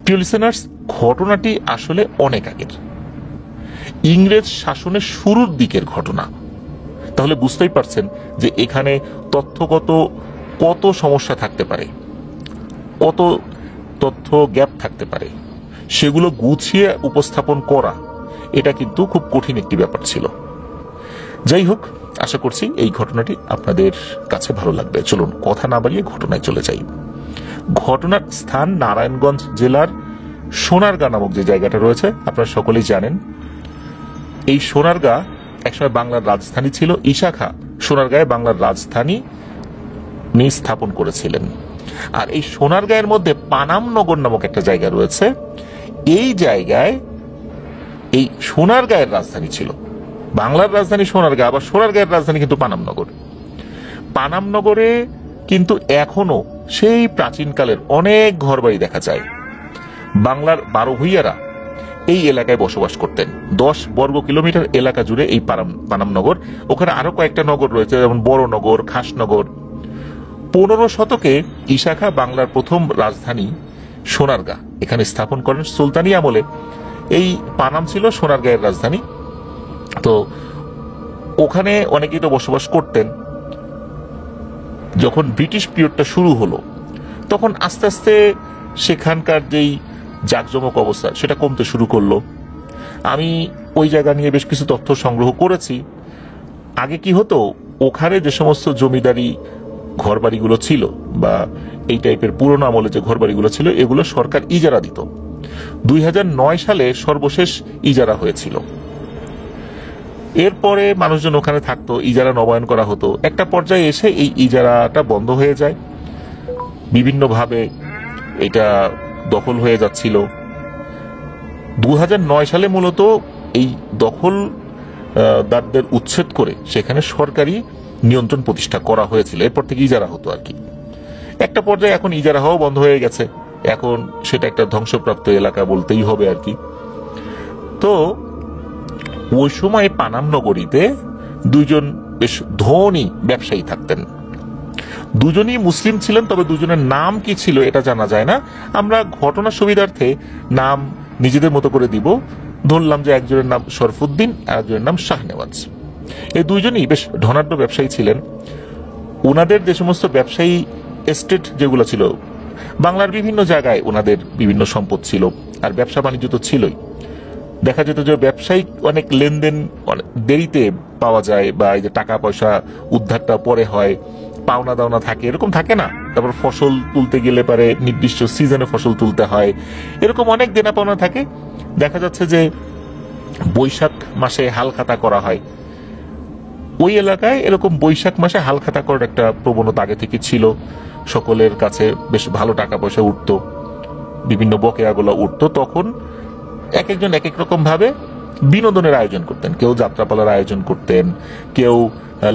প্রিয় লিসেনার্স, ঘটনাটি আসলে অনেক আগের, ইংরেজ শাসনের শুরুর দিকের ঘটনা। তাহলে বুঝতেই পারছেন যে এখানে তথ্যগত কত সমস্যা থাকতে পারে, কত তথ্য গ্যাপ থাকতে পারে, সেগুলো গুছিয়ে উপস্থাপন করা এটা কিন্তু খুব কঠিন একটি ব্যাপার ছিল। যাই হোক, আশা করছি এই ঘটনাটি আপনাদের কাছে ভালো লাগবে। চলুন কথা না বাড়িয়ে ঘটনায় চলে যাই। ঘটনার স্থান নারায়ণগঞ্জ জেলার সোনারগাঁ নামক যে জায়গাটা রয়েছে, আপনারা সকলেই জানেন। এই সোনারগাঁ একসময় বাংলার রাজধানী ছিল। ঈশা খাঁ সোনারগাঁয়ে বাংলার রাজধানী স্থাপন করেছিলেন। আর এই সোনারগাঁয়ের মধ্যে পানামনগর নামক একটা জায়গা রয়েছে। এই জায়গায় এই সোনারগাঁয়ের রাজধানী ছিল। বাংলার রাজধানী সোনারগাঁ, আবার সোনারগাঁয়ের রাজধানী কিন্তু পানামনগর। পানামনগরে কিন্তু এখনো সেই প্রাচীনকালের অনেক ঘরবাড়ি দেখা যায়। বাংলার 12 ভূঁইয়ারা এই এলাকায় বসবাস করতেন। 10 বর্গ কিলোমিটার এলাকা জুড়ে এই পানামনগর। ওখানে আরো কয়েকটা নগর রয়েছে, যেমন বড়নগর, খাসনগর। 15 শতকে ঈশা খাঁ বাংলার প্রথম রাজধানী সোনারগাঁ এখানে স্থাপন করেন। সুলতানি আমলে এই পানাম ছিল সোনারগাঁয়ের রাজধানী। তো ওখানে অনেকেই তো বসবাস করতেন। যখন ব্রিটিশ পিরিয়ডটা শুরু হলো, তখন আস্তে আস্তে সেখানকার যেই জাঁকজমক অবস্থা সেটা কমতে শুরু করলো। আমি ওই জায়গা নিয়ে বেশ কিছু তথ্য সংগ্রহ করেছি। আগে কি হতো, ওখানে যে সমস্ত জমিদারি ঘরবাড়িগুলো ছিল বা এই টাইপের পুরোনো আমলে যে ঘরবাড়িগুলো ছিল, এগুলো সরকার ইজারা দিত। 2009 সালে সর্বশেষ ইজারা হয়েছিল। এরপরে মানুষজন ওখানে থাকতো, ইজারা নবায়ন করা হতো। একটা পর্যায়ে এসে এই ইজারাটা বন্ধ হয়ে যায়, বিভিন্নভাবে এটা দখল হয়ে যাচ্ছিল। 2009 সালে মূলত এই দখলদারদের উচ্ছেদ করে সেখানে সরকারি নিয়ন্ত্রণ প্রতিষ্ঠা করা হয়েছিল। এরপর থেকে ইজারা হতো আর কি। একটা পর্যায়ে এখন ইজারা হওয়া বন্ধ হয়ে গেছে, এখন সেটা একটা ধ্বংসপ্রাপ্ত এলাকা বলতেই হবে আর কি। তো ওই সময় পানামনগরীতে দুইজন বেশ ধনী ব্যবসায়ী থাকতেন। দুজনই মুসলিম ছিলেন, তবে দুজনের নাম কি ছিল এটা জানা যায় না। আমরা ঘটনার সুবিধার্থে নাম নিজেদের মতো করে দিব। ধরলাম যে একজনের নাম শরফুদ্দিন আর একজনের নাম শাহনেওয়াজ। এই দুইজনই বেশ ধনাঢ্য ব্যবসায়ী ছিলেন। ওনাদের যে সমস্ত ব্যবসায়ী এস্টেট যেগুলো ছিল, বাংলার বিভিন্ন জায়গায় ওনাদের বিভিন্ন সম্পদ ছিল, আর ব্যবসা বাণিজ্য তো ছিলই। দেখা যেত যে ব্যবসায়িক অনেক লেনদেন দেরিতে পাওয়া যায়, বা এই যে টাকা পয়সা উদ্ধারটা পরে হয়, পাওনা দাওনা থাকে, এরকম থাকে না। তারপর ফসল তুলতে গেলে পারে নির্দিষ্ট সিজনে ফসল তুলতে হয়, এরকম অনেক দেনা পাওনা থাকে। দেখা যাচ্ছে যে বৈশাখ মাসে হাল খাতা করা হয়। ওই এলাকায় এরকম বৈশাখ মাসে হাল খাতা করার একটা প্রবণতা আগে থেকে ছিল। সকলের কাছে বেশ ভালো টাকা পয়সা উঠতো, বিভিন্ন বকেয়াগুলো উঠতো। তখন এক একজন এক এক রকম ভাবে বিনোদনের আয়োজন করতেন। কেউ যাত্রাপালার আয়োজন করতেন, কেউ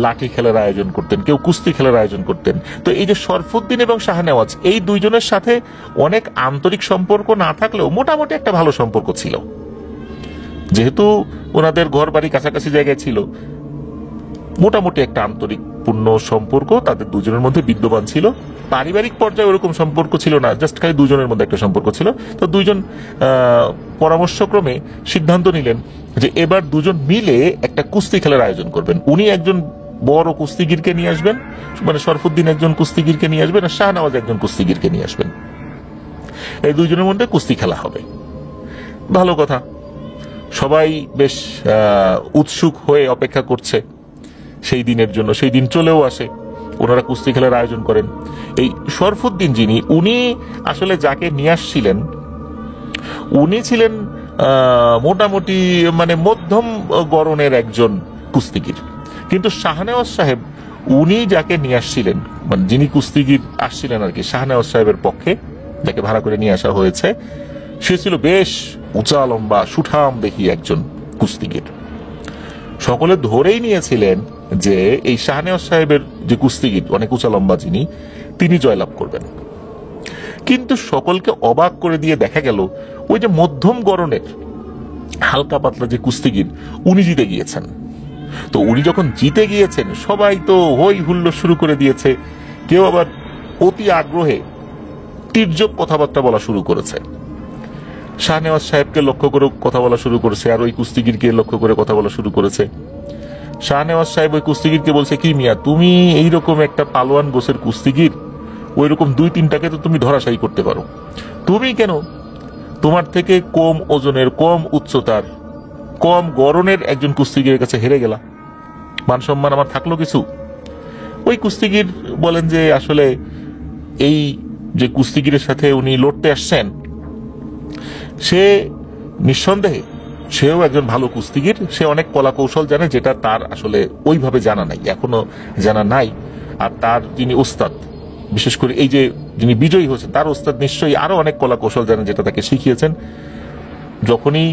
লাঠি খেলার আয়োজন করতেন, কেউ কুস্তি খেলার আয়োজন করতেন। তো এই যে শরফুদ্দিন এবং শাহনেওয়াজ, এই দুইজনের সাথে অনেক আন্তরিক সম্পর্ক না থাকলেও মোটামুটি একটা ভালো সম্পর্ক ছিল। যেহেতু ওনাদের ঘর বাড়ি কাছাকাছি জায়গায় ছিল, মোটামুটি একটা আন্তরিকপূর্ণ সম্পর্ক তাদের দুজনের মধ্যে বিদ্যমান ছিল। পারিবারিক পর্যায়ে ওরকম সম্পর্ক ছিল না, জাস্ট খালি দুজনের মধ্যে একটা সম্পর্ক ছিল। তো দুইজন পরামর্শক্রমে সিদ্ধান্ত নিলেন যে এবার দুজন মিলে একটা কুস্তি খেলার আয়োজন করবেন। উনি একজন বড় কুস্তিগিরকে নিয়ে আসবেন, মানে শরফুদ্দিন একজন কুস্তিগিরকে নিয়ে আসবেন, আর শাহনেওয়াজ একজন কুস্তিগিরকে নিয়ে আসবেন। এই দুইজনের মধ্যে কুস্তি খেলা হবে। ভালো কথা, সবাই বেশ উৎসুক হয়ে অপেক্ষা করছে সেই দিনের জন্য। সেই দিন চলেও আসে, ওনারা কুস্তি খেলার আয়োজন করেন। এই শরফুদ্দিন যিনি, উনি আসলে যাকে নিয়ে আসছিলেন, উনি ছিলেন মোটামুটি মানে মধ্যম গড়নের একজন কুস্তিগির। কিন্তু শাহনেওয়াজ সাহেব, উনি যাকে নিয়ে আসছিলেন, মানে যিনি কুস্তিগির আসছিলেন আর কি শাহনেওয়াজ সাহেবের পক্ষে, যাকে ভাড়া করে নিয়ে আসা হয়েছে, সে ছিল বেশ উঁচা লম্বা সুঠাম দেখি একজন কুস্তিগির। সকলে ধরেই নিয়েছিলেন যে এই শাহনেওয়াজ সাহেবের যে কুস্তিগির অনেক উঁচা লম্বা যিনি, তিনি জয়লাভ করবেন। কিন্তু সকলকে অবাক করে দিয়ে দেখা গেল ওই যে মধ্যম গড়নের হালকা পাতলা যে কুস্তিগির, উনি জিতে গিয়েছেন। তো উনি যখন জিতে গিয়েছেন, সবাই তো হই হুল্লোড় শুরু করে দিয়েছে। কেউ আবার অতি আগ্রহে তীর্যক কথাবার্তা বলা শুরু করেছে। শাহনেওয়াজ সাহেবকে লক্ষ্য করে কথা বলা শুরু করেছে, আর ওই কুস্তিগিরকে লক্ষ্য করে কথা বলা শুরু করেছে। শাহনেওয়াজ সাহেব ওই কুস্তিগিরকে বলছে, কি মিয়া, তুমি এইরকম একটা পালোয়ান গোছের কুস্তিগির, ওই রকম 2-3টাকে তো তুমি ধরাশায়ী করতে পারো, তুমি কেন তোমার থেকে কম ওজনের, কম উচ্চতার, কম গড়নের একজন কুস্তিগিরের কাছে হেরে গেলা? মান সম্মান আমার থাকলো কিছু? ওই কুস্তিগির বলেন যে আসলে এই যে কুস্তিগিরের সাথে উনি লড়তে আসছেন, সে নিঃসন্দেহে সেও একজন ভালো কুস্তিগির, সে অনেক কলা কৌশল জানে, যেটা তার আসলে ওইভাবে জানা নাই, এখনো জানা নাই। আর তার যিনি ওস্তাদ, বিশেষ করে এই যে যিনি বিজয়ী হয়েছেন, তার ওস্তাদ নিশ্চয়ই আরো অনেক কলা কৌশল জানেন, যেটা তাকে শিখিয়েছেন। যখনই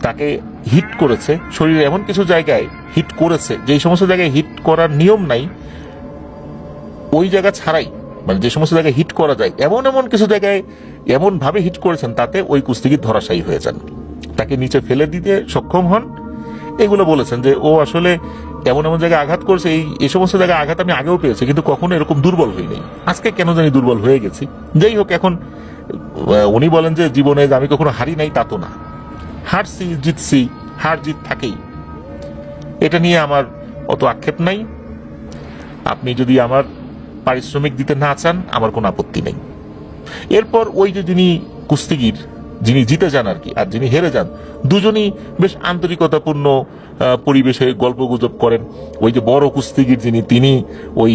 তাকে হিট করেছে, শরীরে এমন কিছু জায়গায় হিট করেছে, যে সমস্ত জায়গায় হিট করার নিয়ম নাই, ওই জায়গা ছাড়াই, মানে যে সমস্ত জায়গায় হিট করা যায়, এমন এমন কিছু জায়গায় এমন ভাবে হিট করেছেন, তাতে ওই কুস্তিগির ধরাশায়ী হয়ে যান, তাকে নিচে ফেলে দিতে সক্ষম হন। এগুলো বলেছেন যে ও আসলে এমন এমন জায়গায় আঘাত করেছে, এই সমস্ত জায়গায় আঘাত আমি আগেও পেয়েছি, কিন্তু কখনো এরকম দুর্বল হইনি, আজকে কেন জানি দুর্বল হয়ে গেছি। যাই হোক, এখন উনি বলেন যে জীবনে আমি কখনো হারি নাই, তা তো না, হারছি জিতছি, হার জিত থাকেই, এটা নিয়ে আমার অত আক্ষেপ নাই। আপনি যদি আমার পারিশ্রমিক দিতে না চান, আমার কোনো আপত্তি নেই। এরপর ওই যে যিনি কুস্তিগির, যিনি জিতে যান আর কি, আর যিনি হেরে যান, দুজনই বেশ আন্তরিকতাপূর্ণ পরিবেশে গল্পগুজব করেন। ওই যে বড় কুস্তিগির যিনি, তিনি ওই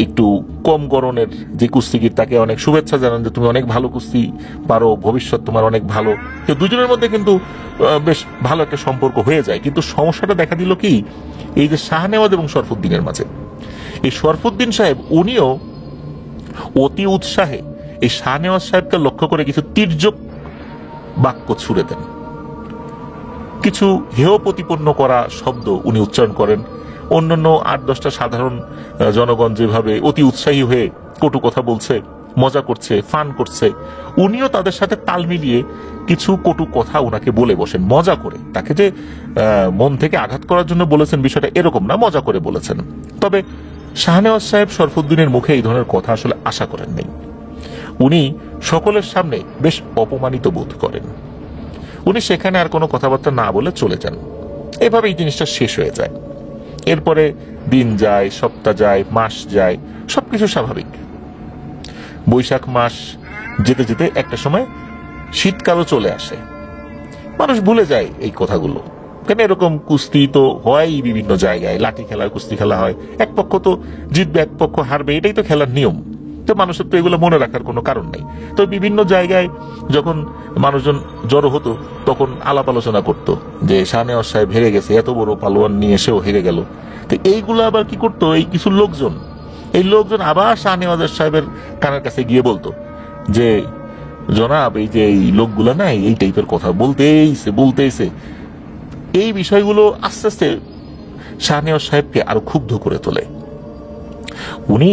একটু কম গড়নের যে কুস্তিগির, তাকে অনেক শুভেচ্ছা জানান যে তুমি অনেক ভালো কুস্তি পারো, ভবিষ্যৎ তোমার অনেক ভালো। তো দুজনের মধ্যে কিন্তু বেশ ভালো একটা সম্পর্ক হয়ে যায়। কিন্তু সমস্যাটা দেখা দিল কি, এই যে শাহনেওয়াজ এবং শরফুদ্দিনের মাঝে, এই শরফুদ্দিন সাহেব উনিও অতি উৎসাহে এই শাহনেওয়াজ সাহেবকে লক্ষ্য করে কিছু তির্যক বাক্য ছুড়ে দেন, কিছু হেয় প্রতিপন্ন করা শব্দ উনি উচ্চারণ করেন। অন্যান্য 8-10টা সাধারণ জনগণ যেভাবে অতি উৎসাহী হয়ে কটু কথা বলছে, মজা করছে, ফান করছে, উনিও তাদের সাথে তাল মিলিয়ে কিছু কটু কথা উনাকে বলে বসেন, মজা করে। তাকে যে মন থেকে আঘাত করার জন্য বলেছেন বিষয়টা এরকম না, মজা করে বলেছেন। তবে শাহনেওয়াজ সাহেব শরফুদ্দিনের মুখে এই ধরনের কথা আসলে আশা করেন নাই। উনি সকলের সামনে বেশ অপমানিত বোধ করেন। উনি সেখানে আর কোনো কথাবার্তা না বলে চলে যান। এভাবে এই জিনিসটা শেষ হয়ে যায়। এরপরে দিন যায়, সপ্তাহ যায়, মাস যায়, সবকিছু স্বাভাবিক। বৈশাখ মাস যেতে যেতে একটা সময় শীতকালও চলে আসে। মানুষ ভুলে যায় এই কথাগুলো, কেন এরকম কুস্তি তো হয়ই বিভিন্ন জায়গায়, লাঠি খেলা, কুস্তি খেলা হয়, এক পক্ষ তো জিতবে, এক পক্ষ হারবে, এটাই তো খেলার নিয়ম। তো মানুষের তো এগুলো মনে রাখার কোনো কারণ নেই। তো বিভিন্ন জায়গায় যখন মানুষজন জড়ো হতো, তখন আলাপ আলোচনা করতো যে শাহনেওয়াজ সাহেব হেরে গেছে, এত বড় পালোয়ান নিয়ে এসেও হেরে গেল। তো এইগুলো আবার কি করতো, এই কিছু লোকজন, এই লোকজন আবার শাহনেওয়াজ সাহেবের কানের কাছে গিয়ে বলতো যে জনাব, এই যে এই লোকগুলা না, এই টাইপের কথা বলতেইছে। এই বিষয়গুলো আস্তে আস্তে শাহনেওয়াজ সাহেবকে আরো ক্ষুব্ধ করে তোলে। উনি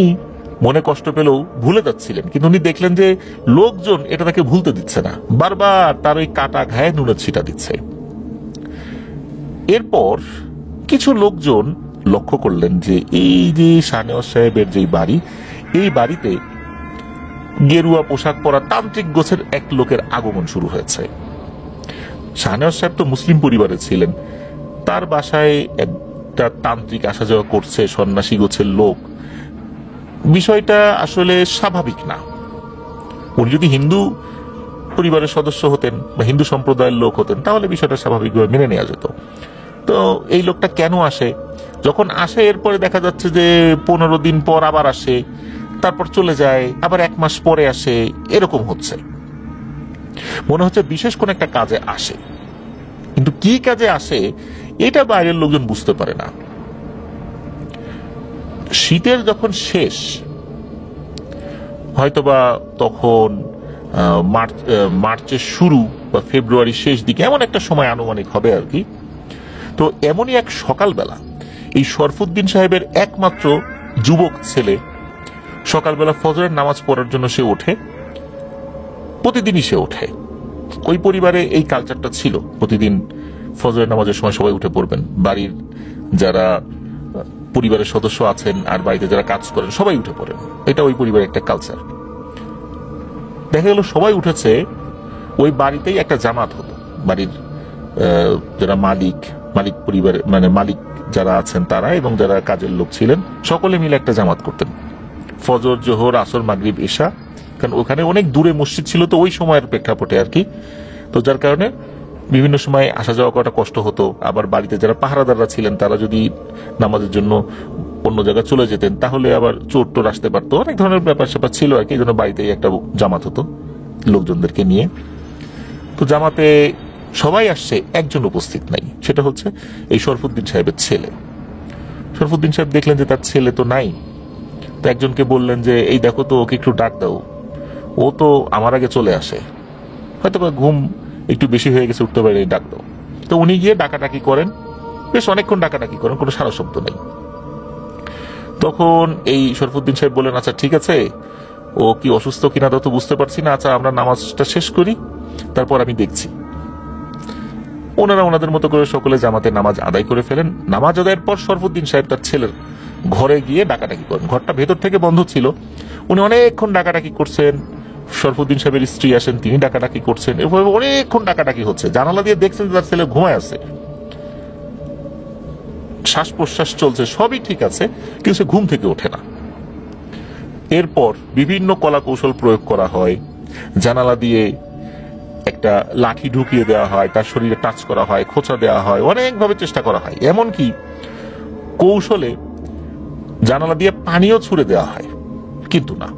মনে কষ্ট পেলেও ভুলে যাচ্ছিলেন, কিন্তু উনি দেখলেন যে লোকজন এটা তাকে ভুলতে দিচ্ছে না, বারবার তার ওই কাটা ঘায়ে নুনের ছিটা দিচ্ছে। এরপর কিছু লোকজন লক্ষ্য করলেন যে এই যে শাহনেওয়াজ সাহেবের যে বাড়ি, এই বাড়িতে গেরুয়া পোশাক পরা তান্ত্রিক গোছের এক লোকের আগমন শুরু হয়েছে। শাহনেওয়াজ সাহেব তো মুসলিম পরিবারে ছিলেন, তার বাসায় একটা তান্ত্রিক আসা যাওয়া করছে, সন্ন্যাসী গোছের লোক। বিষয়টা আসলে স্বাভাবিক না। উনি যদি হিন্দু পরিবারের সদস্য হতেন বা হিন্দু সম্প্রদায়ের লোক হতেন, তাহলে বিষয়টা স্বাভাবিকভাবে মেনে নেওয়া যেত। তো এই লোকটা কেন আসে? যখন আসে, এরপরে দেখা যাচ্ছে যে 15 দিন পর আবার আসে, তারপর চলে যায়, আবার 1 মাস পরে আসে, এরকম হচ্ছে। মনে হচ্ছে বিশেষ কোন একটা কাজে আসে, কিন্তু কি কাজে আসে এটা বাইরের লোকজন বুঝতে পারে না। শীতের যখন শেষ, হয়তোবা তখন মার্চের শুরু বা ফেব্রুয়ারির শেষ দিকে, এমন একটা সময় আনুমানিক হবে আর কি। তো এমনই এক সকালবেলা এই শরফুদ্দিন সাহেবের একমাত্র যুবক ছেলে সকালবেলা ফজরের নামাজ পড়ার জন্য সে ওঠে। প্রতিদিনই সে ওঠে, ওই পরিবারে এই কালচারটা ছিল, প্রতিদিন ফজরের নামাজের সময় সবাই উঠে পড়বেন। বাড়ির যারা পরিবারের সদস্য আছেন আর বাড়িতে যারা কাজ করেন সবাই উঠে পড়েন, এটা ওই পরিবারের একটা কালচার। দেখা গেল সবাই উঠেছে, ওই বাড়িতেই একটা জামাত হতো। বাড়ির যারা মালিক পরিবার, মানে মালিক যারা আছেন তারা এবং যারা কাজের লোক ছিলেন, সকলে মিলে একটা জামাত করতেন। ফজর, জোহর, আসর, মাগরিব, এশা। কারণ ওখানে অনেক দূরে মসজিদ ছিল, তো ওই সময়ের প্রেক্ষাপটে আর কি। তো যার কারণে বিভিন্ন সময় আসা যাওয়া করাটা কষ্ট হতো। আবার বাড়িতে যারা পাহারাদাররা ছিলেন তারা যদি নামাজের জন্য অন্য জায়গায় চলে যেতেন, তাহলে আবার চোর টোর আসতে পারতো। অনেক ধরনের ব্যাপার স্যাপার ছিল আর কি। এই জন্য বাড়িতেই একটা জামাত হতো লোকজনদেরকে নিয়ে। তো জামাতে সবাই আসছে, একজন উপস্থিত নাই, সেটা হচ্ছে এই শরফুদ্দিন সাহেবের ছেলে। শরফুদ্দিন সাহেব দেখলেন যে তার ছেলে তো নাই। তো একজনকে বললেন যে এই দেখো তো, ওকে একটু ডাক দাও, ও তো আমার আগে চলে আসে, হয়তো বা ঘুম একটু বেশি হয়ে গেছে, উঠতে পারে, ডাক দাও। তো উনি গিয়ে ডাকাডাকি করেন, বেশ অনেকক্ষণ ডাকাডাকি করেন, কোনো সারা শব্দ নেই। তখন এই শরফুদ্দিন সাহেব বললেন, আচ্ছা ঠিক আছে, ও কি অসুস্থ কিনা তা তো বুঝতে পারছি না, আচ্ছা আমরা নামাজটা শেষ করি, তারপর আমি দেখছি। ওনারা ওনাদের মতো করে সকলে জামাতে নামাজ আদায় করে ফেলেন। নামাজ আদায়ের পর শরফুদ্দিন সাহেব তার ছেলের ঘরে গিয়ে ডাকাডাকি করেন। ঘরটা ভেতর থেকে বন্ধ ছিল, উনি অনেকক্ষণ ডাকাডাকি করছেন। শরফুদ্দিন সাহেবের স্ত্রী আসেন, তিনি ডাকাডাকি করছেন, এভাবে অনেকক্ষণ ডাকাডাকি হচ্ছে। জানালা দিয়ে দেখছেন তার ছেলে ঘুমায় আছে, শ্বাস প্রশ্বাস চলছে, সবই ঠিক আছে, কিন্তু সে ঘুম থেকে ওঠে না। এরপর বিভিন্ন কলা কৌশল প্রয়োগ করা হয়। জানালা দিয়ে একটা লাঠি ঢুকিয়ে দেওয়া হয়, তার শরীরে টাচ করা হয়, খোঁচা দেওয়া হয়, অনেকভাবে চেষ্টা করা হয়। এমনকি কৌশলে জানালা দিয়ে পানিও ছুড়ে দেওয়া হয়, কিন্তু না,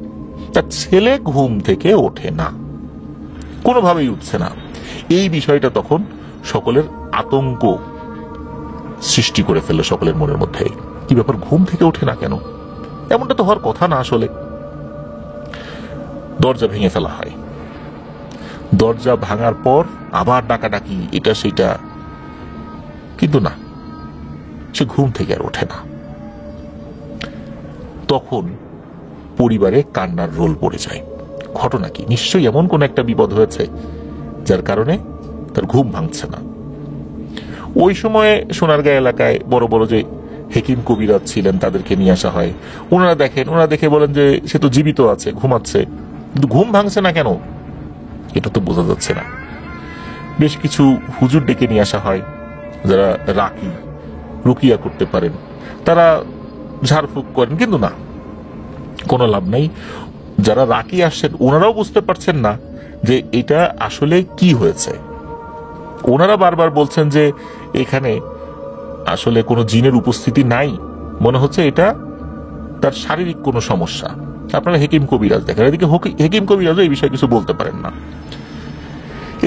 তার ছেলে ঘুম থেকে ওঠে না, কোনোভাবেই উঠছে না। এই বিষয়টা তখন সকলের আতঙ্ক সৃষ্টি করে ফেললো সকলের মনের মধ্যে। কি ব্যাপার, ঘুম থেকে ওঠে না কেন? এমনটা তো হওয়ার কথা না আসলে। দরজা ভেঙে ফেলা হয়। দরজা ভাঙার পর আবার ডাকাডাকি, এটা সেটা, কিন্তু না, সে ঘুম থেকে আর ওঠে না। তখন পরিবারে কান্নার রোল পড়ে যায়। ঘটনা কি? নিশ্চয়ই এমন কোন একটা বিপদ হয়েছে যার কারণে তার ঘুম ভাঙছে না। ওই সময়ে সোনারগাঁ এলাকায় বড় বড় যে হেকিম কবিরাজ ছিলেন তাদেরকে নিয়ে আসা হয়। ওনারা দেখেন, ওনারা দেখে বলেন যে সে তো জীবিত আছে, ঘুমাচ্ছে, কিন্তু ঘুম ভাঙছে না কেন, এটা তো বোঝা যাচ্ছে না। বেশ কিছু হুজুর ডেকে নিয়ে আসা হয় যারা রাকি রুকিয়া করতে পারেন, তারা ঝাড়ফুঁক করেন, কিন্তু না, কোনো লাভ নাই। যারা রাকি আসছেন ওনারাও বুঝতে পারছেন না যে এটা আসলে কি হয়েছে। ওনারা বারবার বলছেন যে এখানে আসলে কোনো জিনের উপস্থিতি নাই, মনে হচ্ছে এটা তার শারীরিক কোনো সমস্যা। আপনারা হেকিম কবিরাজ দেখেন, এদিকে হেকিম কবিরাজ এই বিষয়ে কিছু বলতে পারেন না।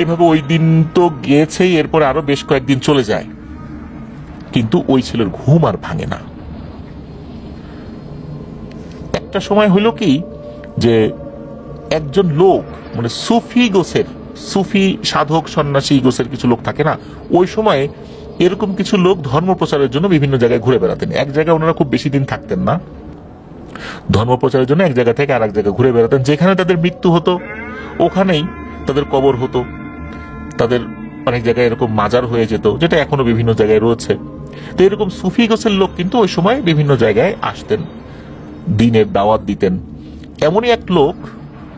এইভাবে ওই দিন তো গিয়েছেই, এরপর আরো বেশ কয়েকদিন চলে যায়, কিন্তু ওই ছেলের ঘুম আর ভাঙে না। একটা সময় হইল কি যে একজন লোক, মানে সুফি সাধক সন্ন্যাসী গোছের কিছু লোক থাকে না, ওই সময়ে এরকম কিছু লোক ধর্ম প্রচারের জন্য বিভিন্ন জায়গায় ঘুরে বেড়াতেন। এক জায়গায় ওনারা খুব বেশি দিন থাকতেন না, ধর্ম প্রচারের জন্য এক জায়গা থেকে আরেক জায়গায় ঘুরে বেড়াতেন। যেখানে তাদের মৃত্যু হতো ওখানেই তাদের কবর হতো। তাদের অনেক জায়গায় এরকম মাজার হয়ে যেত, যেটা এখনো বিভিন্ন জায়গায় রয়েছে। তো এরকম সুফি গোছের লোক কিন্তু ওই সময় বিভিন্ন জায়গায় আসতেন, দিনের দাওয়াত দিতেন। এমনই এক লোক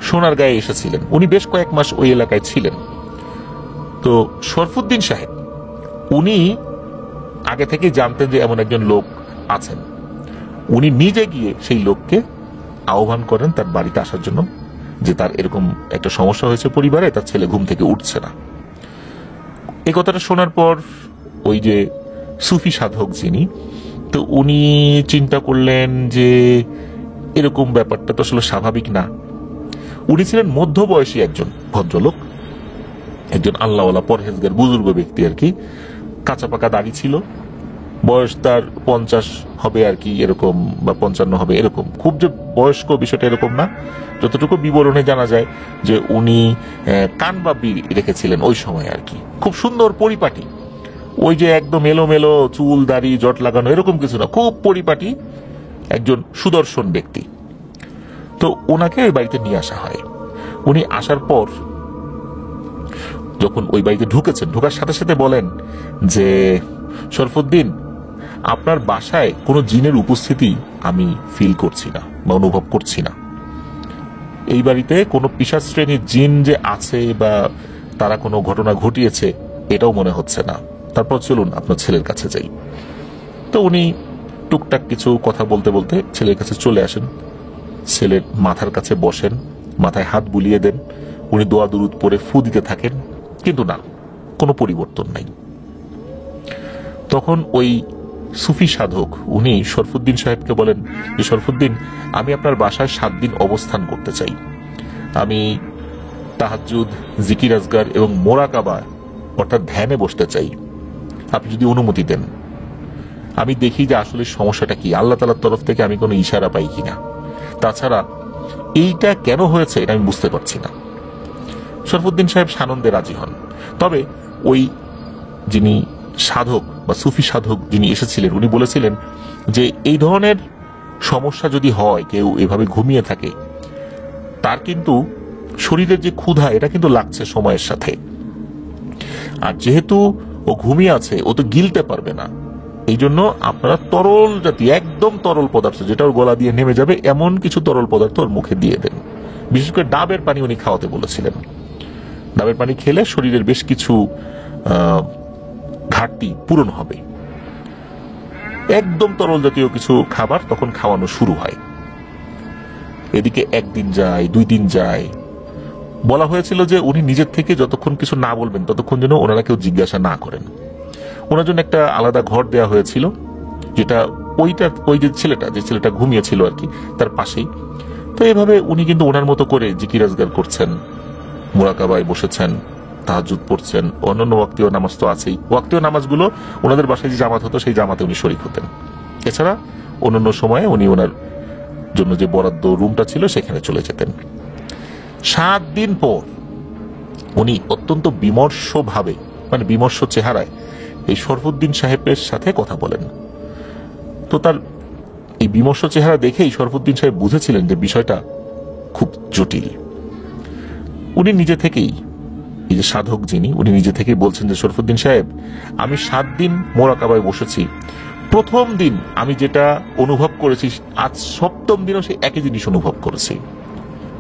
সোনারগাঁয়ে এসেছিলেন, উনি বেশ কয়েক মাস ওই এলাকায় ছিলেন। তো শরফুদ্দিন সাহেব উনি আগে থেকে জানতেন যে এমন একজন লোক আছেন। উনি নিজে গিয়ে সেই লোককে আহ্বান করেন তার বাড়িতে আসার জন্য, যে তার এরকম একটা সমস্যা হয়েছে পরিবারে, তার ছেলে ঘুম থেকে উঠছে না। এই কথাটা শোনার পর ওই যে সুফি সাধক যিনি, তো উনি চিন্তা করলেন যে এরকম ব্যাপারটা তো আসলে স্বাভাবিক না। উনি ছিলেন মধ্যবয়সী একজন ভদ্রলোক, একজন আল্লাহওয়ালা পরহেজগার বুজুর্গ ব্যক্তি আর কি। কাঁচা পাকা দাড়ি ছিল, বয়স তার 50 হবে আর কি, এরকম, বা 55 হবে এরকম। খুব যে বয়স্ক বিষয়টা এরকম না। যতটুকু বিবরণে জানা যায় যে উনি কানবাবি রেখেছিলেন ওই সময় আর কি, খুব সুন্দর পরিপাটি, ওই যে একদম এলোমেলো চুল দাড়ি জট লাগানো এরকম কিছু না, খুব পরিপাটি একজন সুদর্শন ব্যক্তি। তো ওনাকে ওই বাড়িতে নিয়ে আসা হয়। উনি আসার পর যখন ওই বাড়িতে ঢুকেছেন, ঢোকার সাথে সাথে বলেন যে শরফুদ্দিন, আপনার বাসায় কোনো জিনের উপস্থিতি আমি ফিল করছি না বা অনুভব করছি না। এই বাড়িতে কোনো পিশাচ শ্রেণীর জিন যে আছে বা তারা কোনো ঘটনা ঘটিয়েছে এটাও মনে হচ্ছে না। তারপর চলুন আপনার ছেলের কাছে যাই। তো উনি টুকটাক কিছু কথা বলতে বলতে ছেলের কাছে চলে আসেন, ছেলের মাথার কাছে বসেন, মাথায় হাত বুলিয়ে দেন, উনি দোয়া দুরুদ পরে ফু দিতে থাকেন, কিন্তু না, কোনো পরিবর্তন নাই। তখন ওই সুফি সাধক উনি শরফুদ্দিন সাহেবকে বলেন যে, শরফুদ্দিন, আমি আপনার বাসায় 7 দিন অবস্থান করতে চাই। আমি তাহাজ্জুদ, জিকির আজগার এবং মোরাকাবা অর্থাৎ ধ্যানে বসতে চাই। আপনি যদি অনুমতি দেন, আমি দেখি যে আসলে সমস্যাটা কি, আল্লাহ তাআলার তরফ থেকে আমি কোনো ইশারা পাই কিনা। তাছাড়া এইটা কেন হয়েছে এটা আমি বুঝতে পারছি না। শরফুদ্দিন সাহেব সানন্দে রাজি হন। তবে ওই যিনি সাধক বা সুফি সাধক যিনি এসেছিলেন উনি বলেছিলেন যে এই ধরনের সমস্যা যদি হয়, কেউ এভাবে ঘুমিয়ে থাকে, তার কিন্তু শরীরের যে ক্ষুধা এটা কিন্তু লাগছে সময়ের সাথে। আর যেহেতু ও ঘুমিয়ে আছে, ও তো গিলতে পারবে না। এই জন্য আপনারা তরল জাতীয়, একদম তরল পদার্থ, যেটা ওর গলা দিয়ে নেমে যাবে এমন কিছু তরল পদার্থ ওর মুখে দিয়ে দেন। বিশেষ করে ডাবের পানি উনি খাওয়াতে বলেছিলেন। ডাবের পানি খেলে শরীরের বেশ কিছু ঘাটতি পূরণ হবে। একদম তরল জাতীয় কিছু খাবার তখন খাওয়ানো শুরু হয়। এদিকে 1 দিন যায়, 2 দিন যায়। বলা হয়েছিল যে উনি নিজের থেকে যতক্ষণ কিছু না বলবেন ততক্ষণ যেন ওনারা কেউ জিজ্ঞাসা না করেন। ওনার জন্য একটা আলাদা ঘর দেওয়া হয়েছিল, যেটা ওই যে ছেলেটা ঘুমিয়েছিল আর কি, তার পাশেই। তো এভাবে উনি কিন্তু ওনার মতো করে জিকির আজগার করছেন, মুরাকাবায় বসেছেন, তাহাজ্জুদ পড়ছেন, অন্যান্য ওয়াক্তীয় নামাজ তো আছেই। ওয়াক্তীয় নামাজগুলো ওনাদের বাসায় যে জামাত হতো সেই জামাতে উনি শরীক হতেন। এছাড়া অন্যান্য সময়ে উনি ওনার জন্য যে বরাদ্দ রুমটা ছিল সেখানে চলে যেতেন। 7 দিন পর উনি অত্যন্ত বিমর্ষভাবে, মানে বিমর্ষ চেহারায় এই শরফুদ্দিন সাহেবের সাথে কথা বলেন। তো তার এই বিমর্ষ চেহারা দেখেই শরফুদ্দিন সাহেব বুঝেছিলেন যে বিষয়টা খুব জটিল। উনি নিজে থেকেই, এই যে সাধক যিনি, উনি নিজে থেকেই বলছেন যে, শরফুদ্দিন সাহেব, আমি 7 দিন মোরাকাবায় বসেছি। প্রথম দিন আমি যেটা অনুভব করেছি, আজ 7ম দিনও সেই একই জিনিস অনুভব করেছি।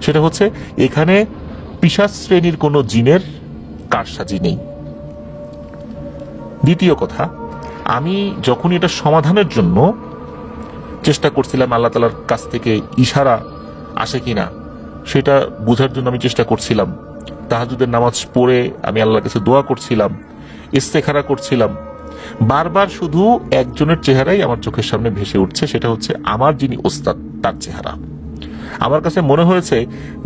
সেটা হচ্ছে এখানে পিশাচ শ্রেণীর কোনো জিনের কারসাজি নেই। দ্বিতীয় কথা, আমি যখন এটা সমাধানের জন্য চেষ্টা করছিলাম, আল্লাহ তাআলার কাছ থেকে ইশারা আসে কিনা সেটা বোঝার জন্য আমি চেষ্টা করছিলাম। তাহাজ্জুদের নামাজ পড়ে আমি আল্লাহর কাছে দোয়া করছিলাম, ইস্তেখারা করছিলাম। বারবার শুধু একজনের চেহারাই আমার চোখের সামনে ভেসে উঠছে, সেটা হচ্ছে আমার যিনি ওস্তাদ তার চেহারা। আমার কাছে মনে হয়েছে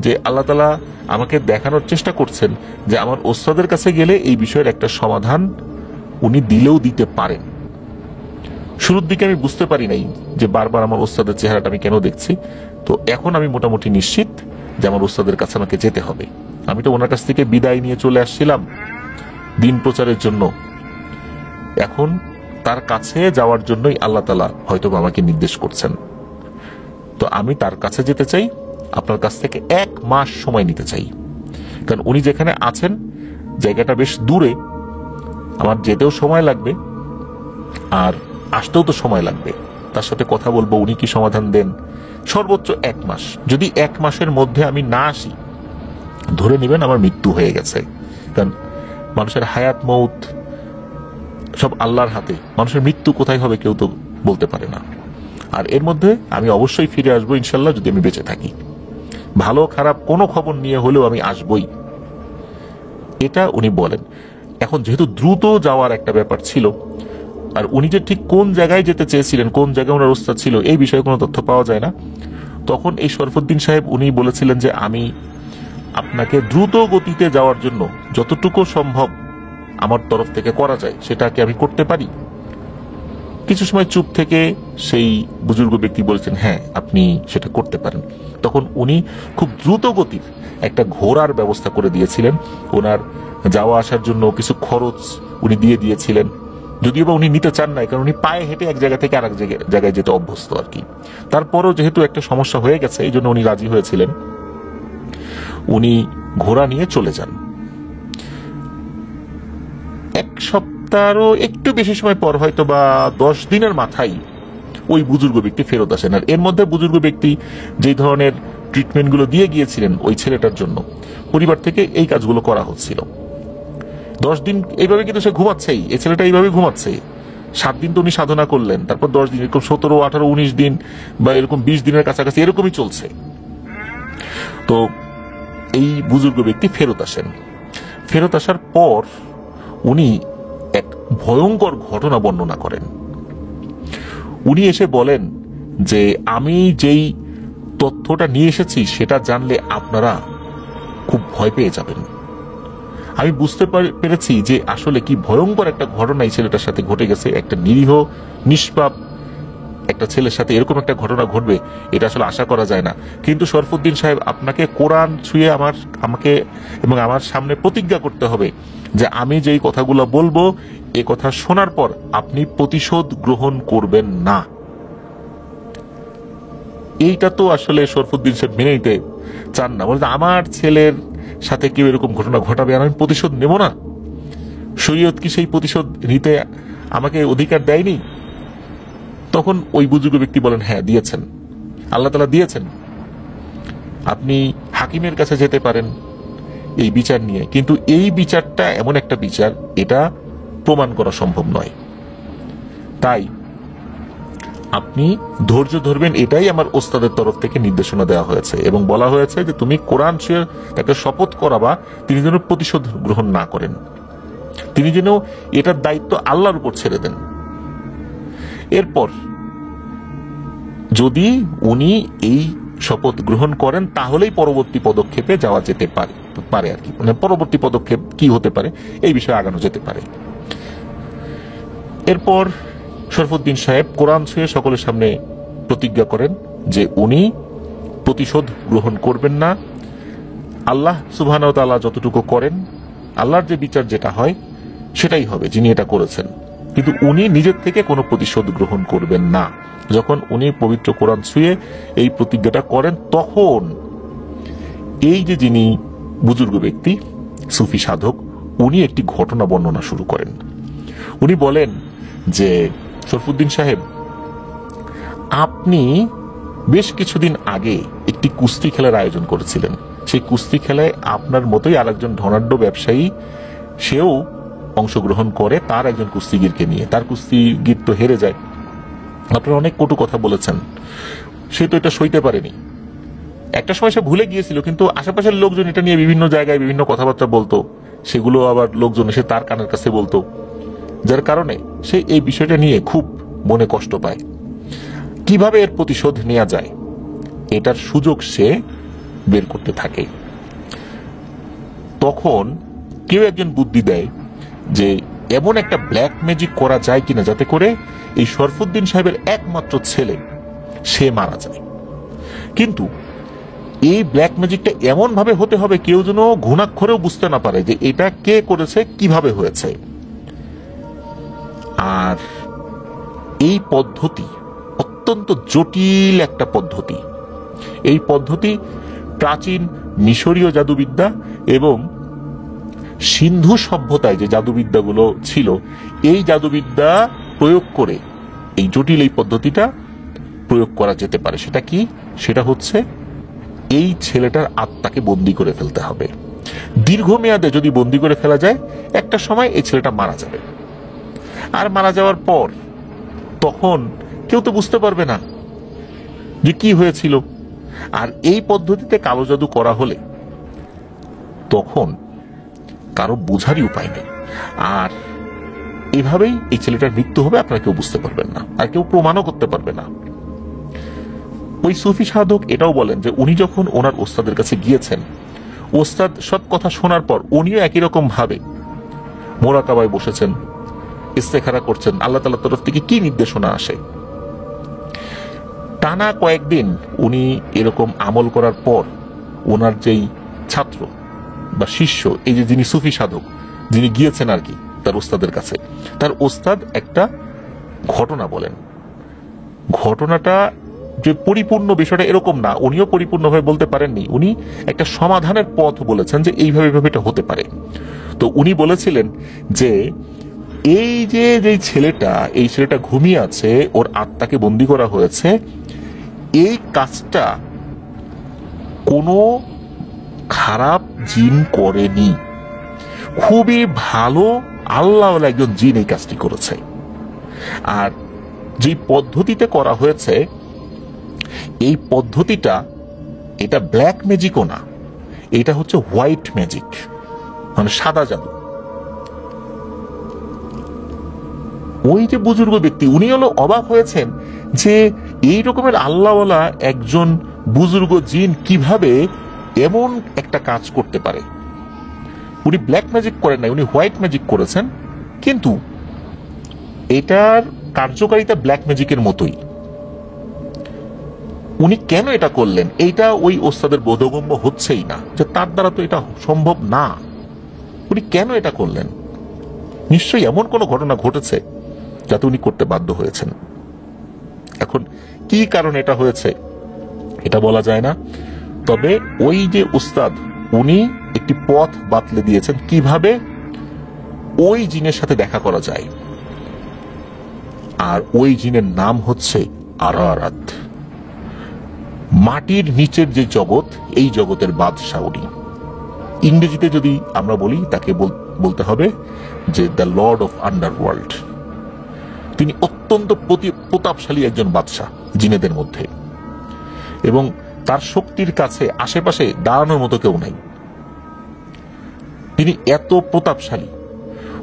যে আল্লাহ তাআলা আমাকে দেখানোর চেষ্টা করছেন যে আমার ওস্তাদের কাছে গেলে এই বিষয়ের একটা সমাধান উনি দিলেও দিতে পারেন। শুরুর দিকে আমি বুঝতে পারি নাই যে বারবার আমার ওস্তাদের চেহারাটা আমি কেন দেখছি। তো এখন আমি মোটামুটি নিশ্চিত যে আমার ওস্তাদের কাছে আমাকে যেতে হবে। আমি তো ওনার কাছ থেকে বিদায় নিয়ে চলে আসছিলাম দিন প্রচারের জন্য। এখন তার কাছে যাওয়ার জন্যই আল্লাহ তাআলা হয়তো আমাকে নির্দেশ করছেন। তো আমি তার কাছে যেতে চাই, আপনার কাছ থেকে 1 মাস সময় নিতে চাই। কারণ উনি যেখানে আছেন জায়গাটা বেশ দূরে, আমার যেতেও সময় লাগবে আর আসতেও তো সময় লাগবে। তার সাথে কথা বলবো, উনি কি সমাধান দেন। সর্বোচ্চ 1 মাস। যদি 1 মাসের মধ্যে আমি না আসি, ধরে নেবেন আমার মৃত্যু হয়ে গেছে। কারণ মানুষের হায়াত মৌত সব আল্লাহর হাতে। মানুষের মৃত্যু কোথায় হবে কেউ তো বলতে পারে না। আর এর মধ্যে আমি অবশ্যই ফিরে আসবো ইনশাল্লাহ, যদি আমি বেঁচে থাকি। ভালো খারাপ কোনো খবর নিয়ে হলেও আমি আসবই, এটা উনি বলেন। এখন যেহেতু দ্রুত যাওয়ার একটা ব্যাপার ছিল, আর উনি যে ঠিক কোন জায়গায় যেতে চেয়েছিলেন, কোন জায়গায় ওনার ওস্তাদ ছিল, এই বিষয়ে কোনো তথ্য পাওয়া যায় না। তখন এই শরফুদ্দিন সাহেব উনি বলেছিলেন যে আমি আপনাকে দ্রুত গতিতে যাওয়ার জন্য যতটুকু সম্ভব আমার তরফ থেকে করা যায় সেটাকে আমি করতে পারি। কিছু সময় চুপ থেকে সেই বুজুর্গ ব্যক্তি বলেছেন, হ্যাঁ আপনি সেটা করতে পারেন। তখন উনি খুব দ্রুত গতির একটা ঘোড়ার ব্যবস্থা করে দিয়েছিলেন। ওনার যাওয়া আসার জন্য কিছু খরচ উনি দিয়ে দিয়েছিলেন, যদিও বা উনি নিতে চান নাই, কারণ উনি পায়ে হেঁটে এক জায়গা থেকে আরেক জায়গায় যেতে অভ্যস্ত আর কি। তারপরও যেহেতু একটা সমস্যা হয়ে গেছে, এই জন্য উনি রাজি হয়েছিলেন। উনি ঘোড়া নিয়ে চলে যান। 1 সপ্তাহেরও একটু বেশি সময় পর, হয়তো বা 10 দিনের মাথায় ওই বুজুর্গ ব্যক্তি ফেরত আসেন। আর এর মধ্যে বুজুর্গ ব্যক্তি যে ধরনের ট্রিটমেন্টগুলো দিয়ে গিয়েছিলেন ওই ছেলেটার জন্য, পরিবার থেকে এই কাজগুলো করা হচ্ছিল। 10 দিন এইভাবে কিন্তু সে ঘুমাচ্ছেই, এই ছেলেটা এইভাবে ঘুমাচ্ছে। 7 দিন তো উনি সাধনা করলেন, তারপর 10 দিন, এরকম 17, 18, 19 দিন বা এরকম 20 দিনের কাছাকাছি এরকমই চলছে। তো এই বুজুর্গ ব্যক্তি ফেরত আসেন। ফেরত আসার পর উনি এক ভয়ঙ্কর ঘটনা বর্ণনা করেন। উনি এসে বলেন যে আমি যেই তথ্যটা নিয়ে এসেছি সেটা জানলে আপনারা খুব ভয় পেয়ে যাবেন। আমি বুঝতে পেরেছি যে আসলে কি ভয়ঙ্কর একটা ঘটনা এই ছেলেটার সাথে ঘটে গেছে। একটা নিরীহ নিষ্পাপ একটা ছেলের সাথে এরকম একটা ঘটনা ঘটবে এটা আসলে আশা করা যায় না। কিন্তু শরফুদ্দিন সাহেব, আপনাকে কোরআন ছুঁয়ে আমাকে এবং আমার সামনে প্রতিজ্ঞা করতে হবে যে আমি যেই কথাগুলো বলবো এ কথা শোনার পর আপনি প্রতিশোধ গ্রহণ করবেন না। এইটা তো আসলে শরফুদ্দিন সাহেব মেনে নিতে চান না। বলতে আমার ছেলের সাথে কেউ এরকম ঘটনা ঘটাবে আর আমি প্রতিশোধ নেব না? শরীয়ত কি সেই প্রতিশোধ নিতে আমাকে অধিকার দেয়নি? তখন ওই বুজুর্গ ব্যক্তি বলেন, হ্যাঁ দিয়েছেন, আল্লাহ তাআলা দিয়েছেন। আপনি হাকিমের কাছে যেতে পারেন এই বিচার নিয়ে, কিন্তু এই বিচারটা এমন একটা বিচার এটা প্রমাণ করা সম্ভব নয়। তাই আপনি ধৈর্য ধরবেন, এটাই আমার ওস্তাদের তরফ থেকে নির্দেশনা দেওয়া হয়েছে এবং বলা হয়েছে যে তুমি কোরআন ছুঁয়ে একটা শপথ করাবা, তিনি যেন প্রতিশোধ গ্রহণ না করেন, তিনি যেন এটার দায়িত্ব আল্লাহর উপর ছেড়ে দেন। এরপর যদি উনি এই শপথ গ্রহণ করেন তাহলেই পরবর্তী পদক্ষেপে যাওয়া যেতে পারে আর কি, মানে পরবর্তী পদক্ষেপ কি হতে পারে এই বিষয়ে আগানো যেতে পারে। এরপর শরফুদ্দিন সাহেব কোরআন ছুঁয়ে সকলের সামনে প্রতিজ্ঞা করেন যে উনি প্রতিশোধ গ্রহণ করবেন না। আল্লাহ সুবহানাহু ওয়া তাআলা যতটুকু করেন, আল্লাহর যে বিচার যেটা হয় সেটাই হবে যিনি এটা করেছেন, কিন্তু উনি নিজের থেকে কোনো প্রতিশোধ গ্রহণ করবেন না। যখন উনি পবিত্র কোরআন ছুঁয়ে এই প্রতিজ্ঞাটা করেন তখন এই যে যিনি বুজুর্গ ব্যক্তি সুফি সাধক উনি একটি ঘটনা বর্ণনা শুরু করেন। উনি বলেন যে শরফুদ্দিন সাহেব, আপনি বেশ কিছুদিন আগে একটি কুস্তি খেলার আয়োজন করেছিলেন। সেই কুস্তি খেলায় আপনার মতোই আরেকজন ধনাঢ্য ব্যবসায়ী সেও অংশগ্রহণ করে তার একজন কুস্তিগিরকে নিয়ে। তার কুস্তিগির তো হেরে যায়। আপনারা অনেক কটু কথা বলেছেন, সে তো এটা সইতে পারেনি। একটা সময় সে ভুলে গিয়েছিল, কিন্তু আশেপাশের লোকজন এটা নিয়ে বিভিন্ন জায়গায় বিভিন্ন কথাবার্তা বলতো, সেগুলো আবার লোকজন এসে তার কানের কাছে বলতো, যার কারণে সে এই বিষয়টা নিয়ে খুব মনে কষ্ট পায়। কিভাবে এর প্রতিশোধ নেওয়া যায় এটার সুযোগ সে বের করতে থাকে। তখন কেউ একজন বুদ্ধি দেয় যে এমন একটা ব্ল্যাক ম্যাজিক করা যায় কিনা যাতে করে এই শরফুদ্দিন সাহেবের একমাত্র ছেলে সে মারা যায়, কিন্তু এই ব্ল্যাক ম্যাজিকটা এমন ভাবে হতে হবে কেউ যেন ঘুণাক্ষরেও বুঝতে না পারে যে এটা কে করেছে, কিভাবে হয়েছে। আর এই পদ্ধতি অত্যন্ত জটিল একটা পদ্ধতি। এই পদ্ধতি প্রাচীন মিশরীয় জাদুবিদ্যা এবং সিন্ধু সভ্যতায় যে জাদুবিদ্যাগুলো ছিল এই জাদুবিদ্যা প্রয়োগ করে এই জটিল এই পদ্ধতিটা প্রয়োগ করা যেতে পারে। সেটা কি? সেটা হচ্ছে এই ছেলেটার আত্মাকে বন্দী করে ফেলতে হবে। দীর্ঘমেয়াদে যদি বন্দী করে ফেলা যায় একটা সময় এই ছেলেটা মারা যাবে, আর মারা যাওয়ার পর তখন কেউ তো বুঝতে পারবে না যে কি হয়েছিল। আর এই পদ্ধতিতে কালো জাদু করা হলে তখন কারো বোঝারই উপায় নেই, আর এভাবেই এই ছেলেটার মৃত্যু হবে, আপনারা কেউ বুঝতে পারবেন না আর কেউ প্রমাণও করতে পারবে না। ওই সুফি সাধক এটাও বলেন যে উনি যখন ওনার ওস্তাদের কাছে গিয়েছেন, ওস্তাদ সব কথা শোনার পর উনিও একই রকম ভাবে মোরাকাবায় বসেছেন, ইস্তেখারা করছেন আল্লাহ তাআলার তরফ থেকে কি নির্দেশনা আসে। টানা কয়েকদিন উনি এরকম আমল করার পর ওনার যেই ছাত্র বা শিষ্য, এই যে যিনি সুফি সাধক যিনি গিয়েছেন আর কি তার ওস্তাদের কাছে, তার ওস্তাদ একটা ঘটনা বলেন। ঘটনাটা যে পরিপূর্ণ বিষয়টা এরকম না, উনিও পরিপূর্ণভাবে বলতে পারেননি। উনি একটা সমাধানের পথ বলেছেন যে এইভাবে এটা হতে পারে। তো উনি বলেছিলেন যে এই যে ছেলেটা ঘুমিয়ে আছে, ওর আত্মাকে বন্দী করা হয়েছে, এই কাজটা কোনো খারাপ জিন করেনি। খুবই ভালো আল্লাহ একজন জিন এই কাজটি করেছে। আর যে পদ্ধতিতে করা হয়েছে, এই পদ্ধতিটা এটা ব্ল্যাক ম্যাজিকও না, এটা হচ্ছে হোয়াইট ম্যাজিক, মানে সাদা জাদু। ওই যে বুজুর্গ ব্যক্তি উনি হলো অবাক হয়েছেন যে এই রকমের আল্লাহওয়ালা একজন বুজুর্গ জিন কিভাবে এমন একটা কাজ করতে পারে। উনি ব্ল্যাক ম্যাজিক করেন নাই, উনি হোয়াইট ম্যাজিক করেছেন, কিন্তু এটার কার্যকারিতা ব্ল্যাক ম্যাজিকের মতোই। উনি কেন এটা করলেন এইটা ওই ওস্তাদের বোধগম্য হচ্ছেই না, যে তার দ্বারা তো এটা সম্ভব না। উনি কেন এটা করলেন? নিশ্চয়ই এমন কোনো ঘটনা ঘটেছে যাতে উনি করতে বাধ্য হয়েছেন। এখন কি কারণ এটা হয়েছে এটা বলা যায় না, তবে ওই যে উস্তাদ উনি একটি পথ বাতলে দিয়েছেন কিভাবে ওই জিনের সাথে দেখা করা যায়। আর ওই জিনের নাম হচ্ছে আরারাত। মাটির নিচের যে জগৎ, এই জগতের বাদশা উনি। ইংরেজিতে যদি আমরা বলি তাকে বলতে হবে যে দ্য লর্ড অফ আন্ডারওয়ার্ল্ড। তিনি অত্যন্ত প্রতাপশালী একজন বাদশা জিনেদের মধ্যে, এবং তার শক্তির কাছে আশেপাশে দাঁড়ানোর মতো কেউ নাই। তিনি এত প্রতাপশালী,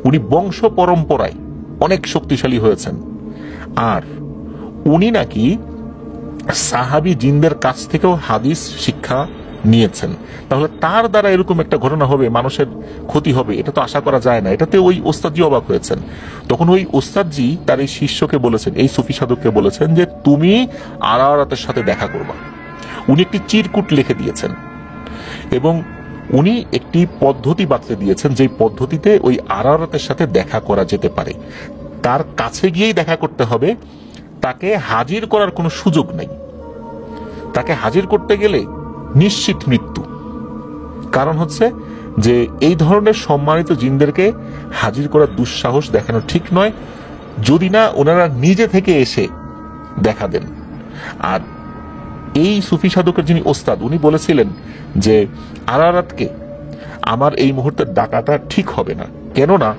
উনি বংশ পরম্পরায় অনেক শক্তিশালী হয়েছেন। আর উনি নাকি সাহাবী জিনদের কাছ থেকেও হাদিস শিক্ষা নিয়েছেন। তাহলে তার দ্বারা এরকম একটা ঘটনা হবে, মানুষের ক্ষতি হবে, এটা তো আশা করা যায় না। এটাতে ওই ওস্তাদজি অবাক হয়েছেন। তখন ওই ওস্তাদজি তার এই শিষ্যকে বলেছেন, এই সুফি সাধককে বলেছেন যে তুমি আরারাতের সাথে দেখা করবা। উনি একটি চিরকুট লিখে দিয়েছেন এবং উনি একটি পদ্ধতি বাতলে দিয়েছেন, যে পদ্ধতিতে ওই আরারাতের সাথে দেখা করা যেতে পারে। তার কাছে গিয়েই দেখা করতে হবে, তাকে হাজির করার কোনো সুযোগ নেই। তাকে হাজির করতে গেলে নিশ্চিত মৃত্যু। কারণ হচ্ছে যে এই ধরনের সম্মানিত জিনদেরকে হাজির করার দুঃসাহস দেখানো ঠিক নয়, যদি না ওনারা নিজে থেকে এসে দেখা দেন। আর এই সুফি সাধকের যিনি ওস্তাদ উনি বলেছিলেন যে আরারাতকে আমার এই মুহূর্তে ডাকাটা ঠিক হবে না, কেননা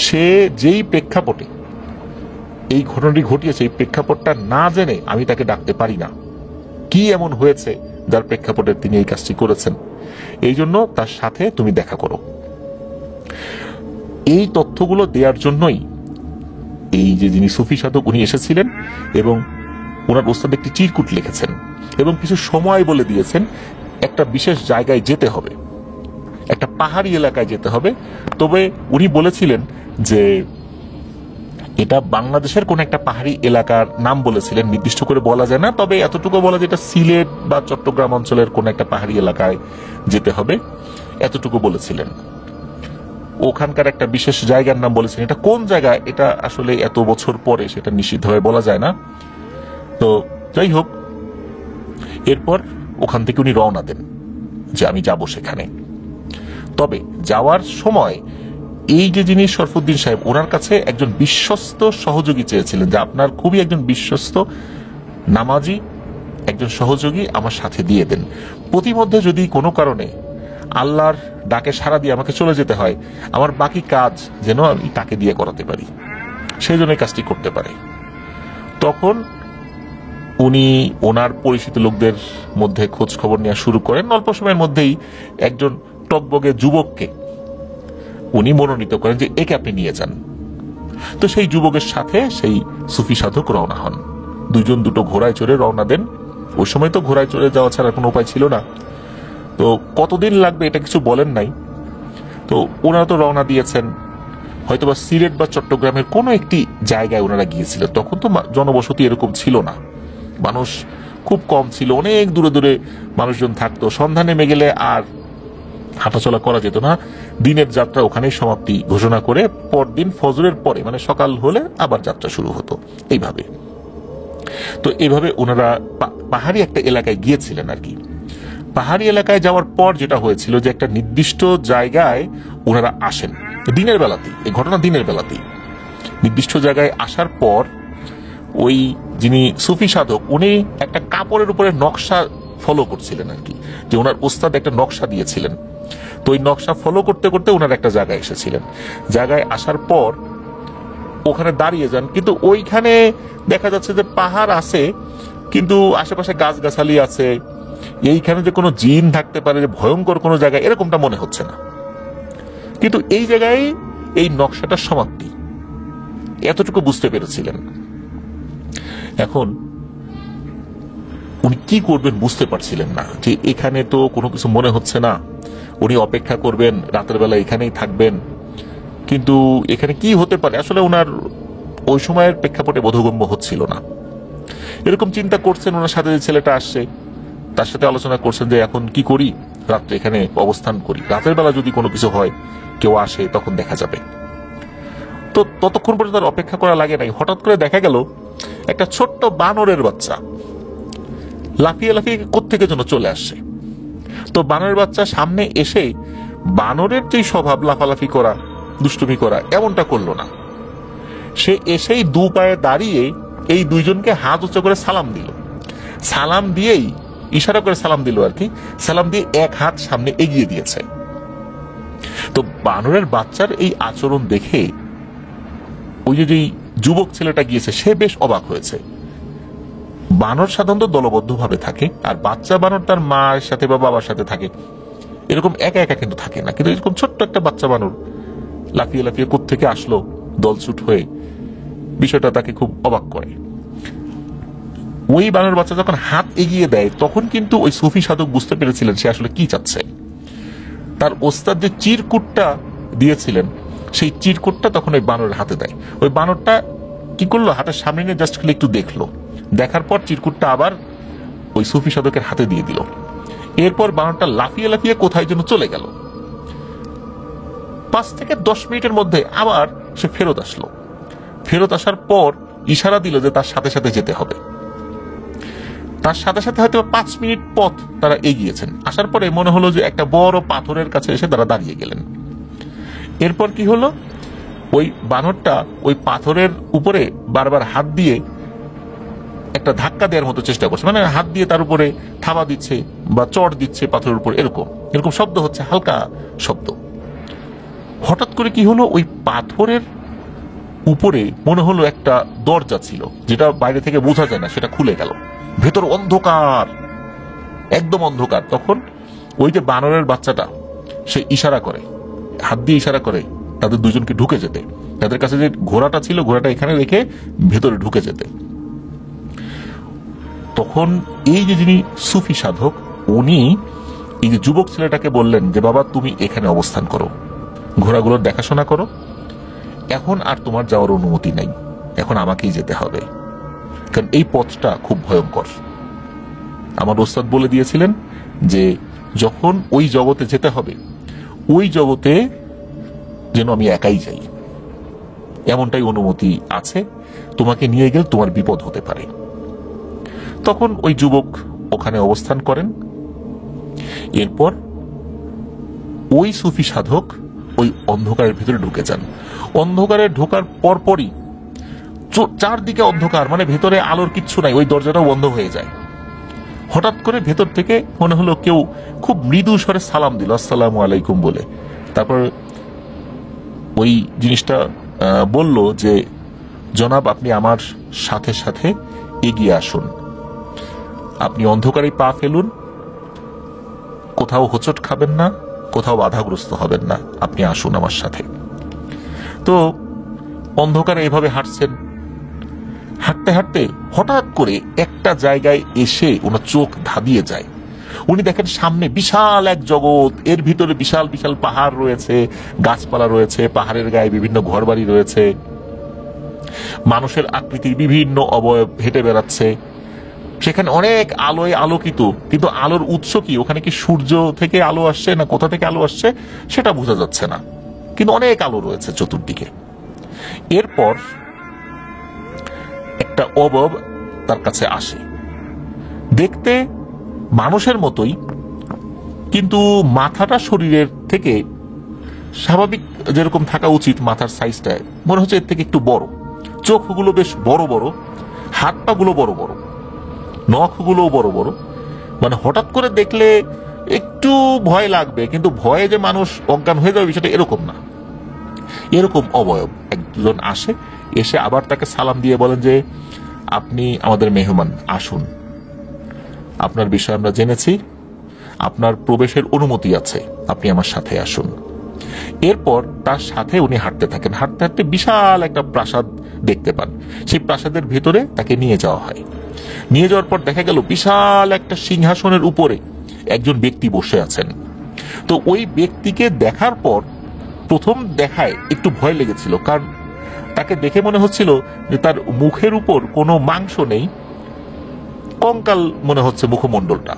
সে যেই প্রেক্ষাপটে এই ঘটনাটি ঘটিয়েছে এই প্রেক্ষাপটটা না জেনে আমি তাকে ডাকতে পারি না। কি এমন হয়েছে যার প্রেক্ষাপটে তিনি এই কাজটি করেছেন, এই জন্য তার সাথে তুমি দেখা করো। এই তথ্যগুলো দেওয়ার জন্যই এই যে যিনি সুফি সাধক উনি এসেছিলেন এবং ওনার ওস্তাদ একটি চিরকুট লিখেছেন এবং কিছু সময় বলে দিয়েছেন একটা বিশেষ জায়গায় যেতে হবে, একটা পাহাড়ি এলাকায় যেতে হবে। তবে উনি বলেছিলেন যে এটা বাংলাদেশের কোন একটা পাহাড়ি এলাকার নাম বলেছিলেন, নির্দিষ্ট করে বলা যায় না, তবে এতটুকু বলা যায় এটা সিলেট বা চট্টগ্রাম অঞ্চলের কোন একটা পাহাড়ি এলাকায় যেতে হবে, এতটুকু বলেছিলেন। ওখানকার একটা বিশেষ জায়গার নাম বলেছিলেন, এটা কোন জায়গায় এটা আসলে এত বছর পরে সেটা নিশ্চিতভাবে বলা যায় না। তো যাই হোক, এরপর ওখান থেকে উনি রওনা দেন যে আমি যাব সেখানে। তবে যাওয়ার সময় এই যে যিনি শরফুদ্দিন সাহেব ওনার কাছে একজন বিশ্বস্ত সহযোগী চেয়েছিলেন, যে আপনার খুবই একজন বিশ্বস্ত নামাজি একজন সহযোগী আমার সাথে দিয়ে দেন, প্রতিমধ্যে যদি কোনো কারণে আল্লাহর ডাকে সাড়া দিয়ে আমাকে চলে যেতে হয়, আমার বাকি কাজ যেন আমি তাকে দিয়ে করাতে পারি, সেই জন্য কাজটি করতে পারে। তখন উনি ওনার পরিচিত লোকদের মধ্যে খোঁজ খবর নেওয়া শুরু করেন। অল্প সময়ের মধ্যেই একজন টকবগে যুবককে উনি মনোনীত করেন যে একে আপনি নিয়ে যান। তো সেই যুবকের সাথে সেই সুফি সাধক রওনা হন। দুজন দুটো ঘোড়ায় চড়ে রওনা দেন। ওই সময় তো ঘোড়ায় চড়ে যাওয়া ছাড়া কোনো উপায় ছিল না। তো কতদিন লাগবে এটা কিছু বলেন নাই। তো ওনারা তো রওনা দিয়েছেন, হয়তোবা সিলেট বা চট্টগ্রামের কোনো একটি জায়গায় ওনারা গিয়েছিলেন। তখন তো জনবসতি এরকম ছিল না, মানুষ খুব কম ছিল, অনেক দূরে দূরে মানুষজন থাকতো। সন্ধ্যা নেমে গেলে আর হাঁটাচলা করা যেত না। দিনের যাত্রা ওখানেই সমাপ্তি ঘোষণা করে পরদিন ফজরের পরে মানে সকাল হলে আবার যাত্রা শুরু হতো এইভাবে। তো এইভাবে ওনারা পাহাড়ি একটা এলাকায় গিয়েছিলেন আর কি। পাহাড়ি এলাকায় যাওয়ার পর যেটা হয়েছিল যে একটা নির্দিষ্ট জায়গায় ওনারা আসেন দিনের বেলাতেই, এই ঘটনা দিনের বেলাতেই। নির্দিষ্ট জায়গায় আসার পর ওই যিনি সুফি সাধক উনি একটা কাপড়ের উপরে নকশা ফলো করছিলেন আর কি, যে ওনার ওস্তাদ একটা নকশা দিয়েছিলেন। তো তো ওই নকশা ফলো করতে করতে ওনার একটা জায়গায় এসেছিলেন। জায়গায় আসার পর ওখানে দাঁড়িয়ে যান, কিন্তু ওইখানে দেখা যাচ্ছে যে পাহাড় আছে, কিন্তু আশেপাশে গাছগাছালি আছে, এইখানে যে কোনো জিন থাকতে পারে, যে ভয়ঙ্কর কোনো জায়গা এরকমটা মনে হচ্ছে না। কিন্তু এই জায়গায় এই নকশাটার সমাপ্তি, এতটুকু বুঝতে পেরেছিলেন। এখন উনি কি করবেন বুঝতে পারছিলেন না, যে এখানে তো কোনো কিছু মনে হচ্ছে না। উনি অপেক্ষা করবেন, রাতের বেলা এখানেই থাকবেন, কিন্তু এখানে কি হতে পারে আসলে ওনার ওই সময়ের প্রেক্ষাপটে বোধগম্য হচ্ছিল না। এরকম চিন্তা করছেন, ওনার সাথে যে ছেলেটা আসছে তার সাথে আলোচনা করছেন যে এখন কি করি, রাত্রে এখানে অবস্থান করি, রাতের বেলা যদি কোনো কিছু হয়, কেউ আসে, তখন দেখা যাবে। তো ততক্ষণ পর্যন্ত তার অপেক্ষা করা লাগে নাই। হঠাৎ করে দেখা গেল একটা ছোট্ট বানরের বাচ্চা লাফিয়ে লাফিয়ে কোত্থেকে যেন চলে আসছে। তো বানরের বাচ্চা সামনে এসে বানরের যেই স্বভাব লাফালাফি করা, দুষ্টুমি করা, এমনটা করলো না। সে এসেই দু পায়ে দাঁড়িয়ে এই দুইজনকে হাত উঁচু করে সালাম দিল। সালাম দিয়েই, ইশারা করে সালাম দিল আর কি, সালাম দিয়ে এক হাত সামনে এগিয়ে দিয়েছে। তো বানরের বাচ্চার এই আচরণ দেখে ওই যে যুবক ছেলেটা গিয়েছে সে বেশ অবাক হয়েছে। বানর সাধারণত দলবদ্ধভাবে থাকে, আর বাচ্চা বানর তার মায়ের সাথে বা বাবার সাথে থাকে, এরকম একা একা কিন্তু থাকে না। কিন্তু এরকম ছোট্ট একটা বাচ্চা বানর লাফিয়ে লাফিয়ে কোত্থেকে আসলো দলছুট হয়ে, বিষয়টা তাকে খুব অবাক করে। ওই বানর বাচ্চা যখন হাত এগিয়ে দেয় তখন কিন্তু ওই সুফি সাধক বুঝতে পেরেছিলেন সে আসলে কি চাচ্ছে। তার ওস্তাদ যে চিরকুটটা দিয়েছিলেন সেই চিরকুটটা তখন ওই বানরের হাতে দেয়। ওই বানরটা কি করলো, হাতের সামনে নিয়ে জাস্ট খালি একটু দেখলো, দেখার পর চিরকুটটা আবার ওই সুফি সাধকের হাতে দিয়ে দিল। এরপর বানরটা লাফিয়ে লাফিয়ে কোথায় যেন চলে গেল। 5 থেকে 10 মিনিটের মধ্যে আবার সে ফেরত আসলো। ফেরত আসার পর ইশারা দিল যে তার সাথে সাথে যেতে হবে। তার সাথে সাথে হয়তো 5 মিনিট পথ তারা এগিয়েছেন। আসার পরে মনে হলো যে একটা বড় পাথরের কাছে এসে তারা দাঁড়িয়ে গেলেন। এরপর কি হলো, ওই বানরটা ওই পাথরের উপরে বারবার হাত দিয়ে একটা ধাক্কা দেওয়ার মতো চেষ্টা করছে, মানে হাত দিয়ে তার উপরে থাবা দিচ্ছে বা চড় দিচ্ছে পাথরের উপর, এরকম এরকম শব্দ হচ্ছে, হালকা শব্দ। হঠাৎ করে কি হলো, ওই পাথরের উপরে মনে হলো একটা দরজা ছিল, যেটা বাইরে থেকে বোঝা যায় না, সেটা খুলে গেল। ভেতর অন্ধকার, একদম অন্ধকার। তখন ওই যে বানরের বাচ্চাটা সে ইশারা করে, হাত দিয়ে ইশারা করে তাদের দুজনকে ঢুকে যেতে। তাদের কাছে যে ঘোড়াটা ছিল, ঘোড়াটা এখানে রেখে ভেতরে ঢুকে যেতে। তখন এই যে যিনি সুফি সাধক, উনি এই যে যুবক ছেলেটাকে বললেন যে বাবা তুমি এখানে অবস্থান করো, ঘোড়াগুলোর দেখাশোনা করো, এখন আর তোমার যাওয়ার অনুমতি নাই, এখন আমাকেই যেতে হবে, কারণ এই পথটা খুব ভয়ঙ্কর। আমার ওস্তাদ বলে দিয়েছিলেন যে যখন ওই জগতে যেতে হবে, ওই জগতে যেন আমি একাই যাই, এমনটাই অনুমতি আছে, তোমাকে নিয়ে গেলে তোমার বিপদ হতে পারে। তখন ওই যুবক ওখানে অবস্থান করেন। এরপর ওই সুফি সাধক ওই অন্ধকারের ভিতরে ঢুকে যান। অন্ধকারে ঢোকার পরপরই চারদিকে অন্ধকার, মানে ভেতরে আলোর কিচ্ছু নাই, ওই দরজাটাও বন্ধ হয়ে যায়। হঠাৎ করে ভেতর থেকে মনে হলো কেউ খুব মৃদু স্বরে সালাম দিল, আসসালামু আলাইকুম বলে। তারপর ওই জিনিসটা বলল যে জনাব আপনি আমার সাথে সাথে এগিয়ে আসুন, আপনি অন্ধকারে পা ফেলুন, কোথাও হোঁচট খাবেন না, কোথাও বাধাগ্রস্ত হবেন না, আপনি আসুন আমার সাথে। তো অন্ধকারে এভাবে হাঁটছেন, হাঁটতে হাঁটতে হঠাৎ করে একটা জায়গায় এসে ওনার চোখ ধাঁধিয়ে যায়। উনি দেখেন সামনে বিশাল এক জগৎ, এর ভিতরে বিশাল বিশাল পাহাড় রয়েছে, গাছপালা রয়েছে, পাহাড়ের গায়ে বিভিন্ন ঘরবাড়ি রয়েছে, মানুষের আকৃতির বিভিন্ন অবয়ব হেঁটে বেড়াচ্ছে। সেখানে অনেক আলোয় আলোকিত, কিন্তু আলোর উৎস কি, ওখানে কি সূর্য থেকে আলো আসছে না কোথা থেকে আলো আসছে সেটা বোঝা যাচ্ছে না, কিন্তু অনেক আলো রয়েছে চতুর্দিকে। এরপর একটা অবয়ব তার কাছে আসে, দেখতে মানুষের মতোই, কিন্তু মাথাটা শরীরের থেকে স্বাভাবিক যেরকম থাকা উচিত মাথার সাইজটা মনে হচ্ছে এর থেকে একটু বড়, চোখগুলো বেশ বড় বড়, হাত পা গুলো বড় বড়, নখগুলো বড় বড়। মানে হঠাৎ করে দেখলে একটু ভয় লাগবে, কিন্তু ভয়ে যে মানুষ অজ্ঞান হয়ে যাবে বিষয়টা এরকম না। এরকম অবয়ব একজন আসে, এসে আবার তাকে সালাম দিয়ে বলেন যে আপনি আমাদের মেহমান, আসুন, আপনার বিষয়ে আমরা জেনেছি, আপনার প্রবেশের অনুমতি আছে, আপনি আমার সাথে আসুন। এরপর তার সাথে উনি হাঁটতে থাকেন, হাঁটতে হাঁটতে বিশাল একটা প্রাসাদ দেখতে পান। সেই প্রাসাদের ভেতরে তাকে নিয়ে যাওয়া হয়। নিয়ে যাওয়ার পর দেখা গেল বিশাল একটা সিংহাসনের উপরে একজন ব্যক্তি বসে আছেন। তো ওই ব্যক্তিকে দেখার পর প্রথম দেখায় একটু ভয় লেগেছিল, কারণ তাকে দেখে মনে হচ্ছিল যে তার মুখের উপর কোনো মাংস নেই, কঙ্কাল মনে হচ্ছে মুখমণ্ডলটা,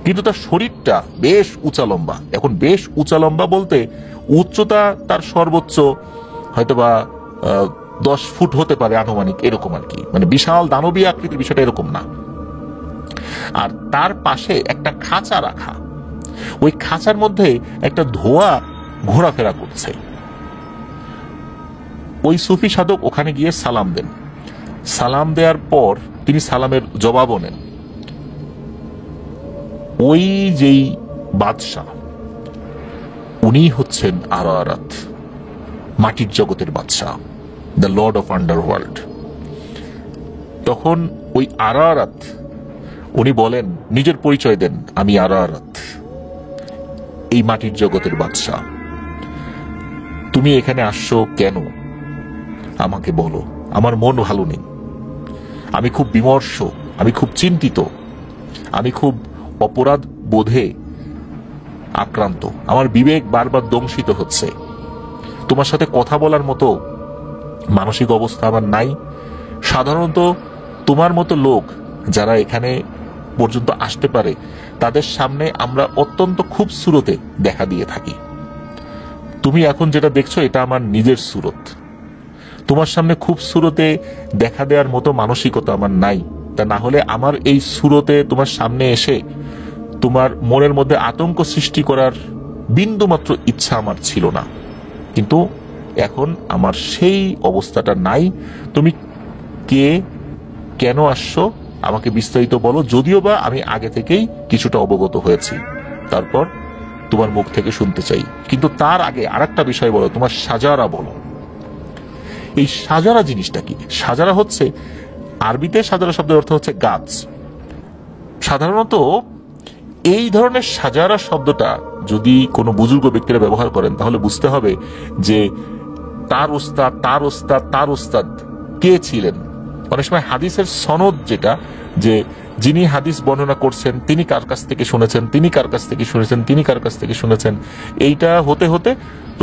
কিন্তু তার শরীরটা বেশ উঁচা লম্বা। এখন বেশ উঁচা লম্বা বলতে উচ্চতা তার সর্বোচ্চ হয়তোবা 10 ফুট হতে পারে আনুমানিক, এরকম আর কি, মানে বিশাল দানবীয় আকৃতির বিষয়টা এরকম না। আর তার পাশে একটা খাঁচা রাখা, ওই খাঁচার মধ্যে একটা ধোঁয়া ঘোরাফেরা করছে। ওই সুফি সাধক ওখানে গিয়ে সালাম দেন। সালাম দেওয়ার পর তিনি সালামের জবাবও নেন। ওই যেই বাদশাহ, উনি হচ্ছেন আরারাত, মাটির জগতের বাদশাহ, দ্য লর্ড অফ আন্ডারওয়ার্ল্ড। তখন ওই আরারাত উনি বলেন, নিজের পরিচয় দেন, আমি আরারাত, এই মাটির জগতের বাদশাহ। তুমি এখানে আসছো কেন আমাকে বলো। আমার মন ভালো নেই, আমি খুব বিমর্ষ, আমি খুব চিন্তিত, আমি খুব অপরাধ বোধে আক্রান্ত, আমার বিবেক বারবার দংশিত হচ্ছে। তোমার সাথে কথা বলার মতো মানসিক অবস্থা আমার নাই। সাধারণত তোমার মতো লোক যারা এখানে পর্যন্ত আসতে পারে, তাদের সামনে আমরা অত্যন্ত খুব সুরতে দেখা দিয়ে থাকি। তুমি এখন যেটা দেখছো এটা আমার নিজের সুরত। তোমার সামনে খুব সুরতে দেখা দেওয়ার মতো মানসিকতা আমার নাই। তা না হলে আমার এই সুরতে তোমার সামনে এসে তোমার মনের মধ্যে আতঙ্ক সৃষ্টি করার বিন্দুমাত্র ইচ্ছা আমার ছিল না, কিন্তু এখন আমার সেই অবস্থাটা নাই। তুমি কে, কেন আসছো, আমাকে বিস্তারিত বলো, যদিও বা আমি আগে থেকেই কিছুটা অবগত হয়েছি। তারপর তোমার মুখ থেকে শুনতে চাই, কিন্তু তার আগে আরেকটা বিষয় বলো, তোমার সাজারা বলো। এই সাজারা জিনিসটা কি? সাজারা হচ্ছে, আরবিতে সাজারা শব্দের অর্থ হচ্ছে গাছ। সাধারণত এই ধরনের সাজারা শব্দটা যদি কোনো বুজুর্গ ব্যক্তিরা ব্যবহার করেন, তাহলে বুঝতে হবে যে তার ওস্তাদ, তার ওস্তাদ, তার ওস্তাদ কে ছিলেন। অনেক সময় হাদিসের সনদ যেটা, যে যিনি হাদিস বর্ণনা করছেন তিনি কার কাছ থেকে শুনেছেন, তিনি কার কাছ থেকে শুনেছেন, তিনি কার কাছ থেকে শুনেছেন, এইটা হতে হতে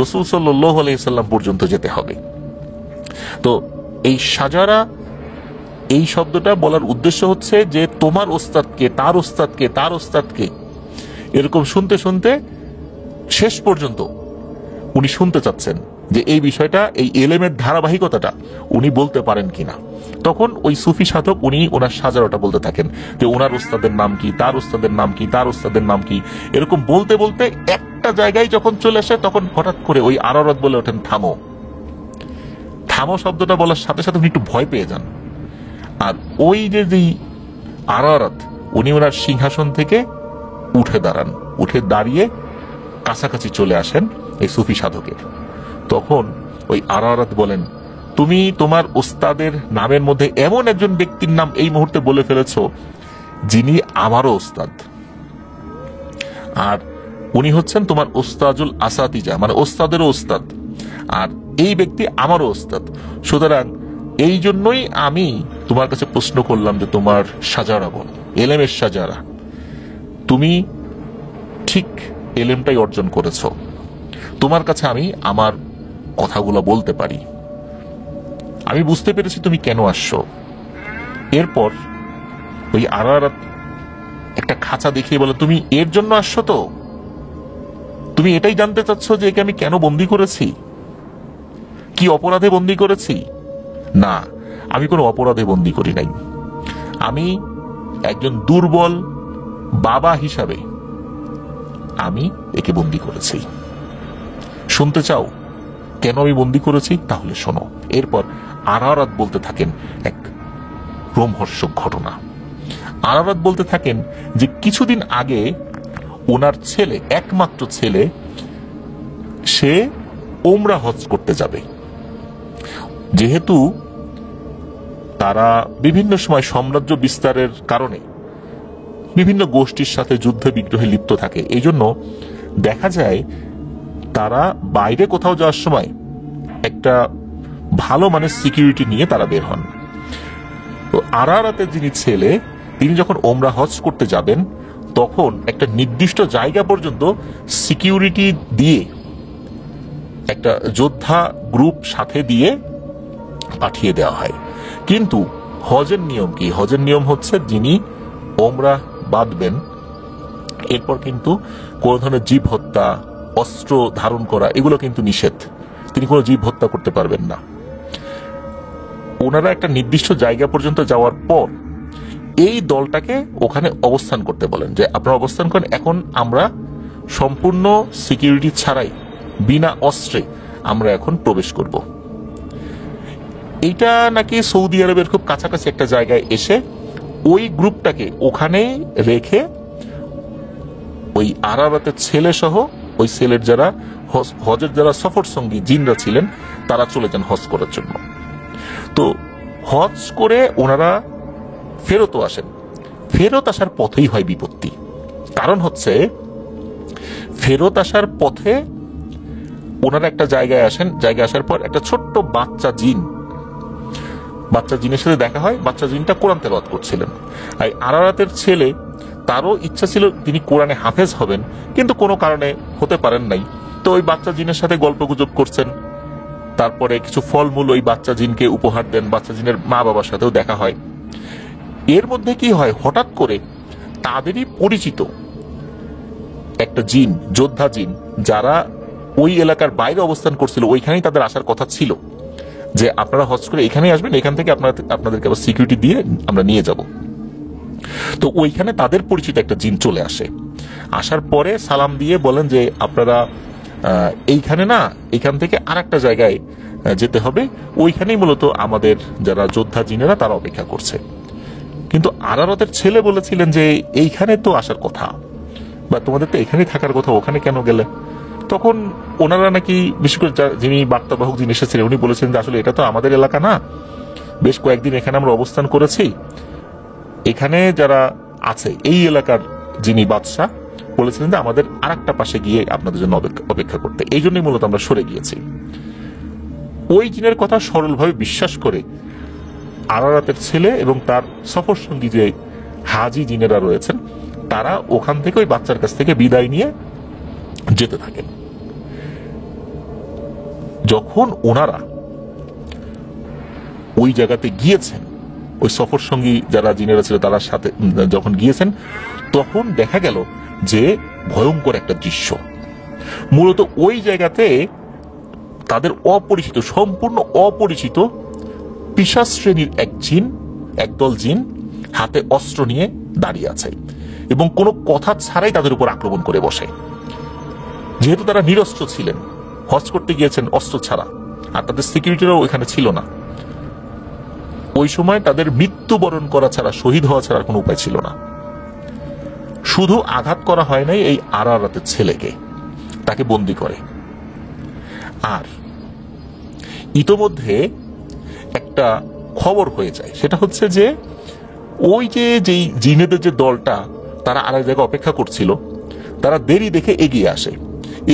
রাসূল সাল্লাল্লাহু আলাইহি সাল্লাম পর্যন্ত যেতে হবে। তো এই সাজারা, এই শব্দটা বলার উদ্দেশ্য হচ্ছে যে তোমার ওস্তাদকে, তার ওস্তাদকে, তার ওস্তাদকে, এরকম শুনতে শুনতে শেষ পর্যন্ত উনি শুনতে চাচ্ছেন যে এই বিষয়টা, এই এলেমের ধারাবাহিকতাটা উনি বলতে পারেন কিনা। তখন ওই সুফি সাধক উনি ওনার সাজারাটা বলতে থাকেন যে ওনার ওস্তাদের নাম কি, তার ওস্তাদের নাম কি, তার ওস্তাদের নাম কি। এরকম বলতে বলতে একটা জায়গায় যখন চলে আসে, তখন হঠাৎ করে ওই আরারাত বলে ওঠেন, থামো। থামো শব্দটা বলার সাথে সাথে উনি একটু ভয় পেয়ে যান। আর ওই যে আরারাত, উনি ওনার সিংহাসন থেকে উঠে দাঁড়ান, উঠে দাঁড়িয়ে কাছাকাছি চলে আসেন এই সুফি সাধকের। তখন ওই আরারাত বলেন, তুমি তোমার ওস্তাদের নামের মধ্যে এমন একজন ব্যক্তির নাম এই মুহূর্তে বলে ফেলেছ যিনি আমারও ওস্তাদ, আর উনি হচ্ছেন তোমার ওস্তাজুল আসাতিজা, মানে ওস্তাদেরও ওস্তাদ, আর এই ব্যক্তি আমারও ওস্তাদ। সুতরাং এই জন্যই আমি তোমার কাছে প্রশ্ন করলাম যে তোমার সাজারা বল, এলেমের সাজারা। তুমি ঠিক এলেমটাই অর্জন করেছ, তোমার কাছে আমি আমার কথাগুলো বলতে পারি, আমি বুঝতে পেরেছি তুমি কেন আসছো। এরপর ওই আরারাত একটা খাঁচা দেখিয়ে বলে, তুমি এর জন্য আসছো তো? তুমি এটাই জানতে চাচ্ছ যে একে আমি কেন বন্দি করেছি, কি অপরাধে বন্দি করেছি? না, আমি কোনো অপরাধে বন্দি করি নাই। আমি একজন দুর্বল বাবা হিসাবে আমি একে বন্দি করেছি। শুনতে চাও কেন আমি বন্দি করেছি? তাহলে শোনো। এরপর আরারাত বলতে থাকেন এক রোমহর্ষক ঘটনা। আরারাত বলতে থাকেন যে কিছুদিন আগে ওনার ছেলে, একমাত্র ছেলে, সে ওমরা হজ করতে যাবে। যেহেতু তারা বিভিন্ন সময় সাম্রাজ্য বিস্তারের কারণে বিভিন্ন গোষ্ঠীর সাথে যুদ্ধে বিগ্রহে লিপ্ত থাকে, এই জন্য দেখা যায় তারা বাইরে কোথাও যাওয়ার সময় একটা ভালো মানের সিকিউরিটি নিয়ে তারা বের হন। তো আরারাতের যিনি ছেলে, তিনি যখন ওমরা হজ করতে যাবেন তখন একটা নির্দিষ্ট জায়গা পর্যন্ত সিকিউরিটি দিয়ে একটা যোদ্ধা গ্রুপ সাথে দিয়ে পাঠিয়ে দেওয়া হয়। কিন্তু হজের নিয়ম কি? হজের নিয়ম হচ্ছে যিনি ওমরা বাঁধবেন এরপর কিন্তু কোন ধরনের জীব হত্যা, অস্ত্র ধারণ করা এগুলো কিন্তু নিষেধ। তিনি কোনো জীব হত্যা করতে পারবেন না। ওনারা একটা নির্দিষ্ট জায়গা পর্যন্ত যাওয়ার পর এই দলটাকে ওখানে অবস্থান করতে বলেন, যে আপনারা অবস্থান করেন, এখন আমরা সম্পূর্ণ সিকিউরিটি ছাড়াই বিনা অস্ত্রে আমরা এখন প্রবেশ করব। এইটা নাকি সৌদি আরবের খুব কাছাকাছি একটা জায়গায় এসে ওই গ্রুপটাকে ওখানেই রেখে ওই আরারাতের ছেলে সহ ওই ছেলের যারা হজের যারা সফর সঙ্গী জিনরা ছিলেন তারা চলে যান হজ করার জন্য। তো হজ করে ওনারা ফেরতও আসেন। ফেরত আসার পথেই হয় বিপত্তি। কারণ হচ্ছে ফেরত আসার পথে ওনারা একটা জায়গায় আসেন, জায়গায় আসার পর একটা ছোট্ট বাচ্চা জিনের সাথে দেখা হয়। বাচ্চা জিনটা কোরআন তেলাওয়াত করছিলেন। আর আরারাতের ছেলে, তারও ইচ্ছা ছিল তিনি কোরআনে হাফেজ হবেন, কিন্তু কোনো কারণে হতে পারেন নাই। তো ওই বাচ্চা জিনের সাথে গল্প গুজব করছেন, তারপরে কিছু ফলমূল ওই বাচ্চা জিনকে উপহার দেন। বাচ্চা জিনের মা বাবার সাথেও দেখা হয়। এর মধ্যে কি হয়, হঠাৎ করে তাদেরই পরিচিত একটা জিন, যোদ্ধা জিন, যারা ওই এলাকার বাইরে অবস্থান করছিল, ওইখানেই তাদের আসার কথা ছিল, যে আপনারা হজ করে এখানেই আসবেন, এখান থেকে আপনাদেরকে আবার সিকিউরিটি দিয়ে আমরা নিয়ে যাব। তো ওইখানে তাদের পরিচিত একটা জিন চলে আসে। আসার পরে সালাম দিয়ে বলেন যে আপনারা এইখানে না, এইখান থেকে আর একটা জায়গায় যেতে হবে, ওইখানেই মূলত আমাদের যারা যোদ্ধা জিনেরা তারা অপেক্ষা করছে। কিন্তু আরারাতের ছেলে বলেছিলেন যে এইখানে তো আসার কথা, বা তোমাদের তো এখানেই থাকার কথা, ওখানে কেন গেলে? তখন ওনারা নাকি, বিশেষ করে যিনি বার্তাবাহক যিনি এসেছিলেন, উনি বলেছেন যে আসলে এটা তো আমাদের এলাকা না, বেশ কয়েকদিন এখানে আমরা অবস্থান করেছি, এখানে যারা আছে এই এলাকার যিনি বাদশাহ বলেছিলেন যে আমাদের আর একটা পাশে গিয়ে আপনাদের জন্য অপেক্ষা করতে, এই জন্যই মূলত আমরা সরে গিয়েছি। ওই জিনের কথা সরলভাবে বিশ্বাস করে আরারাতের ছেলে এবং তার সফর সঙ্গী যে হাজি জিনেরা রয়েছেন তারা ওখান থেকে ওই বাচ্চার কাছ থেকে বিদায় নিয়ে যেতে থাকেন। যখন ওনারা ওই জায়গাতে গিয়েছেন, ওই সফর সঙ্গী যারা জিনেরা ছিল তার সাথে যখন গিয়েছেন, তখন দেখা গেল যে ভয়ঙ্কর একটা দৃশ্য। মূলত ওই জায়গাতে তাদের অপরিচিত, সম্পূর্ণ অপরিচিত পিশাচ শ্রেণীর একদল জিন হাতে অস্ত্র নিয়ে দাঁড়িয়ে আছে এবং কোনো কথা ছাড়াই তাদের উপর আক্রমণ করে বসে। যেহেতু তারা নিরস্ত্র ছিলেন, হজ করতে গিয়েছেন অস্ত্র ছাড়া, আর তাদের সিকিউরিটিরাও এখানে ছিল না, ওই সময় তাদের মৃত্যুবরণ করা ছাড়া, শহীদ হওয়া ছাড়া কোনো উপায় ছিল না। শুধু আঘাত করা হয় নাই এই আরারাতের ছেলেকে, তাকে বন্দী করে। আর ইতোমধ্যে একটা খবর হয়ে যায়, সেটা হচ্ছে যে ওই যে যেই জিনেদের যে দলটা তারা আরেক জায়গায় অপেক্ষা করছিল, তারা দেরি দেখে এগিয়ে আসে।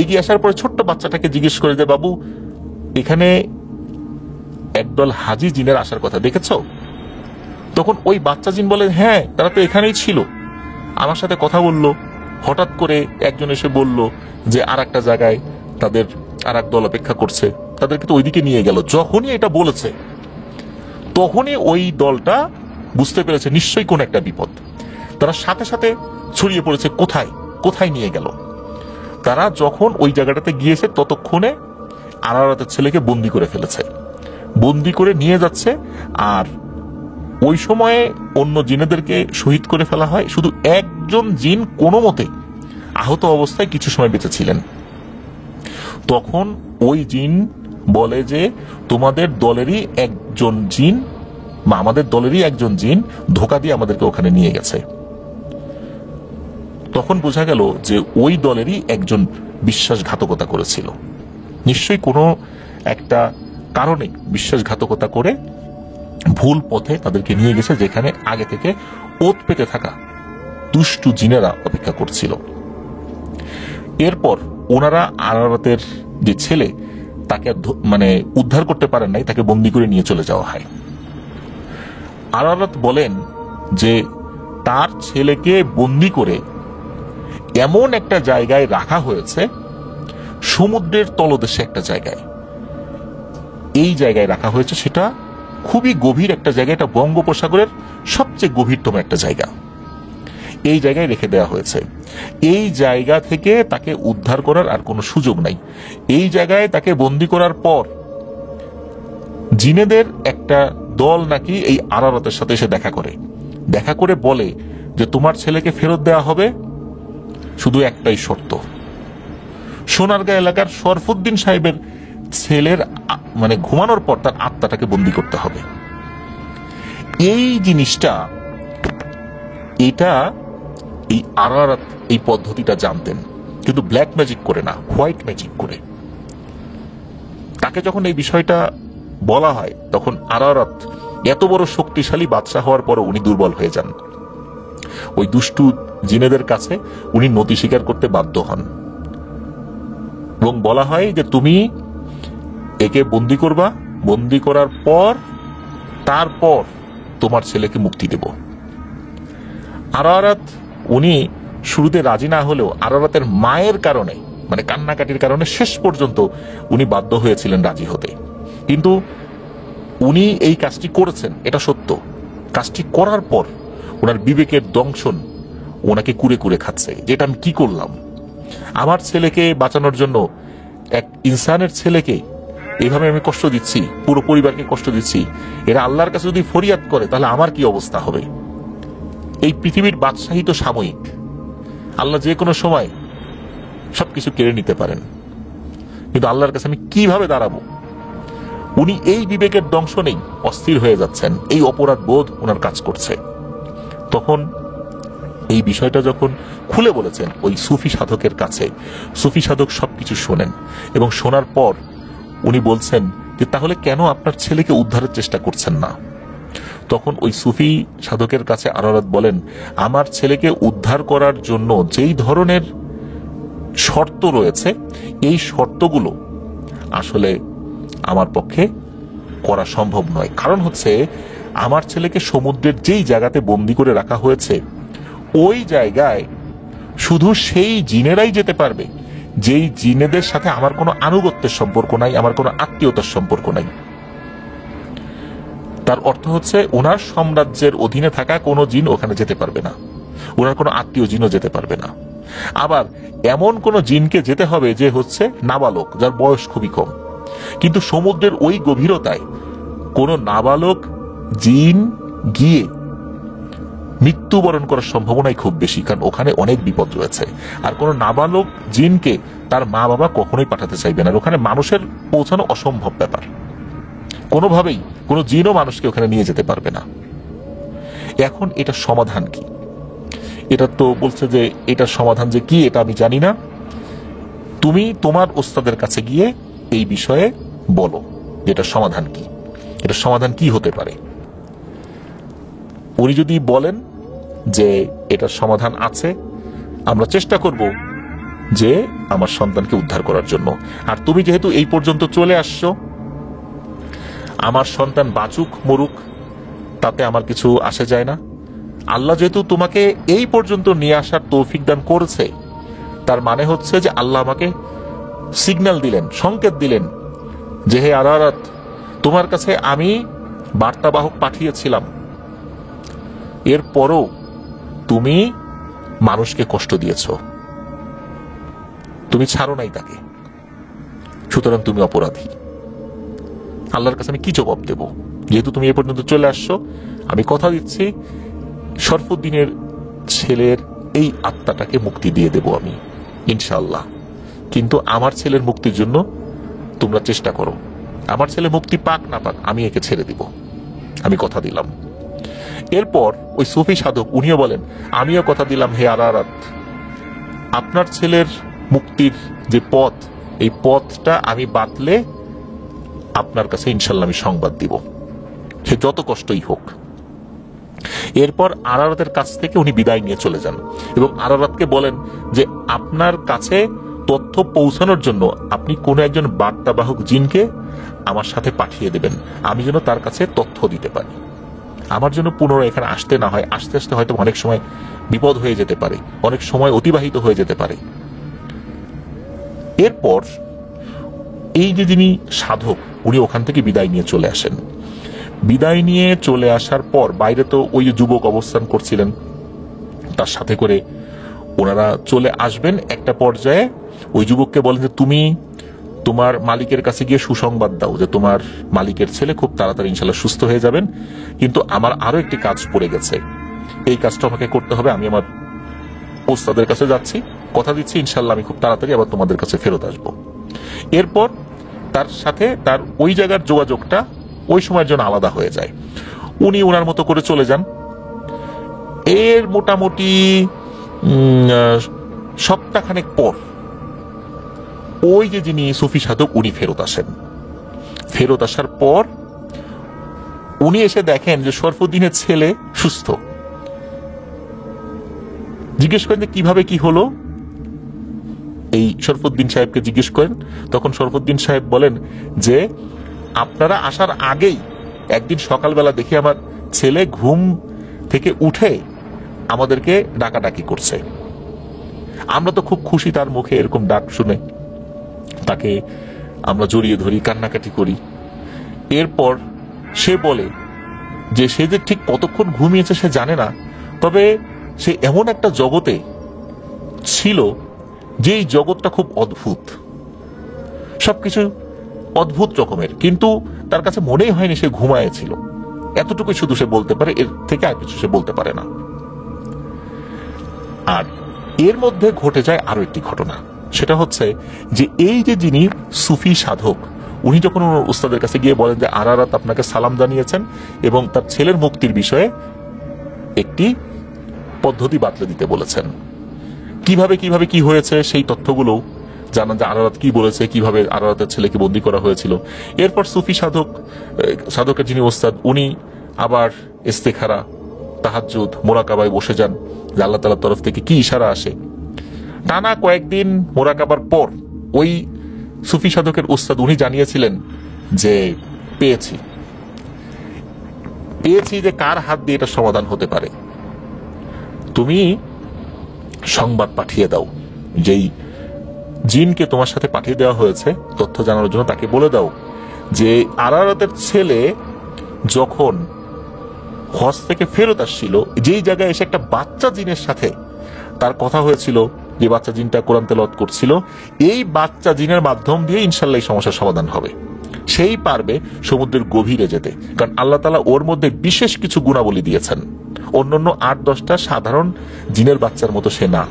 এগিয়ে আসার পরে ছোট্ট বাচ্চাটাকে জিজ্ঞেস করে যে বাবু, এখানে একদল হাজি জিনের আসার কথা দেখেছ? তখন ওই বাচ্চা জিন বলে, হ্যাঁ, তারা তো এখানেই ছিল, আমার সাথে কথা বললো, হঠাৎ করে একজন এসে বলল যে আর একটা জায়গায় তাদের আর এক দল অপেক্ষা করছে, তাদেরকে তো ওইদিকে নিয়ে গেল। যখনই এটা বলেছে তখনই ওই দলটা বুঝতে পেরেছে নিশ্চয়ই কোন একটা বিপদ। তারা সাথে সাথে ছড়িয়ে পড়েছে কোথায় কোথায় নিয়ে গেল। তারা যখন ওই জায়গাটাতে গিয়েছে ততক্ষণে আরারাতের ছেলেকে বন্দি করে ফেলেছে, বন্দি করে নিয়ে যাচ্ছে। আর ওই সময়ে অন্য জিনেদেরকে শহীদ করে ফেলা হয়, শুধু একজন জিন কোনো মতে আহত অবস্থায় কিছু সময় বেঁচে ছিলেন। তখন ওই জিন বলে যে তোমাদের দলেরই একজন জিন বা আমাদের দলেরই একজন জিন ধোঁকা দিয়ে আমাদেরকে ওখানে নিয়ে গেছে। তখন বোঝা গেল যে ওই দলেরই একজন বিশ্বাসঘাতকতা করেছিল, নিশ্চয়ই কোনো একটা কারণে বিশ্বাসঘাতকতা করে ভুল পথে তাদেরকে নিয়ে গেছে, যেখানে আগে থেকে ওত পেতে থাকা দুষ্টু জিনেরা অপেক্ষা করছিল। এরপর ওনারা আরারাতের যে ছেলে তাকে মানে উদ্ধার করতে পারেন নাই, তাকে বন্দি করে নিয়ে চলে যাওয়া হয়। আরারাত বলেন যে তার ছেলেকে বন্দি করে এমন একটা জায়গায় রাখা হয়েছে, সমুদ্রের তলদেশে একটা জায়গায়, এই জায়গায় রাখা হয়েছে, সেটা খুবই গভীর একটা জায়গা, এটা বঙ্গোপসাগরের সবচেয়ে গভীরতম একটা জায়গা। এই জায়গায় রেখে দেওয়া হয়েছে। এই জায়গা থেকে তাকে উদ্ধার করার আর কোনো সুযোগ নাই। এই জায়গায় তাকে বন্দি করার পর জিনেদের একটা দল নাকি এই আরারাতের সাথে এসে দেখা করে বলে যে তোমার ছেলেকে ফেরত দেওয়া হবে, শুধু একটাই শর্ত, সোনারগাঁ এলাকার শরফুদ্দিন সাহেবের ছেলের মানে ঘুমানোর পর তার আত্মাটাকে বন্দি করতে হবে। এই জিনিসটা, এটা এই আরারাত এই পদ্ধতিটা জানতেন, কিন্তু ব্ল্যাক ম্যাজিক করে না, হোয়াইট ম্যাজিক করে। তাকে যখন এই বিষয়টা বলা হয় তখন আরারাত এত বড় শক্তিশালী বাদশাহ হওয়ার পরও উনি দুর্বল হয়ে যান। ওই দুষ্টু জিনেদের কাছে উনি নতি স্বীকার করতে বাধ্য হন এবং বলা হয় যে তুমি একে বন্দি করবা, বন্দি করার পর তারপর তোমার ছেলেকে মুক্তি দেব। আরারাত উনি শুরুতে রাজি না হলেও আরারাতের মায়ের কারণে, মানে কান্নাকাটির কারণে শেষ পর্যন্ত উনি বাধ্য হয়েছিলেন রাজি হতে। কিন্তু উনি এই কাজটি করেছেন, এটা সত্য। কাজটি করার পর ওনার বিবেকের দংশন ওনাকে কুরে কুরে খাচ্ছে, যেটা আমি কি করলাম, আমার ছেলেকে বাঁচানোর জন্য এক ইনসানের ছেলেকে এইভাবে আমি কষ্ট দিচ্ছি, পুরো পরিবারকে কষ্ট দিচ্ছি, এরা আল্লাহর কাছে যদি ফরিয়াদ করে তাহলে আমার কি অবস্থা হবে। এই পৃথিবীর বাদশাহী তো সাময়িক, আল্লাহ যে কোনো সময় সবকিছু কেড়ে নিতে পারেন, কিন্তু আল্লাহর কাছে আমি কিভাবে দাঁড়াবো। উনি এই বিবেকের দংশনেই অস্থির হয়ে যাচ্ছেন, এই অপরাধ বোধ ওনার কাজ করছে। তখন এই বিষয়টা যখন খুলে বলেছেন ওই সুফি সাধকের কাছে, সুফি সাধক সবকিছু শোনেন এবং শোনার পর উনি বলছেন যে তাহলে কেন আপনার ছেলেকে উদ্ধারের চেষ্টা করছেন না। তখন ওই সুফি সাধকের কাছে আরারাত বলেন, আমার ছেলেকে উদ্ধার করার জন্য যেই ধরনের শর্ত রয়েছে, এই শর্তগুলো আসলে আমার পক্ষে করা সম্ভব নয়। কারণ হচ্ছে আমার ছেলেকে সমুদ্রের যেই জায়গাতে বন্দি করে রাখা হয়েছে, ওই জায়গায় শুধু সেই জিনেরাই যেতে পারবে যেই জিনেদের সাথে আমার কোনো আনুগত্যের সম্পর্ক নাই, আমার কোনো আত্মীয়তার সম্পর্ক নাই। তার অর্থ হচ্ছে ওনার সাম্রাজ্যের অধীনে থাকা কোনো জিন ওখানে যেতে পারবে না, ওনার কোনো আত্মীয় জিনও যেতে পারবে না। আবার এমন কোন জিনকে যেতে হবে যে হচ্ছে নাবালক, যার বয়স খুবই কম। কিন্তু সমুদ্রের ওই গভীরতায় কোন নাবালক জিন গিয়ে মৃত্যুবরণ করার সম্ভাবনাই খুব বেশি, কারণ ওখানে অনেক বিপদ রয়েছে। আর কোন নাবালক জিনকে তার মা বাবা কখনোই পাঠাতে চাইবেন, আর ওখানে মানুষের পৌঁছানো অসম্ভব ব্যাপার। কোনোভাবেই কোনো জিনও মানুষকে ওখানে নিয়ে যেতে পারবে না। এখন এটা সমাধান কি? এটা তো বলছে যে এটার সমাধান যে কি এটা আমি জানি না, তুমি তোমার ওস্তাদের কাছে গিয়ে এই বিষয়ে বলো এটা সমাধান কি, এটা সমাধান কি হতে পারে। উনি যদি বলেন যে এটার সমাধান আছে, আমরা চেষ্টা করব যে আমার সন্তানকে উদ্ধার করার জন্য। আর তুমি যেহেতু এই পর্যন্ত চলে আসছো, আমার সন্তান বাঁচুক মরুক তাতে আমার কিছু আসে যায় না। আল্লাহ যেহেতু তোমাকে এই পর্যন্ত নিয়ে আসার তৌফিক দান করেছে, তার মানে হচ্ছে যে আল্লাহ আমাকে সিগন্যাল দিলেন, সংকেত দিলেন যে হে আরারাত, তোমার কাছে আমি বার্তাবাহক পাঠিয়েছিলাম, এরপরও তুমি মানুষকে কষ্ট দিয়েছ, তুমি ছাড়ো নাই তাকে, সুতরাং তুমি অপরাধী। আল্লাহর কাছে আমি কি জবাব দেব? যেহেতু তুমি এ পর্যন্ত চলে আসছো, আমি কথা দিচ্ছি শরফুদ্দিনের ছেলের এই আত্মাটাকে মুক্তি দিয়ে দেব আমি ইনশাআল্লাহ। কিন্তু আমার ছেলের মুক্তির জন্য তোমরা চেষ্টা করো। আমার ছেলে মুক্তি পাক না পাক আমি একে ছেড়ে দিব, আমি কথা দিলাম। এরপর ওই সুফি সাধক উনিও বলেন, আমিও কথা দিলাম হে আরারাত, আপনার ছেলের মুক্তির যে পথ, এই পথটা আমি বাতলে আপনার কাছে ইনশাল্লাহ আমি সংবাদ দিব, সে যত কষ্টই হোক। এরপর আরারাতের কাছ থেকে উনি বিদায় নিয়ে চলে যান এবং আরারাতকে বলেন যে আপনার কাছে তথ্য পৌঁছানোর জন্য আপনি কোনো একজন বার্তাবাহক জিনকে আমার সাথে পাঠিয়ে দেবেন, আমি যেন তার কাছে তথ্য দিতে পারি, আমার জন্য পুনরায় এখানে আসতে না হয়। আসতে আসতে হয়তো অনেক সময় বিপদ হয়ে যেতে পারে, অনেক সময় অতিবাহিত হয়ে যেতে পারে। এরপর এই যে যিনি সাধক, উনি ওখান থেকে বিদায় নিয়ে চলে আসেন। বিদায় নিয়ে চলে আসার পর বাইরে তো ওই যে যুবক অবস্থান করছিলেন, তার সাথে করে ওনারা চলে আসবেন। একটা পর্যায়ে ওই যুবককে বলেন যে তুমি তোমার মালিকের কাছে গিয়ে সুসংবাদ দাও যে তোমার মালিকের ছেলে খুব তাড়াতাড়ি ইনশাল্লাহ সুস্থ হয়ে যাবেন, কিন্তু আমার আরো একটি কাজ পড়ে গেছে, এই কাজটা আমাকে করতে হবে। আমি আমার ওস্তাদের কাছে যাচ্ছি, কথা দিচ্ছি ইনশাল্লাহ আমি খুব তাড়াতাড়ি আবার তোমাদের কাছে ফেরত আসবো। এরপর তার সাথে তার ওই জায়গার যোগাযোগটা ওই সময়ের জন্য আলাদা হয়ে যায়। উনি ওনার মতো করে চলে যান। এর মোটামুটি সপ্তাহখানেক পর ওই যে যিনি সুফি সাধক উনি ফেরত আসেন। ফেরত আসার পর উনি এসে দেখেন যে শরফুদ্দিনের ছেলে সুস্থ। জিজ্ঞেস করেন যে কিভাবে কি হলো, এই শরফুদ্দিন সাহেবকে জিজ্ঞেস করেন। তখন শরফুদ্দিন সাহেব বলেন যে আপনারা আসার আগেই একদিন সকালবেলা দেখি আমার ছেলে ঘুম থেকে উঠে আমাদেরকে ডাকাডাকি করছে। আমরা তো খুব খুশি তার মুখে এরকম ডাক শুনে, তাকে আমরা জড়িয়ে ধরি, কান্নাকাটি করি। এরপর সে বলে যে সে যে ঠিক কতক্ষণ ঘুমিয়েছে সে জানে না, তবে সে এমন একটা জগতে ছিল যেই জগৎটা খুব অদ্ভুত, সবকিছু অদ্ভুত রকমের, কিন্তু তার কাছে মনেই হয়নি সে ঘুমায়েছিল। এতটুকু শুধু সে বলতে পারে, এর থেকে আর কিছু সে বলতে পারে না। আর এর মধ্যে ঘটে যায় আরো একটি ঘটনা, সেটা হচ্ছে যে এই যে যিনি সুফি সাধক, উনি যখন ওনার উস্তাদের কাছে গিয়ে বলেন যে আরারাত আপনাকে সালাম জানিয়েছেন এবং তার ছেলের মুক্তির বিষয়ে একটি পদ্ধতি বাতলে দিতে বলেছেন, কিভাবে কিভাবে কি হয়েছে সেই তথ্যগুলো জানান, যে আরারাত কি বলেছে, কিভাবে আরারাতের ছেলেকে বন্দী করা হয়েছিল। এরপর সুফি সাধকের যিনি ওস্তাদ, উনি আবার ইস্তেখারা, তাহাজ্জুদ, মোরাকাবায় বসে যান যে আল্লাহ তাআলার তরফ থেকে কি ইশারা আসে। টানা কয়েকদিন মোরাকাবার পর ওই সুফি সাধকের উস্তাদ উনি জানিয়েছিলেন যে পেয়েছি যে কার হাত দিয়ে এটা সমাধান হতে পারে, তুমি সংবাদ পাঠিয়ে দাও, যেই জিনকে তোমার সাথে পাঠিয়ে দেওয়া হয়েছে তথ্য জানানোর জন্য, তাকে বলে দাও যে আরারাতের ছেলে যখন হজ থেকে ফেরত আসছিল, যেই জায়গায় এসে একটা বাচ্চা জিনের সাথে তার কথা হয়েছিল, যে বাচ্চা জিনটা কোরআন তেলাওয়াত করছিল, এই বাচ্চা জিনের মাধ্যম দিয়ে ইনশাল্লাহ এই সমস্যার সমাধান হবে। সেই পারবে সমুদ্রের গভীরে যেতে, কারণ আল্লাহ তাআলা ওর মধ্যে বিশেষ কিছু গুণাবলী দিয়েছেন। অন্যান্য 8-10টা সাধারণ জিনের বাচ্চার মতো সে না,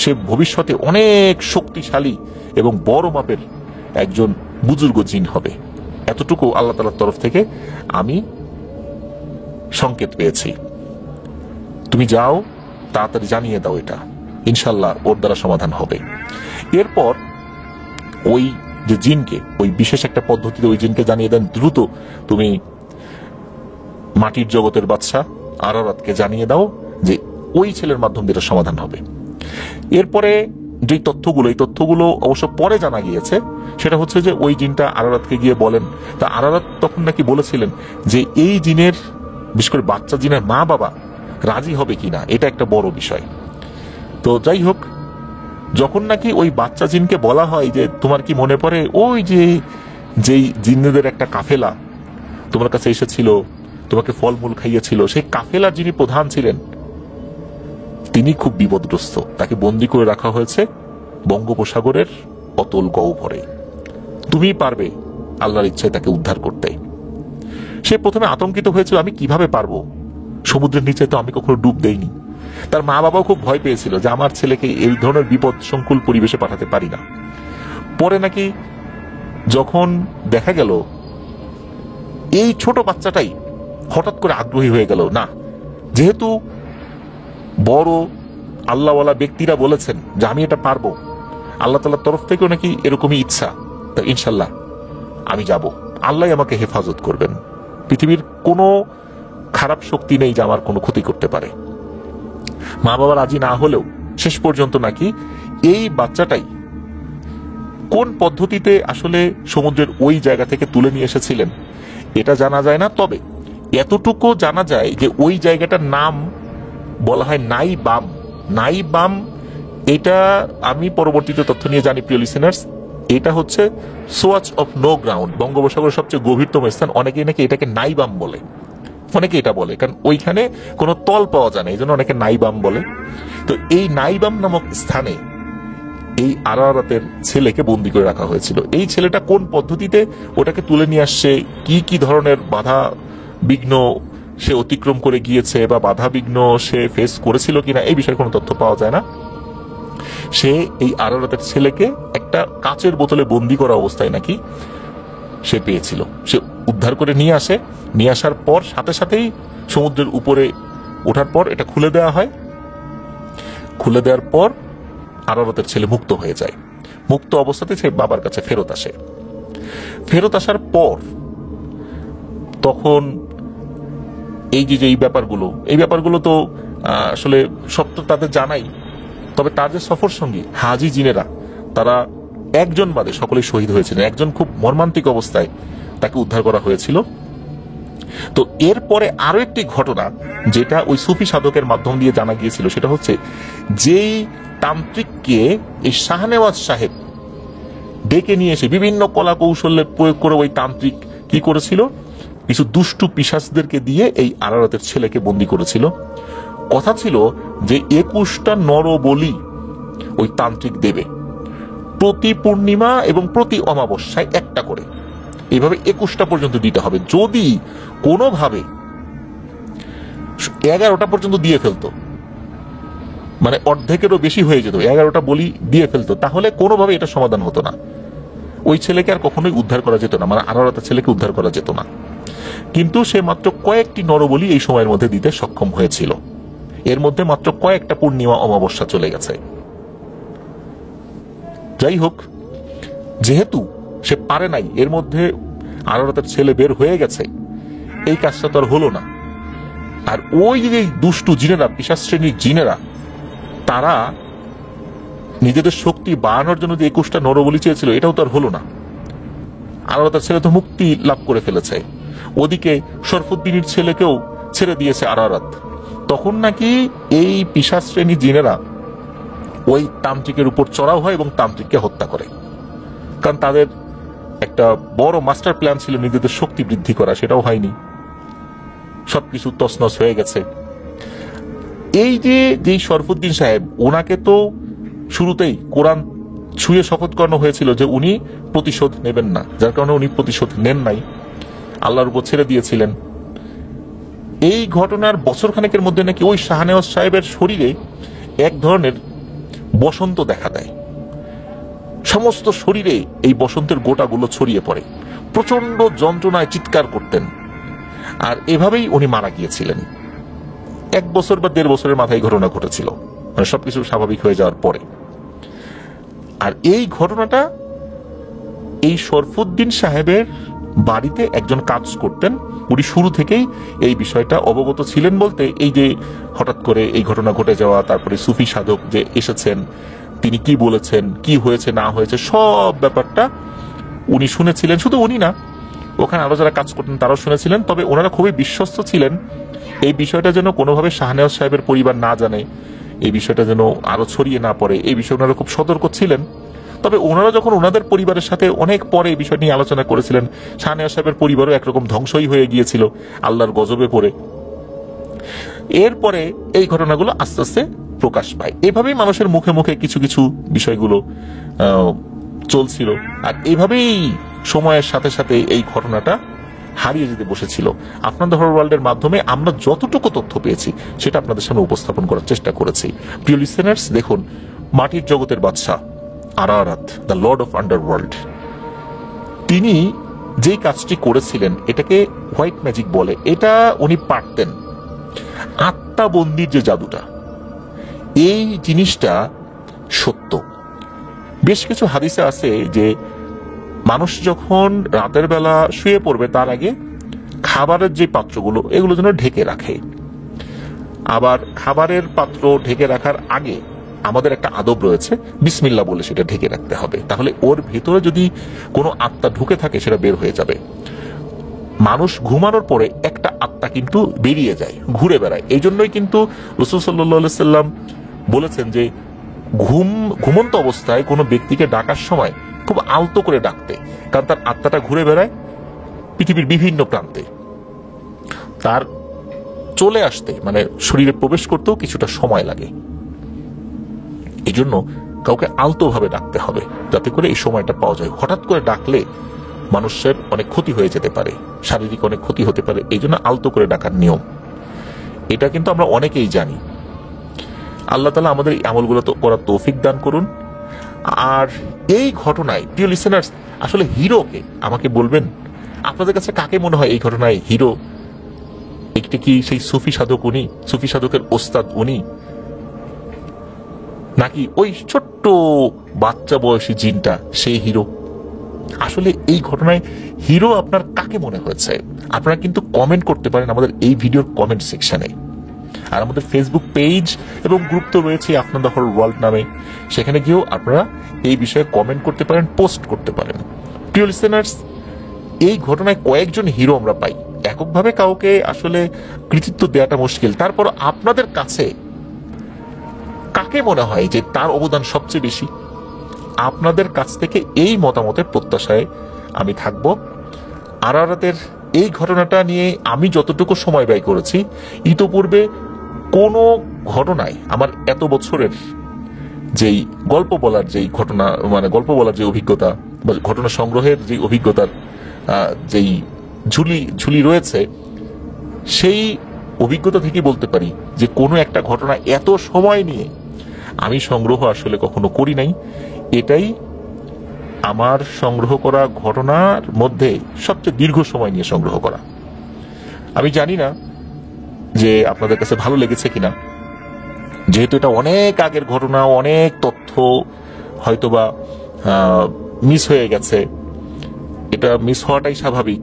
সে ভবিষ্যতে অনেক শক্তিশালী এবং বড় মাপের একজন বুজুর্গ জিন হবে। এতটুকু আল্লাহ তাআলার তরফ থেকে আমি সংকেত পেয়েছি, তুমি যাও তাড়াতাড়ি জানিয়ে দাও, এটা ইনশাল্লাহ ওর দ্বারা সমাধান হবে। এরপর ওই যে জিনকে, ওই বিশেষ একটা পদ্ধতিতে ওই জিনকে জানিয়ে দেন, দ্রুত তুমি মাটির জগতের বাদশা আরারাতকে জানিয়ে দাও যে ওই ছেলের মাধ্যম দিয়ে সমাধান হবে। এরপরে যে তথ্যগুলো, এই তথ্যগুলো অবশ্য পরে জানা গিয়েছে, সেটা হচ্ছে যে ওই জিনটা আরারাতকে গিয়ে বলেন, তা আরারাত তখন নাকি বলেছিলেন যে এই জিনের, বিশেষ করে বাচ্চা জিনের মা বাবা রাজি হবে কিনা, এটা একটা বড় বিষয়। তো যাই হোক, যখন নাকি ওই বাচ্চা জিনকে বলা হয় যে তোমার কি মনে পড়ে ওই যে যেই জিন্নদের একটা কাফেলা তোমার কাছে এসেছিল, তোমাকে ফলমূল খাইয়েছিল, সেই কাফেলার যিনি প্রধান ছিলেন তিনি খুব বিপদগ্রস্ত, তাকে বন্দী করে রাখা হয়েছে বঙ্গোপসাগরের অতল গহ্বরে, তুমি পারবে আল্লাহর ইচ্ছায় তাকে উদ্ধার করতে। সে প্রথমে আতঙ্কিত হয়েছিল, আমি কিভাবে পারবো, সমুদ্রের নিচে তো আমি কখনো ডুব দেইনি। তার মা বাবাও খুব ভয় পেয়েছিল যে আমার ছেলেকে এই ধরনের বিপদ সংকুল পরিবেশে পাঠাতে পারি না। পরে নাকি যখন দেখা গেল এই ছোট বাচ্চাটাই হঠাৎ করে আগ্রহী হয়ে গেল, না যেহেতু বড় আল্লাহওয়ালা ব্যক্তিরা বলেছেন যে আমি এটা পারবো, আল্লাহ তাআলার তরফ থেকেও নাকি এরকমই ইচ্ছা, তা ইনশাল্লাহ আমি যাব, আল্লাহ আমাকে হেফাজত করবেন, পৃথিবীর কোনো খারাপ শক্তি নেই যে আমার কোনো ক্ষতি করতে পারে। মা বাবা রাজি না হলেও শেষ পর্যন্ত নাকি এই বাচ্চাটাই কোন পদ্ধতিতে আসলে সমুদ্রের ওই জায়গা থেকে তুলে নিয়ে এসেছিলেন এটা জানা যায় না। তবে এতটুকু জানা যায় যে ওই জায়গাটার নাম বলা হয় নাইবাম। নাইবাম, এটা আমি পরবর্তীতে তথ্য নিয়ে জানি প্রিয় লিসেনার্স, এটা হচ্ছে সোয়াচ অফ নো গ্রাউন্ড, বঙ্গোপসাগরের সবচেয়ে গভীরতম স্থান। অনেকেই নাকি এটাকে নাইবাম বলে, অনেকে এটা বলে, কারণ ওইখানে কোনো তল পাওয়া যায় না, এই জন্য অনেকে নাইবাম বলে। তো এই নাইবাম নামক স্থানে এই আরারাতের ছেলেকে বন্দী করে রাখা হয়েছিল। এই ছেলেটা কোন পদ্ধতিতে ওটাকে তুলে নিয়ে আসছে, কি কি ধরনের বাধা বিঘ্ন সে অতিক্রম করে গিয়েছে বা বাধা বিঘ্ন সে ফেস করেছিল কিনা, এই বিষয়ে কোনো তথ্য পাওয়া যায় না। সে এই আরারাতের ছেলেকে একটা কাচের বোতলে বন্দী করা অবস্থায় নাকি সে পেয়েছিল। সে উদ্ধার করে নিয়ে আসে, নিয়ে আসার পর সাথে সাথেই সমুদ্রের উপরে ওঠার পর এটা খুলে দেওয়া হয়। খুলে দেওয়ার পর আরারাতের ছেলে মুক্ত হয়ে যায়। মুক্ত অবস্থাতে সে বাবার কাছে ফেরত আসে। ফেরত আসার পর তখন এই যে এই ব্যাপারগুলো তো আসলে সব তো তাদের জানাই। তবে তার যে সফর সঙ্গী হাজি জিনেরা, তারা একজন বাদে সকলেই শহীদ হয়েছিলেন। একজন খুব মর্মান্তিক অবস্থায় তাকে উদ্ধার করা হয়েছিল। তো এরপরে আরো একটি ঘটনা যেটা ওই সুফি সাধকের মাধ্যম দিয়ে জানা গিয়েছিল, সেটা হচ্ছে যেই তান্ত্রিককে এই শাহনেওয়াজ সাহেব ডেকে নিয়ে এসে বিভিন্ন কলা কৌশলের প্রয়োগ করে ওই তান্ত্রিক কি করেছিল, কিছু দুষ্টু পিশাচদেরকে দিয়ে এই আরারাতের ছেলেকে বন্দী করেছিল। কথা ছিল যে 21টা নরবলি ওই তান্ত্রিক দেবে, প্রতি পূর্ণিমা এবং প্রতি অমাবস্যায় একটা করে, এইভাবে 21টা পর্যন্ত দিতে হবে। যদি কোনোভাবে 11টা পর্যন্ত দিয়ে ফেলতো, মানে অর্ধেকেরও বেশি হয়ে যেত, 11টা বলি দিয়ে ফেলতো, তাহলে কোনোভাবে এটা সমাধান হতো না। ওই ছেলেকে আর কখনোই উদ্ধার করা যেত না, মানে আরারাতের ছেলেকে উদ্ধার করা যেত না। কিন্তু সে মাত্র কয়েকটি নরবলি এই সময়ের মধ্যে দিতে সক্ষম হয়েছিল। এর মধ্যে মাত্র কয়েকটা পূর্ণিমা অমাবস্যা চলে গেছে। যাই হোক, যেহেতু সে পারে নাই, এর মধ্যে আরারাতের ছেলে বের হয়ে গেছে, এই কাজটা তো আর হলো না। আর ওই যে দুষ্টু জিনেরা, পিশাচ শ্রেণীর জিনেরা, তারা নিজেদের শক্তি বাড়ানোর জন্য যে 21টা নরবলি চেয়েছিল, এটাও তো আর হলো না। আরারাতের ছেলে তো মুক্তি লাভ করে ফেলেছে। ওদিকে শরফুদ্দিনের ছেলেকেও ছেড়ে দিয়েছে আরারাত। তখন নাকি এই পিশাচ শ্রেণীর জিনেরা ওই তান্ত্রিকের উপর চড়াও হয় এবং তান্ত্রিককে হত্যা করে। কারণ তাদের একটা বড় মাস্টার প্ল্যান ছিল নিজেদের শক্তি বৃদ্ধি করা, সেটাও হয়নি, সবকিছু তছনছ হয়ে গেছে। এই যে শরফুদ্দিন সাহেব, ওনাকে তো শুরুতেই কোরআন ছুঁয়ে শপথ করানো হয়েছিল যে উনি প্রতিশোধ নেবেন না, যার কারণে উনি প্রতিশোধ নেন নাই, আল্লাহর উপর ছেড়ে দিয়েছিলেন। এই ঘটনার বছরখানেকের মধ্যে নাকি ওই শাহনেওয়াজ সাহেবের শরীরে এক ধরনের বসন্ত দেখা দেয়। সমস্ত শরীরে এই বসন্তের গোটাগুলো ছড়িয়ে পড়ে, প্রচন্ড যন্ত্রণায় চিৎকার করতেন। আর এভাবেই উনি মারা গিয়েছিলেন। 1 বছর বা 1.5 বছরের মাথায় ঘটনা ঘটেছিল, মানে সবকিছু স্বাভাবিক হয়ে যাওয়ার পরে। আর এই ঘটনাটা এই শরফুদ্দিন সাহেবের বাড়িতে একজন কাজ করতেন, উনি শুরু থেকেই এই বিষয়টা অবগত ছিলেন। বলতে এই যে হঠাৎ করে এই ঘটনা ঘটে যাওয়া, তারপরে সুফি সাধক যে এসেছেন, তিনি কি বলেছেন, কি হয়েছে না হয়েছে, সব ব্যাপারটা উনি শুনেছিলেন। শুধু উনি না, ওখানে আরো যারা কাজ করতেন তারাও শুনেছিলেন। তবে ওনারা খুবই বিশ্বস্ত ছিলেন, এই বিষয়টা যেন কোনোভাবে শাহনেওয়াজ সাহেবের পরিবার না জানে, এই বিষয়টা যেন আরো ছড়িয়ে না পড়ে, এই বিষয়ে ওনারা খুব সতর্ক ছিলেন। তবে ওনারা যখন ওনাদের পরিবারের সাথে অনেক পরে এই বিষয় নিয়ে আলোচনা করেছিলেন, শাহনেওয়াজ সাহেবের পরিবারও একরকম ধ্বংসই হয়ে গিয়েছিল আল্লাহর গজবে পড়ে। এরপরে এই ঘটনাগুলো আস্তে আস্তে প্রকাশ পায়। এভাবেই মানুষের মুখে মুখে কিছু কিছু বিষয়গুলো চলছিল। আর এইভাবেই সময়ের সাথে সাথে এই ঘটনাটা হারিয়ে যেতে বসেছিল। আপনাদের হরর ওয়ার্ল্ডের মাধ্যমে আমরা যতটুকু তথ্য পেয়েছি সেটা আপনাদের সামনে উপস্থাপন করার চেষ্টা করেছি। প্রিয় লিসেনার্স, দেখুন, মাটির জগতের বাদশা আরারাত, দ্য লর্ড অফ আন্ডারওয়ার্ল্ড, তিনি যেই কাজটি করেছিলেন এটাকে হোয়াইট ম্যাজিক বলে। এটা উনি পারতেন। আত্মাবন্দির যে জাদুটা, এই জিনিসটা সত্য। বেশ কিছু হাদিসে আছে যে মানুষ যখন রাতের বেলা শুয়ে পড়বে তার আগে খাবারের যে পাত্রগুলো এগুলো যেন ঢেকে রাখে। আবার খাবারের পাত্র ঢেকে রাখার আগে আমাদের একটা আদব রয়েছে, বিসমিল্লাহ বলে সেটা ঢেকে রাখতে হবে, তাহলে ওর ভেতরে যদি কোনো আত্মা ঢুকে থাকে সেটা বের হয়ে যাবে। মানুষ ঘুমানোর পরে একটা আত্মা কিন্তু বেরিয়ে যায়, ঘুরে বেড়ায়। এই জন্যই কিন্তু রাসূল সাল্লাল্লাহু আলাইহি সাল্লাম বলেছেন যে ঘুমন্ত অবস্থায় কোনো ব্যক্তিকে ডাকার সময় খুব আলতো করে ডাকতে, কারণ তার আত্মাটা ঘুরে বেড়ায় পৃথিবীর বিভিন্ন প্রান্তে। তার চলে আসতে মানে শরীরে প্রবেশ করতেও কিছুটা সময় লাগে। এই জন্য কাউকে আলতোভাবে ডাকতে হবে যাতে করে এই সময়টা পাওয়া যায়। হঠাৎ করে ডাকলে মানুষের অনেক ক্ষতি হয়ে যেতে পারে, শারীরিক অনেক ক্ষতি হতে পারে। এই জন্য আলতো করে ডাকার নিয়ম, এটা কিন্তু আমরা অনেকেই জানি। আল্লাহ তাআলা আমাদের এই আমলগুলো করার তৌফিক দান করুন। আর এই ঘটনায় প্রিয় লিসেনার্স, আসলে হিরোকে আমাকে বলবেন, আপনাদের কাছে কাকে মনে হয় এই ঘটনায় হিরো? একটি কি সেই সুফি সাধক উনি, সুফি সাধকের ওস্তাদ উনি, নাকি ওই ছোট্ট বাচ্চা বয়সী জিনটা সেই হিরো? আসলে এই ঘটনায় হিরো আপনার কাকে মনে হয়েছে? আপনারা কিন্তু কমেন্ট করতে পারেন আমাদের এই ভিডিওর কমেন্ট সেকশনে। আর আমাদের ফেসবুক পেজ এবং গ্রুপ তো রয়েছে আপনার দ্য হোল ওয়ার্ল্ড নামে, সেখানে গিয়েও আপনারা এই বিষয়ে কমেন্ট করতে পারেন, পোস্ট করতে পারেন। প্রিয় লিসেনার্স, এই ঘটনায় কয়েকজন হিরো আমরা পাই। এককভাবে কাউকে আসলে কৃতিত্ব দেওয়াটা মুশকিল। তারপর আপনাদের কাছে কাকে মনে হয় যে তার অবদান সবচেয়ে বেশি? আপনাদের কাছ থেকে এই মতামতের প্রত্যাশায় আমি থাকব। আরারাতের এই ঘটনাটা নিয়ে আমি যতটুকু সময় ব্যয় করেছি, ইতোপূর্বে কোনো ঘটনায় আমার এত বছরের যেই গল্প বলার যেই ঘটনা মানে গল্প বলার যে অভিজ্ঞতা বা ঘটনা সংগ্রহের যে অভিজ্ঞতার যেই ঝুলি রয়েছে, সেই অভিজ্ঞতা থেকে বলতে পারি যে কোনো একটা ঘটনা এত সময় নিয়ে আমি সংগ্রহ আসলে কখনো করি নাই। এটাই আমার সংগ্রহ করা ঘটনার মধ্যে সবচেয়ে দীর্ঘ সময় নিয়ে সংগ্রহ করা। আমি জানি না যে আপনাদের কাছে ভালো লেগেছে কিনা, যেহেতু এটা অনেক আগের ঘটনা, অনেক তথ্য হয়তোবা মিস হয়ে গেছে। এটা মিস হওয়াটাই স্বাভাবিক।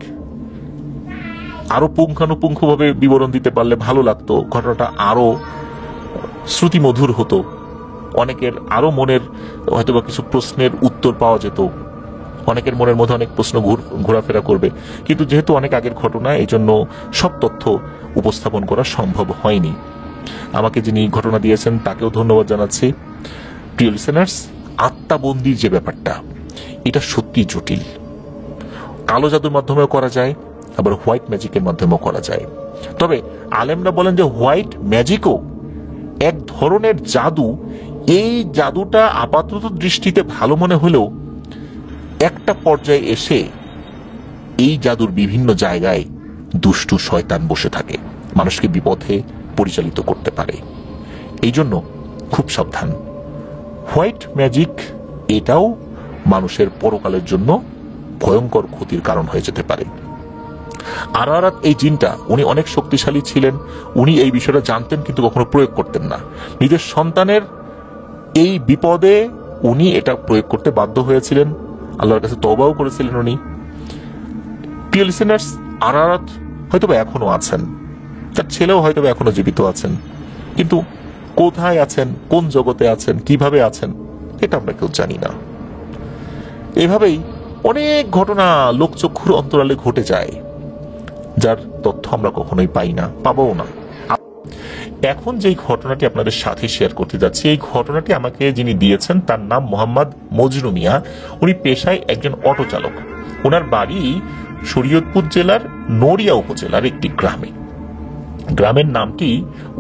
আরো পুঙ্খানুপুঙ্খভাবে বিবরণ দিতে পারলে ভালো লাগতো, ঘটনাটা আরো শ্রুতিমধুর হতো, অনেকের আরো মনের হয়তোবা কিছু প্রশ্নের উত্তর পাওয়া যেত, অনেকের মনের মধ্যে অনেক প্রশ্ন ঘোরাফেরা করবে। কিন্তু যেহেতু অনেক আগের ঘটনা, এই জন্য সব তথ্য উপস্থাপন করা সম্ভব হয়নি। আমাকে যিনি ঘটনা দিয়েছেন তাকেও ধন্যবাদ জানাচ্ছি। প্রিয় লিসেনার্স, আত্মাবন্দির যে ব্যাপারটা, এটা সত্যি জটিল। কালো জাদুর মাধ্যমেও করা যায়, আবার হোয়াইট ম্যাজিকের মাধ্যমেও করা যায়। তবে আলেমরা বলেন যে হোয়াইট ম্যাজিকও এক ধরনের জাদু। এই জাদুটা আপাতত দৃষ্টিতে ভালো মনে হলেও একটা পর্যায়ে এসে এই জাদুর বিভিন্ন জায়গায় দুষ্টু শয়তান বসে থাকে, মানুষকে বিপথে পরিচালিত করতে পারে। এই জন্য খুব সাবধান। হোয়াইট ম্যাজিক এটাও মানুষের পরকালের জন্য ভয়ঙ্কর ক্ষতির কারণ হয়ে যেতে পারে। আরারাত এই জিনটা উনি অনেক শক্তিশালী ছিলেন। উনি এই বিষয়টা জানতেন কিন্তু কখনো প্রয়োগ করতেন না। নিজের সন্তানের এই বিপদে উনি এটা প্রয়োগ করতে বাধ্য হয়েছিলেন, আল্লাহর কাছে তওবাও করেছিলেন উনি। প্রিয় লিসেনার্স, আরারাত হয়তোবা এখনো আছেন, তার ছেলেও হয়তোবা এখনো জীবিত আছেন, কিন্তু কোথায় আছেন, কোন জগতে আছেন, কিভাবে আছেন, এটা আমরা কেউ জানি না। এভাবেই অনেক ঘটনা লোকচক্ষুর অন্তরালে ঘটে যায়, যার তথ্য আমরা কখনোই পাই না, পাবও না। এখন যেই ঘটনাটি আপনাদের সাথে শেয়ার করতে যাচ্ছি, এই ঘটনাটি আমাকে যিনি দিয়েছেন তার নাম মোহাম্মদ মজনু মিয়া। উনি পেশায় একজন অটো চালক। ওনার বাড়ি শরীয়তপুর জেলার নড়িয়া উপজেলার একটি গ্রামে। গ্রামের নামটি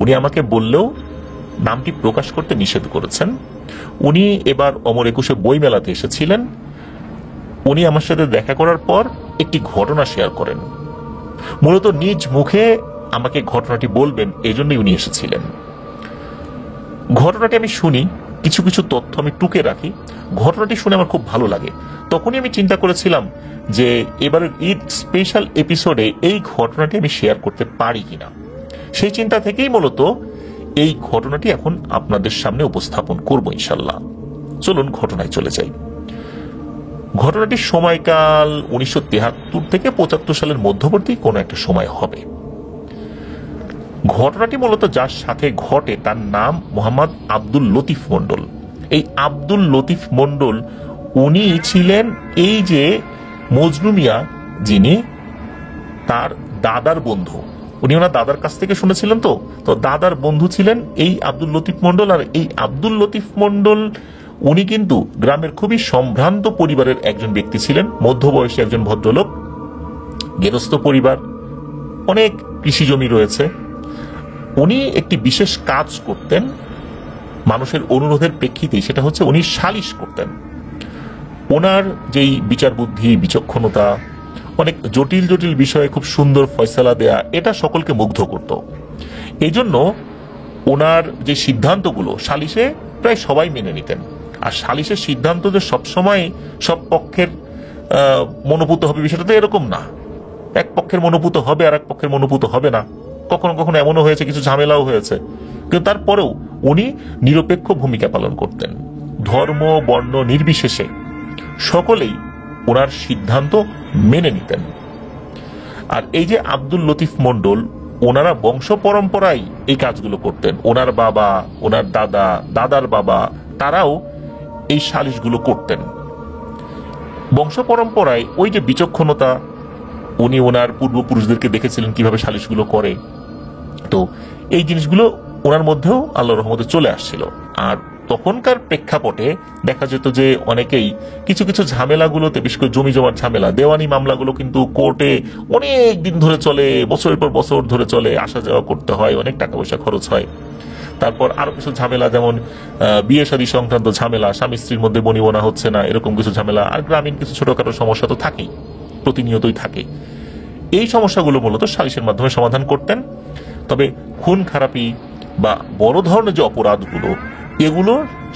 উনি আমাকে বললেও নামটি প্রকাশ করতে নিষেধ করেছেন। উনি এবার অমর একুশে বই মেলাতে এসেছিলেন। উনি আমার সাথে দেখা করার পর একটি ঘটনা শেয়ার করেন। মূলত নিজ মুখে আমাকে ঘটনাটি বলবেন, এই জন্যই উনি এসেছিলেন। ঘটনাটি আমি শুনি, কিছু কিছু তথ্য আমি টুকে রাখি। ঘটনাটি শুনে আমার খুব ভালো লাগে। তখনই আমি চিন্তা করেছিলাম যে এবারের ঈদ স্পেশাল এপিসোডে এই ঘটনাটি আমি শেয়ার করতে পারি কিনা। সেই চিন্তা থেকেই মূলত এই ঘটনাটি এখন আপনাদের সামনে উপস্থাপন করব ইনশাল্লাহ। চলুন ঘটনায় চলে যাই। ঘটনাটির সময়কাল 1973 থেকে 75 সালের মধ্যবর্তী কোনো একটা সময় হবে। ঘটনাটি মূলত যার সাথে ঘটে তার নাম মোহাম্মদ আব্দুল লতিফ মন্ডল। এই আব্দুল লতিফ মন্ডল উনি ছিলেন এই যে মজনু মিয়া, যিনি তার দাদার বন্ধু। উনি ওনার দাদার কাছ থেকে শুনেছিলেন, তো দাদার বন্ধু ছিলেন এই আব্দুল লতিফ মন্ডল। আর এই আব্দুল লতিফ মন্ডল উনি কিন্তু গ্রামের খুবই সম্ভ্রান্ত পরিবারের একজন ব্যক্তি ছিলেন, মধ্যবয়সী একজন ভদ্রলোক, গেরস্থ পরিবার, অনেক কৃষি জমি রয়েছে। উনি একটি বিশেষ কাজ করতেন মানুষের অনুরোধের প্রেক্ষিতে, সেটা হচ্ছে উনি সালিশ করতেন। ওনার যেই বিচার বুদ্ধি, বিচক্ষণতা, অনেক জটিল জটিল বিষয়ে খুব সুন্দর ফয়সালা দেয়া, এটা সকলকে মুগ্ধ করত। এই জন্য ওনার যে সিদ্ধান্তগুলো সালিশে প্রায় সবাই মেনে নিতেন। আর সালিশের সিদ্ধান্ত যে সবসময় সব পক্ষের মনোভূত হবে বিষয়টা তো এরকম না। এক পক্ষের মনোভূত হবে আর এক পক্ষের মনোভূত হবে না। কখনো কখনো এমনও হয়েছে, কিছু ঝামেলাও হয়েছে, কিন্তু তারপরেও উনি নিরপেক্ষ ভূমিকা পালন করতেন। ধর্ম বর্ণ নির্বিশেষে সকলেই ওনার সিদ্ধান্ত মেনে নিতেন। আর এই যে আব্দুল লতিফ মন্ডল, ওনারা বংশ পরম্পরায় এই কাজগুলো করতেন। ওনার বাবা, ওনার দাদা, দাদার বাবা, তারাও এই সালিশগুলো করতেন। বংশ পরম্পরায় ওই যে বিচক্ষণতা, উনি ওনার পূর্বপুরুষদেরকে দেখেছিলেন কিভাবে সালিশগুলো করে, তো এই জিনিসগুলো ওনার মধ্যেও আল্লাহর রহমতে চলে আসছিল। আর তখনকার প্রেক্ষাপটে দেখা যেত যে অনেকেই কিছু কিছু ঝামেলাগুলোতে, বিশেষ করে জমি জমার ঝামেলা, দেওয়ানি মামলাগুলো কিন্তু কোর্টে অনেক দিন ধরে চলে, বছরের পর বছর ধরে চলে, আসা যাওয়া করতে হয়, অনেক টাকা পয়সা খরচ হয়। তারপর আরো কিছু ঝামেলা, যেমন বিয়ে শাদী সংক্রান্ত ঝামেলা, স্বামী স্ত্রীর মধ্যে বনিবনা হচ্ছে না, এরকম কিছু ঝামেলা। আর গ্রামীণ কিছু ছোটখাটো সমস্যা তো থাকেই, প্রতিনিয়তই থাকে। এই সমস্যাগুলো মূলত সালিশের মাধ্যমে সমাধান করতেন। তবে খুন খারাপি বা বড় ধরনের যে অপরাধগুলো, এগুলো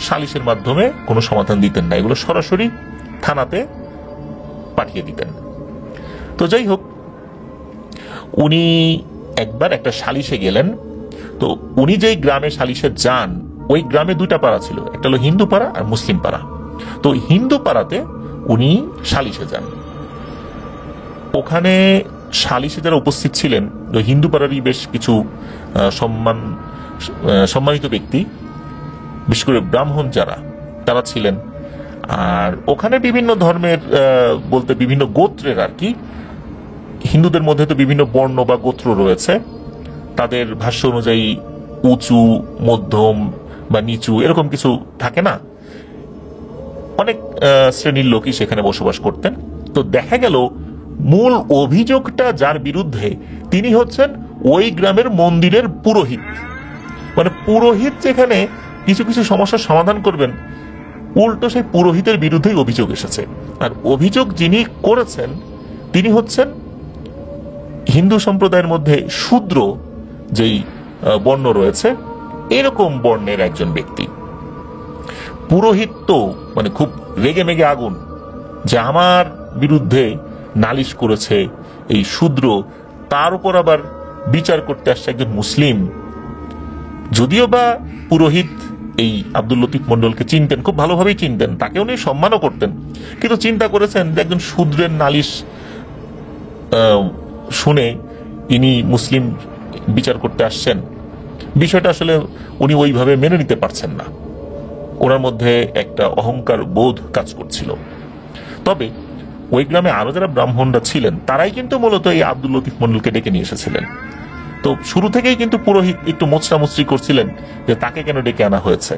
সালিশের মাধ্যমে কোনো সমাধান দিতেন না, এগুলো সরাসরি থানাতে পাঠিয়ে দিতেন। তো যাই হোক, উনি একবার একটা সালিশে গেলেন। তো উনি যেই গ্রামে সালিশে যান, ওই গ্রামে দুইটা পাড়া ছিল, একটা হলো হিন্দু পাড়া আর মুসলিম পাড়া। তো হিন্দু পাড়াতে উনি সালিশে যান। ওখানে সালিশে যারা উপস্থিত ছিলেন, হিন্দু পাড়ারই বেশ কিছু সম্মানিত ব্যক্তি, বিশেষ করে ব্রাহ্মণ যারা, তারা ছিলেন। আর ওখানে বিভিন্ন ধর্মের, বলতে বিভিন্ন গোত্রের আর কি, হিন্দুদের মধ্যে তো বিভিন্ন বর্ণ বা গোত্র রয়েছে, তাদের ভাষ্য অনুযায়ী উঁচু, মধ্যম বা নিচু, এরকম কিছু থাকে না, অনেক শ্রেণীর লোকই সেখানে বসবাস করতেন। তো দেখা গেল মূল অভিযোগটা যার বিরুদ্ধে, তিনি হচ্ছেন ওই গ্রামের মন্দিরের পুরোহিত। মানে পুরোহিত যেখানে কিছু কিছু সমস্যার সমাধান করবেন, উল্টো সেই পুরোহিতের বিরুদ্ধেই অভিযোগ এসেছে। আর অভিযোগ যিনি করেছেন, তিনি হচ্ছেন হিন্দু সম্প্রদায়ের মধ্যে শূদ্র যেই বর্ণ রয়েছে, এরকম বর্ণের একজন ব্যক্তি। পুরোহিত তো মানে খুব রেগে মেগে আগুন, যে আমার বিরুদ্ধে নালিশ করেছে এই শূদ্র, তার উপর আবার বিচার করতে আসছে একজন মুসলিম। যদিও বা পুরোহিত এই আব্দুল লতিফ মন্ডলকে চিনতেন, খুব ভালোভাবেই চিনতেন, তাকে উনি সম্মানও করতেন, কিন্তু চিন্তা করেছেন যে একজন শূদ্রের নালিশ শুনে ইনি মুসলিম বিচার করতে আসছেন, বিষয়টা আসলে উনি ওইভাবে মেনে নিতে পারছেন না। ওনার মধ্যে একটা অহংকার বোধ কাজ করছিল। তবে ওই গ্রামে আরো যারা ব্রাহ্মণরা ছিলেন, তারাই কিন্তু মূলত এই আব্দুল লতিফ মন্ডলকে ডেকে নিয়ে এসেছিলেন। তো শুরু থেকেই কিন্তু পুরোহিত একটু মোচড়ামুচড়ি করছিলেন যে তাকে কেন ডেকে আনা হয়েছে।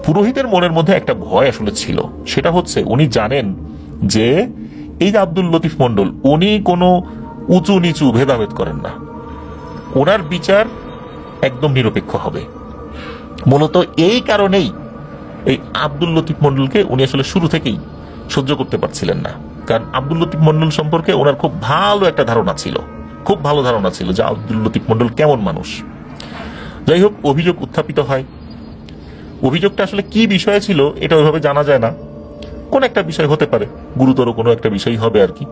পুরোহিতের মনের মধ্যে একটা ভয় আসলে ছিল, সেটা হচ্ছে উনি জানেন যে এই যে আব্দুল লতিফ মন্ডল, উনি কোনো উঁচু নিচু ভেদাভেদ করেন না, ওনার বিচার একদম নিরপেক্ষ হবে। মূলত এই কারণেই এই আব্দুল লতিফ মন্ডলকে উনি আসলে শুরু থেকেই সহ্য করতে পারছিলেন না। কারণ আব্দুল লতিফ মন্ডল সম্পর্কে ওনার খুব ভালো একটা ধারণা ছিল, খুব ভালো ধারণা ছিল যে আব্দুল লতিফ মন্ডল কেমন মানুষ। যাই হোক, অভিযোগ উত্থাপিত হয়। অভিযোগটা আসলে কি বিষয় ছিল এটা ওইভাবে জানা যায় না, কোন একটা বিষয় হতে পারে, গুরুতর কোনো একটা বিষয় হবে আর কি।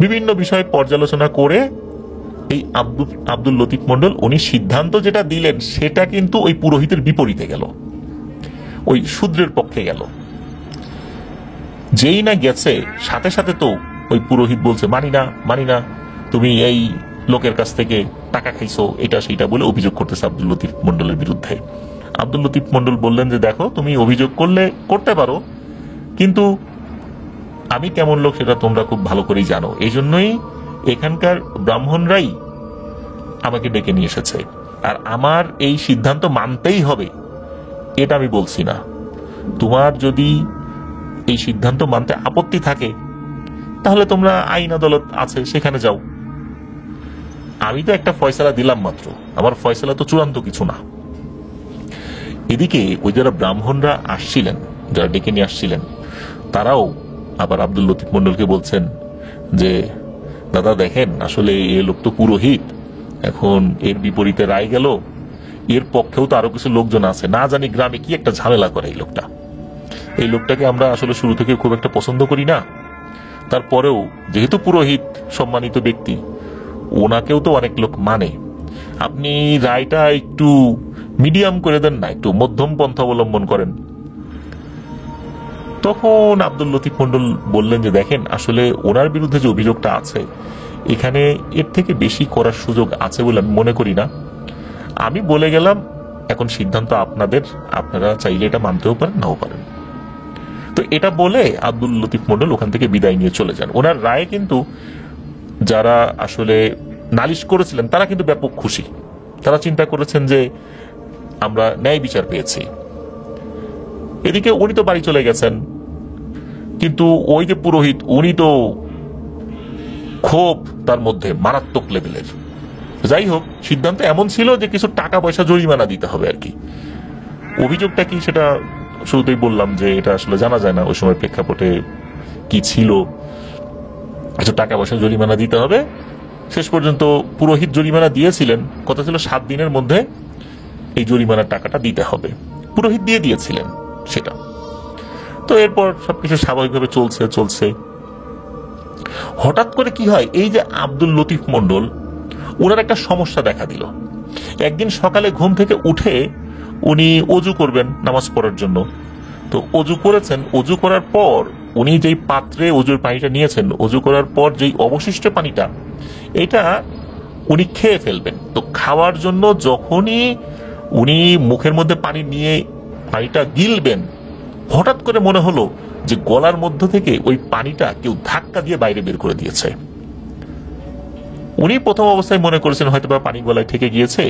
বিভিন্ন বিষয় পর্যালোচনা করে এই আব্দুল লতিফ মন্ডল উনি সিদ্ধান্ত যেটা দিলেন সেটা কিন্তু ওই পুরোহিতের বিপরীতে গেল, ওই শূদ্রের পক্ষে গেল। যেই না গেছে সাথে সাথে তো ওই পুরোহিত বলছে মানি না, তুমি এই লোকের কাছ থেকে টাকা খাইছো, এটা সেইটা বলে অভিযোগ করতেছে আব্দুল লতিফ মন্ডলের বিরুদ্ধে। আব্দুল লতিফ মন্ডল বললেন যে দেখো, তুমি অভিযোগ করলে করতে পারো, কিন্তু আমি কেমন লোক সেটা তোমরা খুব ভালো করেই জানো, এই জন্যই এখানকার ব্রাহ্মণরাই আমাকে ডেকে নিয়ে এসেছে, আর আমার এই সিদ্ধান্ত মানতেই হবে এটা আমি বলছি না। তোমার যদি এই সিদ্ধান্ত মানতে আপত্তি থাকে তাহলে তোমরা আইন আদালত আছে সেখানে যাও, আমি তো একটা ফয়সালা দিলাম মাত্র, আমার ফয়সালা তো চূড়ান্ত কিছু না। এদিকে ওই যারা ব্রাহ্মণরা আসছিলেন, যারা ডেকে নিয়ে আসছিলেন, তারাও আবার আব্দুল লতিফ মন্ডলকে বলছেন যে দাদা দেখেন, আসলে এ লোক তো পুরোহিত, এখন এর বিপরীতে রায় গেল, এর পক্ষেও তো আরো কিছু লোকজন আছে, না জানি গ্রামে কি একটা ঝামেলা করে এই লোকটাকে আমরা আসলে শুরু থেকে খুব একটা পছন্দ করি না, তারপরেও যেহেতু পুরোহিত সম্মানিত ব্যক্তি, ওনাকেও তো অনেক লোক মানে, আপনি রায়টা একটু মিডিয়াম করে দেন না, একটু মধ্যম পন্থা অবলম্বন করেন। তখন আব্দুল লতিফ মন্ডল বললেন যে দেখেন, আসলে ওনার বিরুদ্ধে যে অভিযোগটা আছে এখানে এর থেকে বেশি করার সুযোগ আছে বলে আমি মনে করি না, আমি বলে গেলাম, এখন সিদ্ধান্ত আপনাদের, আপনারা চাইলে এটা মানতেও পারেন নাও পারেন। তো এটা বলে আব্দুল লতিফ মন্ডল ওখান থেকে বিদায় নিয়ে চলে যান। ওনার রায়ে কিন্তু যারা আসলে নালিশ করেছিলেন তারা কিন্তু ব্যাপক খুশি, তারা চিন্তা করেছেন যে আমরা ন্যায় বিচার পেয়েছি। এদিকে উনি তো বাড়ি চলে গেছেন, কিন্তু ওই যে পুরোহিত, উনি তো ক্ষোভ তার মধ্যে মারাত্মক লেভেলের। যাই হোক, সিদ্ধান্ত এমন ছিল যে কিছু টাকা পয়সা জরিমানা দিতে হবে আর কি। অভিযোগটা কি সেটা শুরুতেই বললাম যে এটা আসলে জানা যায় না ওই সময় প্রেক্ষাপটে কি ছিল, কিছু টাকা পয়সা জরিমানা দিতে হবে। শেষ পর্যন্ত পুরোহিত জরিমানা দিয়েছিলেন, কথা ছিল 7 দিনের মধ্যে এই জরিমানার টাকাটা দিতে হবে, পুরোহিত দিয়ে দিয়েছিলেন সেটা। তো এরপর সবকিছু স্বাভাবিকভাবে চলছে। হঠাৎ করে কি হয়, এই যে আব্দুল লতিফ মন্ডল, ওনার একটা সমস্যা দেখা দিল। একদিন সকালে ঘুম থেকে উঠে উনি অজু করবেন নামাজ পড়ার জন্য, তো অজু করেছেন, অজু করার পর উনি যেই পাত্রে অজুর পানিটা নিয়েছেন, অজু করার পর যেই অবশিষ্ট পানিটা, এটা উনি খেয়ে ফেলবেন। তো খাওয়ার জন্য যখনই উনি মুখের মধ্যে পানি নিয়ে পানিটা গিলবেন, হঠাৎ করে মনে হলো যে গলার মধ্য থেকে ওই পানিটা কেউ ধাক্কা দিয়ে বাইরে বের করে দিয়েছে। উনি প্রথম অবস্থায় মনে করেছেন হয়তো বা পানি গলায় ঠেকে গিয়েছে,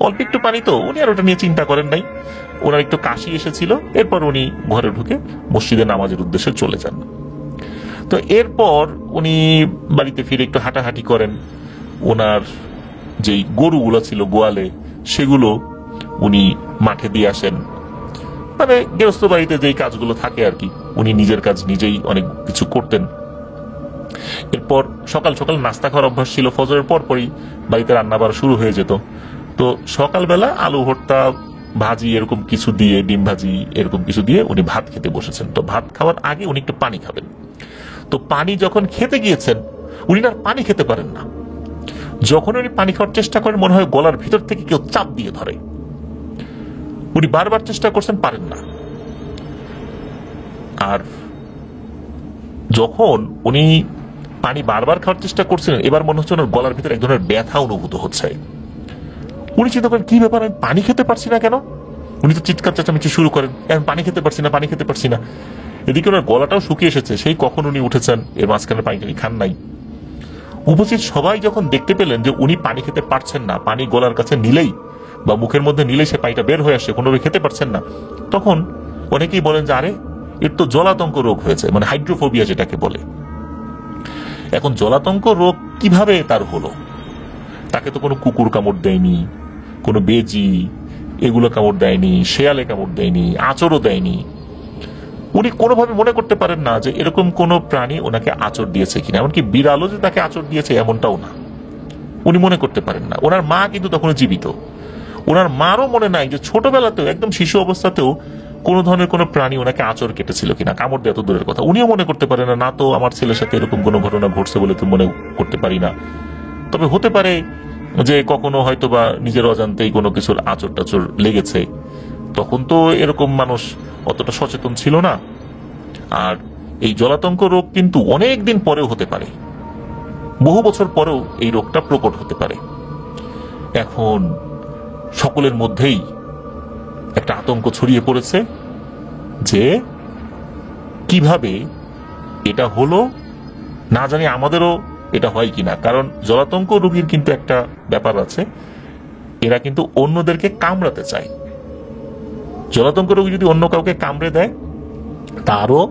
অল্প একটু পানি তো, উনি আর ওটা নিয়ে চিন্তা করেন নাই। ওনার একটু কাশি এসেছিল, এরপর উনি ঘরে ঢুকে মসজিদে নামাজের উদ্দেশ্যে চলে যান। তো এরপর উনি বাড়িতে ফিরে একটু হাঁটাহাঁটি করেন, ওনার যেই গরুগুলো ছিল গোয়ালে সেগুলো উনি মাঠে দিয়ে আসেন, মানে গৃহস্থ বাড়িতে যেই কাজগুলো থাকে আর কি, উনি নিজের কাজ নিজেই অনেক কিছু করতেন। এরপর সকাল সকাল নাস্তা খাওয়ার অভ্যাস ছিল, ফজরের পরপরই বাড়িতে রান্না বাড়া শুরু হয়ে যেত। তো সকালবেলা আলু ভর্তা, ভাজি এরকম কিছু দিয়ে, ডিম ভাজি এরকম কিছু দিয়ে উনি ভাত খেতে বসেছেন। তো ভাত খাওয়ার আগে উনি একটু পানি খাবেন। তো পানি যখন খেতে গিয়েছেন, উনি আর পানি খেতে পারেন না। যখন উনি পানি খাওয়ার চেষ্টা করেন, মনে হয় গলার ভিতর থেকে কেউ চাপ দিয়ে ধরে। উনি বারবার চেষ্টা করছেন, পারেন না। আর যখন উনি পানি বারবার খাওয়ার চেষ্টা করছিলেন, এবার মনে হচ্ছে ওনার গলার ভিতরে এক ধরনের ব্যথা অনুভূত হচ্ছে। উনি চিন্তা করেন, কি ব্যাপার, আমি পানি খেতে পারছি না কেন? উনি তো চিৎকার চেঁচামেচি শুরু করেন, আমি পানি খেতে পারছি না। এদিকে ওনার গলাটাও শুকিয়ে এসেছে, সেই কখন উনি উঠেছেন, এর মাঝখানে পানিটা খান নাই। উপস্থিত সবাই যখন দেখতে পেলেন যে উনি পানি খেতে পারছেন না, পানি গলার কাছে নিলেই বা মুখের মধ্যে নিলেই সে পানিটা বের হয়ে আসছে, কোনোভাবে খেতে পারছেন না, তখন অনেকেই বলেন যে আরে, এর তো জলাতঙ্ক রোগ হয়েছে, মানে হাইড্রোফোবিয়া যেটাকে বলে। এখন জলাতঙ্ক রোগ কিভাবে তার হলো? তাকে তো কোনো কুকুর কামড় দেয়নি, কোনো বেজি এগুলো কামড় দেয়নি, শেয়ালে কামড় দেয়নি, আঁচড়ও দেয়নি। উনি কোনোভাবে মনে করতে পারেন না যে এরকম কোনো প্রাণী ওনাকে আঁচড় দিয়েছে কিনা, এমনকি বিড়ালও যে তাকে আঁচড় দিয়েছে এমনটাও না, উনি মনে করতে পারেন না। ওনার মা কিন্তু তখন জীবিত, ওনার মারও মনে নাই যে ছোটবেলাতেও, একদম শিশু অবস্থাতেও কোন ধরনের কোনো প্রাণী ওনাকে আঁচড় কেটেছিল কিনা, কামড় দেওয়া তো দূরের কথা, উনিও মনে করতে পারেন না। না তো আমার ছেলের সাথে এরকম কোনো ঘটনা ঘটছে বলে তো মনে করতে পারি না, তবে হতে পারে যে কখনো হয়তো বা নিজের অজান্তেই কোনো কিছুর আঁচড় টাচড় লেগেছে, তখন তো এরকম মানুষ অতটা সচেতন ছিল না। আর এই জলাতঙ্ক রোগ কিন্তু অনেক দিন পরেও হতে পারে, বহু বছর পরেও এই রোগটা প্রকট হতে পারে। এখন সকলের মধ্যেই একটা আতঙ্ক ছড়িয়ে পড়েছে যে কিভাবে এটা হলো, না জানি আমাদেরও এটা হয় কিনা। কারণ জলাতঙ্ক রোগীর কিন্তু একটা ব্যাপার আছে, এরা কিন্তু অন্যদেরকে কামড়াতে চায়। জলাতঙ্ক রোগী যদি অন্য কাউকে কামড়ে দেয়, তারও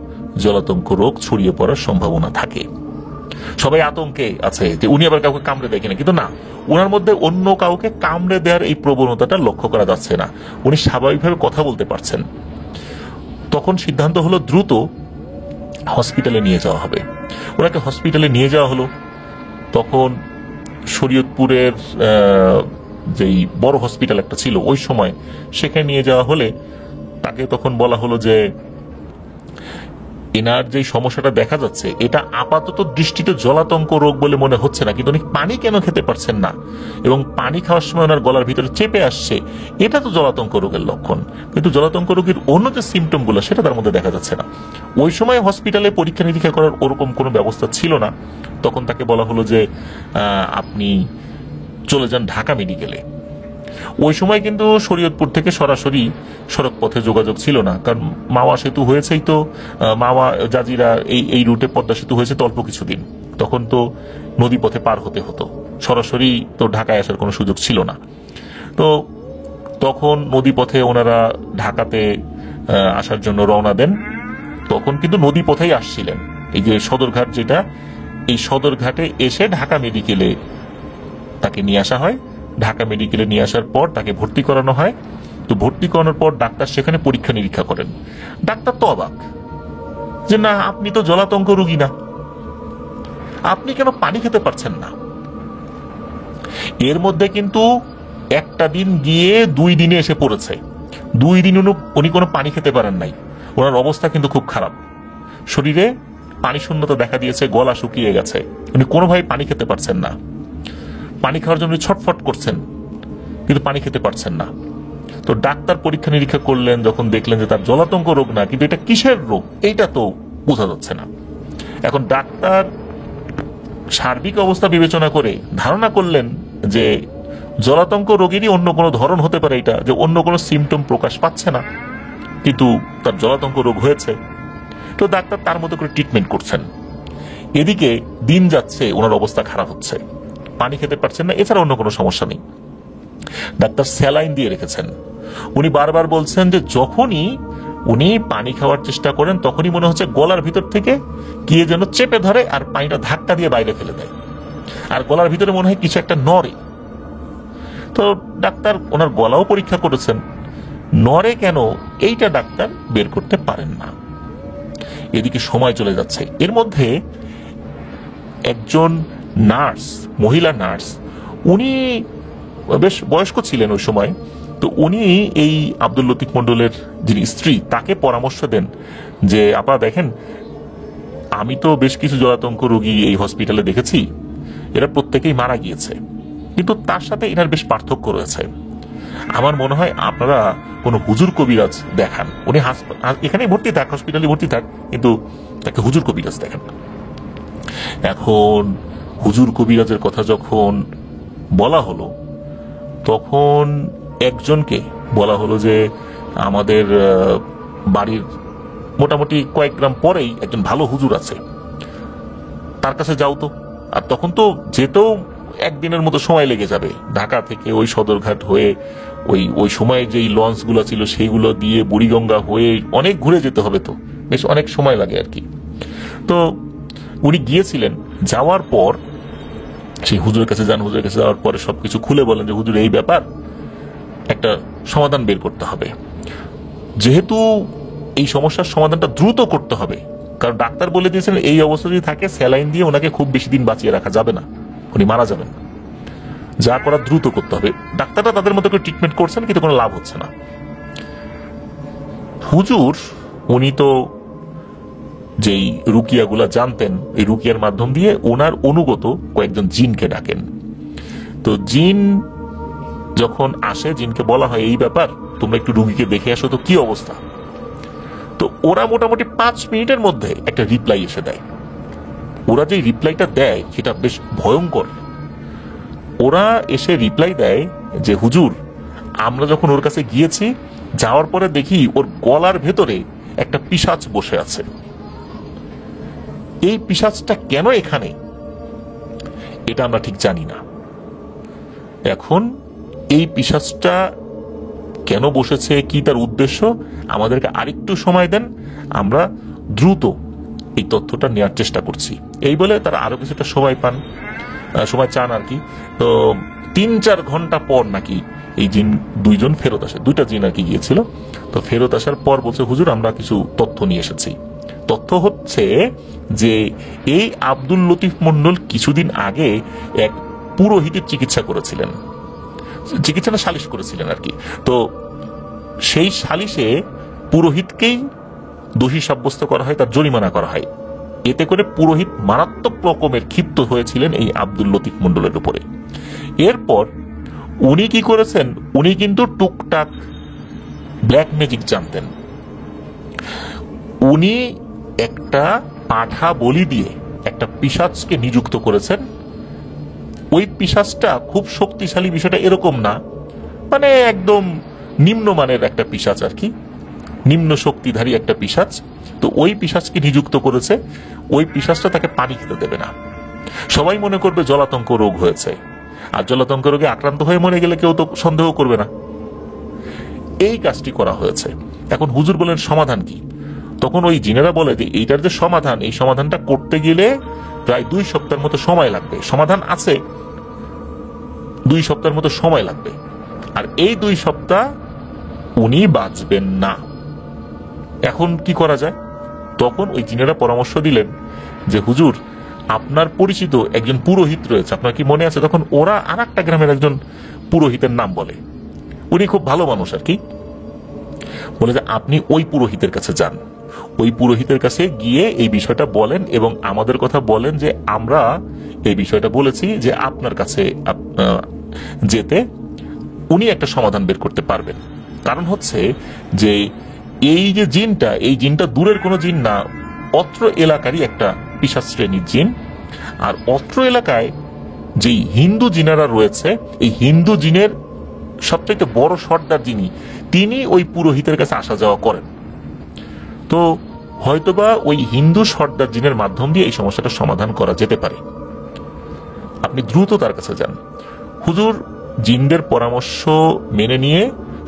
জলাতঙ্ক রোগ ছড়িয়ে পড়ার সম্ভাবনা থাকে। সবাই আতঙ্কে আছে যে উনি আবার কাউকে কামড়ে দেয় কিনা, কিন্তু না, ওনার মধ্যে অন্য কাউকে কামড়ে দেওয়ার এই প্রবণতাটা লক্ষ্য করা যাচ্ছে না। উনি স্বাভাবিকভাবে কথা বলতে পারছেন। তখন সিদ্ধান্ত হলো দ্রুত হসপিটালে নিয়ে যাওয়া হবে। ওনাকে হসপিটালে নিয়ে যাওয়া হলো। তখন শরীয়তপুরের যেই বড় হসপিটাল একটা ছিল ওই সময়, সেখানে নিয়ে যাওয়া হলে তাকে তখন বলা হলো যে এনার যে সমস্যাটা দেখা যাচ্ছে এটা আপাতত দৃষ্টিতে জলাতঙ্ক রোগ বলে মনে হচ্ছে না, কিন্তু উনি পানি কেন খেতে পারছেন না এবং পানি খাওয়ার সময় ওনার গলার ভিতরে চেপে আসছে, এটা তো জলাতঙ্ক রোগের লক্ষণ। কিন্তু জলাতঙ্ক রোগীর অন্য যে সিমটম গুলো সেটা তার মধ্যে দেখা যাচ্ছে না। ওই সময় হসপিটালে পরীক্ষা নিরীক্ষা করার ওরকম কোনো ব্যবস্থা ছিল না। তখন তাকে বলা হলো যে আপনি চলে যান ঢাকা মেডিকেলে। ওই সময় কিন্তু শরীয়তপুর থেকে সরাসরি সড়ক পথে যোগাযোগ ছিল না, কারণ মাওয়া সেতু হয়েছেই তো, মাওয়া জাজিরা এই রুটে পদ্মা সেতু হয়েছে তো অল্প কিছুদিন, তখন তো নদী পথে পার হতে হতো, সরাসরি তো ঢাকায় আসার কোনো সুযোগ ছিল না। তো তখন নদী পথে ওনারা ঢাকাতে আসার জন্য রওনা দেন। তখন কিন্তু নদী পথেই আসছিলেন, এই যে সদরঘাট যেটা, এই সদরঘাটে এসে ঢাকা মেডিকেলে তাকে নিয়ে আসা হয়। ঢাকা মেডিকেলে নিয়ে আসার পর তাকে ভর্তি করানো হয়। তো ভর্তি করানোর পর ডাক্তার সেখানে পরীক্ষা নিরীক্ষা করেন। ডাক্তার তো অবাক যে না, আপনি তো জলাতঙ্ক রোগী না, আপনি কেন পানি খেতে পারছেন না। এর মধ্যে কিন্তু একটা দিন গিয়ে 2 দিনে এসে পড়েছে। 2 দিন উনি কোনো পানি খেতে পারেন নাই। ওনার অবস্থা কিন্তু খুব খারাপ, শরীরে পানি শূন্যতা দেখা দিয়েছে, গলা শুকিয়ে গেছে, উনি কোনোভাবে পানি খেতে পারছেন না। পানি খাওয়ার জন্য ছটফট করছেন, কিন্তু পানি খেতে পারছেন না। তো ডাক্তার পরীক্ষা নিরীক্ষা করলেন, যখন দেখলেন যে তার জলাতঙ্ক রোগ না, কিন্তু এটা কিসের রোগ এইটা তো বোঝা যাচ্ছে না। এখন ডাক্তার সার্বিক অবস্থা বিবেচনা করে ধারণা করলেন যে জলাতঙ্ক রোগেরই অন্য কোনো ধরন হতে পারে, এটা যে অন্য কোনো সিমটম প্রকাশ পাচ্ছে না কিন্তু তার জলাতঙ্ক রোগ হয়েছে। তো ডাক্তার তার মতো করে ট্রিটমেন্ট করছেন। এদিকে দিন যাচ্ছে, ওনার অবস্থা খারাপ হচ্ছে, পানি খেতে পারছেন না, এছাড়া অন্য কোনো সমস্যা নেই। ডাক্তার স্যালাইন দিয়ে রেখেছেন। উনি বারবার বলছেন যে যখনই উনি পানি খাওয়ার চেষ্টা করেন তখনই মনে হচ্ছে গলার ভিতর থেকে কি যেন চেপে ধরে আর পানিটা ধাক্কা দিয়ে বাইরে ফেলে দেয়, আর গলার ভিতরে মনে হয় কিছু একটা নড়ে। তো ডাক্তার ওনার গলাও পরীক্ষা করেছেন, নড়ে কেন এইটা ডাক্তার বের করতে পারেন না। এদিকে সময় চলে যাচ্ছে। এর মধ্যে একজন নার্স, মহিলা নার্স, উনি বেশ বয়স্ক ছিলেন ওই সময়। তো উনি এই আব্দুল লতিফ মন্ডলের যিনি স্ত্রী, তাকে পরামর্শ দেন যে আপা দেখেন, আমি তো বেশ কিছু জলাতঙ্ক রোগী এই হসপিটালে দেখেছি, এরা প্রত্যেকেই মারা গিয়েছে, কিন্তু তার সাথে এনার বেশ পার্থক্য রয়েছে। আমার মনে হয় আপনারা কোনো হুজুর কবিরাজ দেখান। উনি এখানে ভর্তি থাক, হসপিটালে ভর্তি থাক, কিন্তু তাকে হুজুর কবিরাজ দেখান। এখন হুজুর কবিরাজের কথা যখন বলা হলো, তখন একজনকে বলা হলো যে আমাদের বাড়ির মোটামুটি কয়েক গ্রাম পরেই একজন ভালো হুজুর আছে, তার কাছে যাও তো। আর তখন তো যেতেও একদিনের মতো সময় লেগে যাবে, ঢাকা থেকে ওই সদরঘাট হয়ে ওই সময় যেই লঞ্চ গুলো ছিল সেইগুলো দিয়ে বুড়িগঙ্গা হয়ে অনেক ঘুরে যেতে হবে, তো বেশ অনেক সময় লাগে আর কি। তো উনি গিয়েছিলেন। যাওয়ার পর সেই হুজুরের কাছে যান। হুজুরের কাছে যাওয়ার পরে সবকিছু খুলে বলেন যে হুজুর এই ব্যাপার, একটা সমাধান বের করতে হবে। যেহেতু এই সমস্যার সমাধানটা দ্রুত করতে হবে, কারণ ডাক্তার বলে দিয়েছেন এই অবস্থা যদি থাকে স্যালাইন দিয়ে ওনাকে খুব বেশি দিন বাঁচিয়ে রাখা যাবে না, উনি মারা যাবেন। যা করা দ্রুত করতে হবে। ডাক্তাররা তাদের মতো করে ট্রিটমেন্ট করছেন, কিন্তু কোনো লাভ হচ্ছে না। হুজুর উনি তো যেই রুকিয়াগুলা জানতেন, এই রুকিয়ার মাধ্যম দিয়ে ওনার অনুগত কয়েকজন জিনকে ডাকেন। তো জিন যখন আসে, জিনকে বলা হয় এই ব্যাপার, তোমরা একটু রুগীকে দেখে আসো তো কি অবস্থা। তো ওরা মোটামুটি 5 মিনিটের মধ্যে একটা রিপ্লাই এসে দেয়। ওরা যে রিপ্লাইটা দেয় সেটা বেশ ভয়ঙ্কর। ওরা এসে রিপ্লাই দেয় যে হুজুর, আমরা যখন ওর কাছে গিয়েছি, যাওয়ার পরে দেখি ওর গলার ভেতরে একটা পিশাচ বসে আছে। এই পিশাচটা কেন এখানে এটা আমরা ঠিক জানি না। এখন এই পিশাচটা কেন বসেছে, কি তার উদ্দেশ্য, আমাদেরকে আরেকটু সময় দেন, আমরা দ্রুত এই তথ্যটা নেওয়ার চেষ্টা করছি। এই বলে তারা আরো কিছুটা সময় চান আর কি। তো 3-4 ঘন্টা পর নাকি এই জিন দুইজন ফেরত আসে, 2টা জিন আর কি গিয়েছিল। তো ফেরত আসার পর বলছে হুজুর আমরা কিছু তথ্য নিয়ে এসেছি। তথ্য হচ্ছে যে এই আব্দুল লতিফ মন্ডল কিছুদিন আগে এক পুরোহিতের চিকিৎসা করেছিলেন, চিকিৎসা না সালিশ করেছিলেন আর কি। তো সেই সালিশে পুরোহিতকেই দোষী সাব্যস্ত করা হয়, তার জরিমানা করা হয়। এতে করে পুরোহিত মারাত্মক রকমের ক্ষিপ্ত হয়েছিলেন এই আব্দুল লতিফ মন্ডলের উপরে। এরপর উনি কি করেছেন, উনি কিন্তু টুকটাক ব্ল্যাক ম্যাজিক জানতেন। উনি একটা পাঠা বলি দিয়ে একটা পিশাচকে নিযুক্ত করেছেন। ওই পিশাচটা খুব শক্তিশালী, বিষয়টা এরকম না, মানে একদম নিম্নমানের একটা পিশাচ আর কি, নিম্ন শক্তিধারী একটা পিশাচ। তো ওই পিশাচকে নিযুক্ত করেছে। ওই পিশাচটা তাকে পানি খেতে দেবে না। সবাই মনে করবে জলাতঙ্ক রোগ হয়েছে, আর জলাতঙ্ক রোগে আক্রান্ত হয়ে মরে গেলে কেউ তো সন্দেহ করবে না। এই কাজটি করা হয়েছে। এখন হুজুর বলেন সমাধান কি? তখন ওই জিনেরা বলে যে এইটার যে সমাধান, এই সমাধানটা করতে গেলে প্রায় 2 সপ্তাহের মতো সময় লাগবে। সমাধান আছে, 2 সপ্তাহের মতো সময় লাগবে, আর এই 2 সপ্তাহ উনি বাঁচবেন না। এখন কি করা যায়? তখন ওই জিনেরা পরামর্শ দিলেন যে হুজুর, আপনার পরিচিত একজন পুরোহিত রয়েছে, আপনার কি মনে আছে? তখন ওরা আর একটা গ্রামের একজন পুরোহিতের নাম বলে। উনি খুব ভালো মানুষ আর কি। বলে যে আপনি ওই পুরোহিতের কাছে যান, ওই পুরোহিতের কাছে গিয়ে এই বিষয়টা বলেন এবং আমাদের কথা বলেন যে আমরা এই বিষয়টা বলেছি, যে আপনার কাছে যেতে উনি একটা সমাধান বের করতে পারবেন। কারণ হচ্ছে যে এই যে জিনটা, এই জিনটা দূরের কোনো জিন না, অত্র এলাকারই একটা পিশাচ শ্রেণীর জিন। আর অত্র এলাকায় যে হিন্দু জিনেরা রয়েছে, এই হিন্দু জিনের সবচেয়ে বড় সর্দার যিনি, তিনি ওই পুরোহিতের কাছে আসা যাওয়া করেন। তো হয়তোবা ওই হিন্দু সর্দার জিনের মাধ্যম দিয়ে এই সমস্যাটা সমাধান করা যেতে পারে। আপনি দ্রুত তার কাছে যান। হুজুর জিনদের পরামর্শ মেনে নিয়ে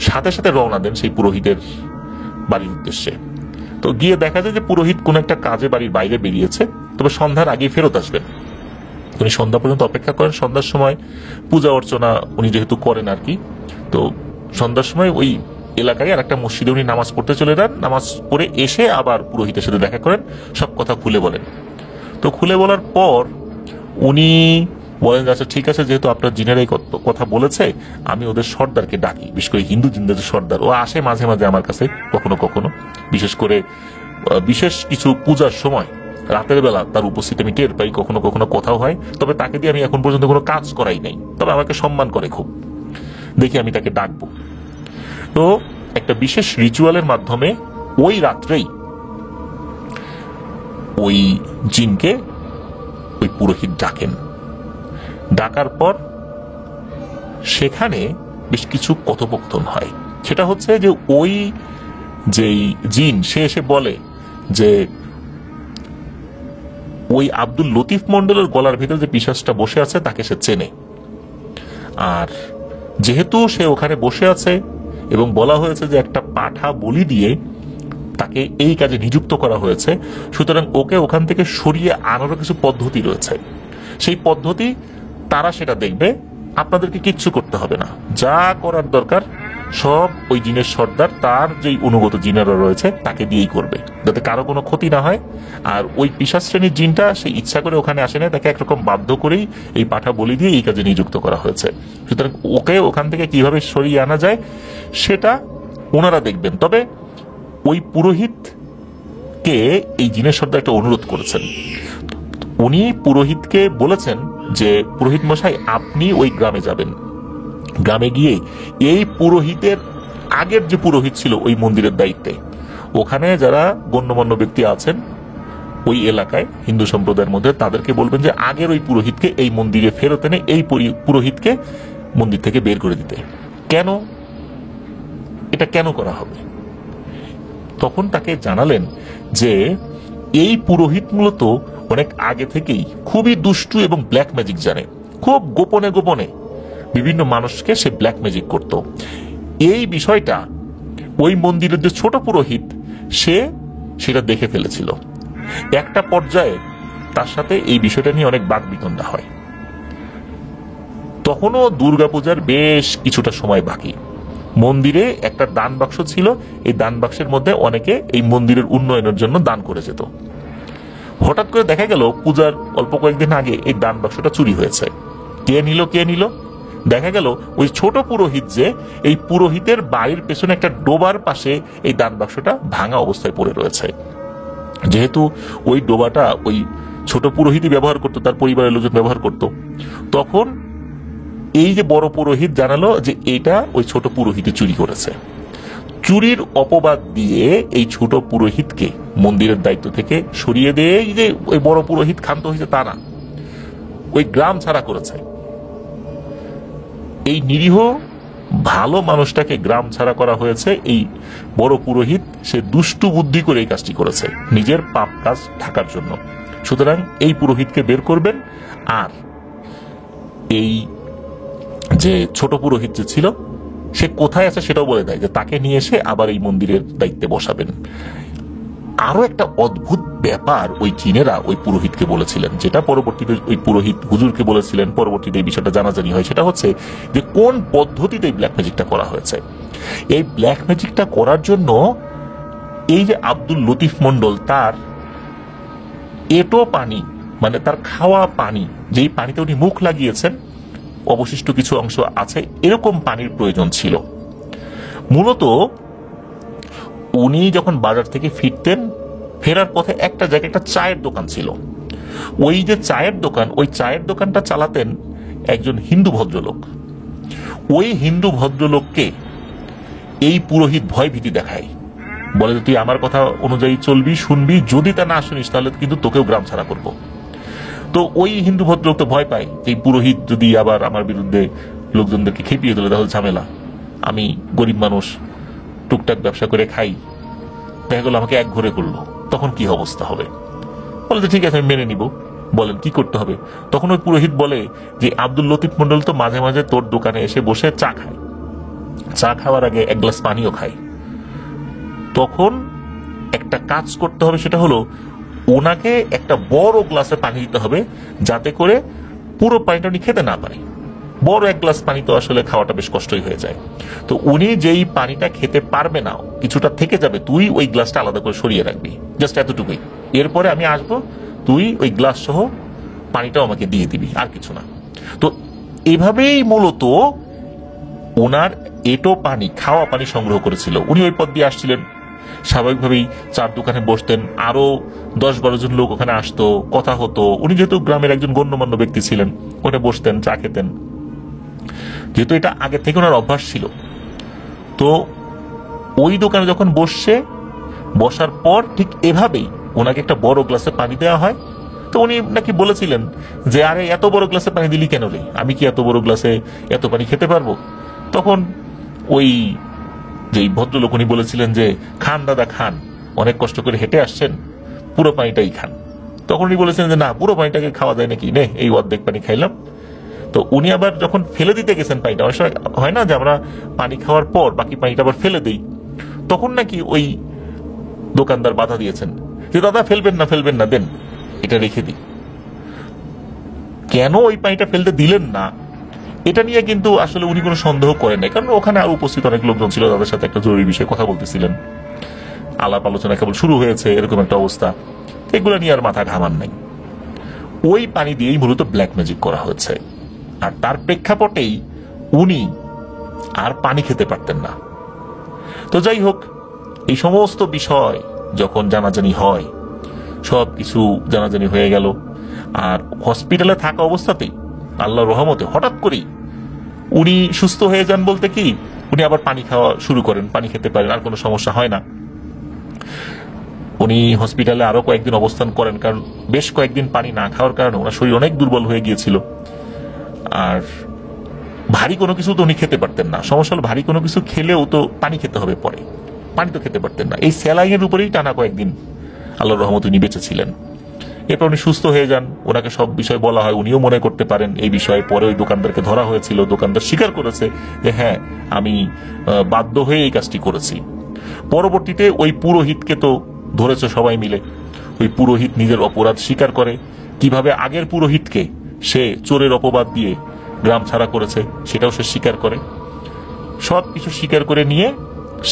সাথে সাথে রওনা দেন সেই পুরোহিতের বাড়ির উদ্দেশ্যে। তো গিয়ে দেখা যায় যে পুরোহিত কোন একটা কাজে বাড়ির বাইরে বেরিয়েছে, তবে সন্ধ্যার আগে ফেরত আসবেন। উনি সন্ধ্যা পর্যন্ত অপেক্ষা করেন। সন্ধ্যার সময় পূজা অর্চনা উনি যেহেতু করেন আর কি, তো সন্ধ্যার সময় ওই এলাকায় আর একটা মসজিদে উনি নামাজ পড়তে চলে যান। নামাজ পড়ে এসে আবার পুরোহিতের সাথে দেখা করেন, সব কথা খুলে বলেন। তো খুলে বলার পর উনি বলেন আচ্ছা ঠিক আছে, যেহেতু আপনার জিনের এই কথা বলেছে, আমি ওদের সর্দারকে ডাকি, বিশেষ করে হিন্দু জিনদের সর্দার, ও আসে মাঝে মাঝে আমার কাছে কখনো কখনো, বিশেষ করে বিশেষ কিছু পূজার সময় রাতের বেলা তার উপস্থিতি আমি টের পাই, কখনো কখনো কথাও হয়। তবে তাকে দিয়ে আমি এখন পর্যন্ত কোনো কাজ করাই নাই, তবে আমাকে সম্মান করে খুব, দেখি আমি তাকে ডাকবো। তো একটা বিশেষ রিচুয়ালের মাধ্যমে ওই রাত্রেই ওই জিনকে ওই পুরোহিত ডাকেন। ডাকার পর সেখানে বেশ কিছু কথোপকথন হয়। সেটা হচ্ছে যে ওই যেই জিন সে এসে বলে যে ওই আব্দুল লতিফ মন্ডলের গলার ভিতরে যে পিশাচটা বসে আছে তাকে সে চেনে, আর যেহেতু সে ওখানে বসে আছে এবং বলা হয়েছে যে একটা পাঠা বলি দিয়ে তাকে এই কাজে নিযুক্ত করা হয়েছে, সুতরাং ওকে ওখান থেকে সরিয়ে আনারও কিছু পদ্ধতি রয়েছে। সেই পদ্ধতি তারা সেটা দেখবে, আপনাদেরকে কিচ্ছু করতে হবে না, যা করার দরকার সব ওই জিনের সর্দার তার যেই অনুগত জিনেরা রয়েছে তাকে দিয়েই করবে, যাতে কারো কোনো ক্ষতি না হয়। আর ওই পিশাচ শ্রেণীর জিনটা সে ইচ্ছা করে ওখানে আসে না, তাকে একরকম বাধ্য করেই এই পাঠা বলি দিয়ে এই কাজে নিযুক্ত করা হয়েছে। সুতরাং ওকে ওখান থেকে কিভাবে সরিয়ে আনা যায় সেটা ওনারা দেখবেন। তবে ওই পুরোহিতকে এই জিনের সর্দার একটা অনুরোধ করেছেন। উনি পুরোহিতকে বলেছেন যে পুরোহিত মশাই আপনি ওই গ্রামে যাবেন, গ্রামে গিয়ে এই পুরোহিতের আগের যে পুরোহিত ছিল ওই মন্দিরের দায়িত্বে, ওখানে যারা গণ্যমান্য ব্যক্তি আছেন ওই এলাকায় হিন্দু সম্প্রদায়ের মধ্যে, তাদেরকে বলবেন যে আগের ওই পুরোহিতকে এই মন্দিরে ফেরত এনে এই পুরোহিতকে মন্দির থেকে বের করে দিতে। কেন এটা কেন করা হবে? তখন তাকে জানালেন যে এই পুরোহিত মূলত অনেক আগে থেকেই খুবই দুষ্টু এবং ব্ল্যাক ম্যাজিক জানে, খুব গোপনে গোপনে বিভিন্ন মানুষকে সে ব্ল্যাক ম্যাজিক করত। এই বিষয়টা ওই মন্দিরের যে ছোট পুরোহিত সে সেটা দেখে ফেলেছিল। একটা পর্যায়ে তার সাথে এই বিষয়টা নিয়ে অনেক বাকবিতণ্ডা হয়। তখনও দুর্গাপূজার বেশ কিছুটা সময় বাকি। মন্দিরে একটা দান বাক্স ছিল, এই দান বাক্সের মধ্যে অনেকে এই মন্দিরের উন্নয়নের জন্য দান করে যেত। হঠাৎ করে দেখা গেল পূজার অল্প কয়েকদিন আগে এই দান বাক্সটা চুরি হয়েছে। কে নিল? দেখা গেল ওই ছোট পুরোহিত, যে এই পুরোহিতের বাড়ির পেছনে একটা ডোবার পাশে এই দান বাক্সটা ভাঙা অবস্থায় পড়ে রয়েছে। যেহেতু ওই ডোবাটা ওই ছোট পুরোহিতই ব্যবহার করতো, তার পরিবারের লোকজন ব্যবহার করত, তখন এই যে বড় পুরোহিত জানালো যে এটা ওই ছোট পুরোহিতই চুরি করেছে। চুরির অপবাদ দিয়ে এই ছোট পুরোহিতকে মন্দিরের দায়িত্ব থেকে সরিয়ে দিয়ে যে ওই বড় পুরোহিত ক্ষান্ত হয়েছে তা না, ওই গ্রাম ছাড়া করেছে। এই নিরীহ ভালো মানুষটাকে গ্রাম ছাড়া করা হয়েছে। এই বড় পুরোহিত সে দুষ্টু বুদ্ধি করে এই কাজটি করেছে নিজের পাপ কাজ ঢাকার জন্য। সুতরাং এই পুরোহিতকে বের করবেন, আর এই যে ছোট পুরোহিত যে ছিল সে কোথায় আছে সেটাও বলে দেয়, যে তাকে নিয়ে এসে আবার এই মন্দিরের দায়িত্বে বসাবেন। আরো একটা অদ্ভুত ব্যাপার ওই চীনেরা ওই পুরোহিতকে বলেছিলেন, যেটা পরবর্তীতে ওই পুরোহিত হুজুরকে বলেছিলেন, পরবর্তীতে এই বিষয়টা জানাজানি হয়। সেটা হচ্ছে যে কোন পদ্ধতিতে এই ব্ল্যাক ম্যাজিকটা করা হয়েছে। এই ব্ল্যাক ম্যাজিকটা করার জন্য এই যে আব্দুল লতিফ মন্ডল, তার এটো পানি, মানে তার খাওয়া পানি, যেই পানিতে উনি মুখ লাগিয়েছেন অবশিষ্ট কিছু অংশ আছে, এরকম পানির প্রয়োজন ছিল। মূলত উনি যখন বাজার থেকে ফিরতেন, ফেরার পথে একটা জায়গায় একটা চায়ের দোকান ছিল। ওই যে চায়ের দোকান, ওই চায়ের দোকানটা চালাতেন একজন হিন্দু ভদ্রলোক। ওই হিন্দু ভদ্রলোককে এই পুরোহিত ভয় ভীতি দেখায়, বলে তুই আমার কথা অনুযায়ী চলবি, শুনবি, যদি তা না শুনিস তাহলে কিন্তু তোকেও গ্রাম ছাড়া করবো। তো ওই হিন্দু ভদ্রলোক তো ভয় পায় যে পুরোহিত যদি আবার আমার বিরুদ্ধে লোকজনদেরকে খেপিয়ে দিলে তাহলে ঝামেলা, আমি গরিব মানুষ, টুকটাক ব্যবসা করে খাই, দেখা গেল আমাকে এক ঘরে করলো, তখন কি অবস্থা হবে। বলে যে ঠিক আছে আমি মেনে নিব, বলেন কি করতে হবে। তখন ওই পুরোহিত বলে যে আব্দুল লতিফ মন্ডল তো মাঝে মাঝে তোর দোকানে এসে বসে চা খায়, চা খাওয়ার আগে এক গ্লাস পানিও খায়। তখন একটা কাজ করতে হবে, সেটা হলো ওনাকে একটা বড় গ্লাসে পানি দিতে হবে, যাতে করে পুরো পানিটা উনি খেতে না পারে। বড় এক গ্লাস পানি তো আসলে খাওয়াটা বেশ কষ্টই হয়ে যায়। তো উনি যেই পানিটা খেতে পারবে না, কিছুটা থেকে যাবে, তুই ওই গ্লাসটা আলাদা করে সরিয়ে রাখবি, জাস্ট এতটুকুই। এরপরে আমি আসবো, তুই ওই গ্লাস সহ পানিটাও আমাকে দিয়ে দিবি, আর কিছু না। তো এভাবেই মূলত ওনার এটো পানি, খাওয়া পানি সংগ্রহ করেছিল। উনি ওই পথ দিয়ে আসছিলেন, স্বাভাবিকভাবেই চার দোকানে বসতেন, আরো 10-12 জন লোক ওখানে আসতো, কথা হতো। উনি যেহেতু গ্রামের একজন গণ্যমান্য ব্যক্তি ছিলেন, ওখানে বসতেন, চা খেতেন, যেহেতু এটা আগে থেকে ওনার অভ্যাস ছিল। তো ওই দোকানে যখন বসার পর ঠিক এভাবেই ওনাকে একটা বড় গ্লাসে পানি দেওয়া হয়। তো উনি নাকি বলেছিলেন যে আরে এত বড় গ্লাসে পানি দিলি কেন রে, আমি কি এত বড় গ্লাসে এত পানি খেতে পারবো। তখন ওই যে ভদ্রলোক উনি বলেছিলেন যে খান দাদা খান, অনেক কষ্ট করে হেঁটে আসছেন, পুরো পানিটাই খান। তখন উনি বলেছিলেন যে না, পুরো পানিটাকে খাওয়া যায় নাকি, নে এই অর্ধেক পানি খাইলাম। তো উনি আবার যখন ফেলে দিতে গেছেন পানিটা, অনেক সময় হয় না যে আমরা পানি খাওয়ার পর বাকি পানিটা আবার ফেলে দিই, তখন নাকি ওই দোকানদার বাধা দিয়েছেন যে দাদা ফেলবেন না, দেন এটা রেখে দিই। কেন ওই পানিটা ফেলতে দিলেন না, এটা নিয়ে কিন্তু আসলে উনি কোনো সন্দেহ করেন নাই, কারণ ওখানে আর উপস্থিত অনেক লোকজন ছিল, তাদের সাথে একটা জরুরি বিষয়ে কথা বলতেছিলেন, আলাপ আলোচনা কেবল শুরু হয়েছে, এরকম একটা অবস্থা। এগুলো নিয়ে আর মাথা ঘামান নাই। ওই পানি দিয়েই মূলত ব্ল্যাক ম্যাজিক করা হয়েছে, আর তার প্রেক্ষাপটেই উনি আর পানি খেতে পারতেন না। তো যাই হোক, এই সমস্ত বিষয় যখন জানাজানি হয়, সবকিছু জানাজানি হয়ে গেল, আর হসপিটালে থাকা অবস্থাতেই আল্লাহর রহমতে হঠাৎ করেই উনি সুস্থ হয়ে যান বলতে কি, উনি আবার পানি খাওয়া শুরু করেন, পানি খেতে পারেন, আর কোনো সমস্যা হয় না। উনি হসপিটালে আরো কয়েকদিন অবস্থান করেন, কারণ বেশ কয়েকদিন পানি না খাওয়ার কারণে ওনার শরীর অনেক দুর্বল হয়ে গিয়েছিল। আর ভারী কোনো কিছু তো উনি খেতে পারতেন না। সমস্যা হলো ভারী কোনো কিছু খেলেও তো পানি খেতে হবে, পরে পানি তো খেতে পারতেন না। এই স্যালাইনের উপরেই টানা কয়েকদিন আল্লাহর রহমতে উনি বেঁচে ছিলেন। এরপর উনি সুস্থ হয়ে যান, ওনাকে সব বিষয় বলা হয়, উনিও মনে করতে পারেন এই বিষয়ে। পরে ওই দোকানদারকে ধরা হয়েছিল, দোকানদার স্বীকার করেছে যে হ্যাঁ আমি বাধ্য হয়ে এই কাজটি করেছি। পরবর্তীতে ওই পুরোহিতকে তো ধরেছে সবাই মিলে। ওই পুরোহিত নিজের অপরাধ স্বীকার করে, কিভাবে আগের পুরোহিতকে সে চোরের অপবাদ দিয়ে গ্রাম ছাড়া করেছে সেটাও সে স্বীকার করে। সব কিছু স্বীকার করে নিয়ে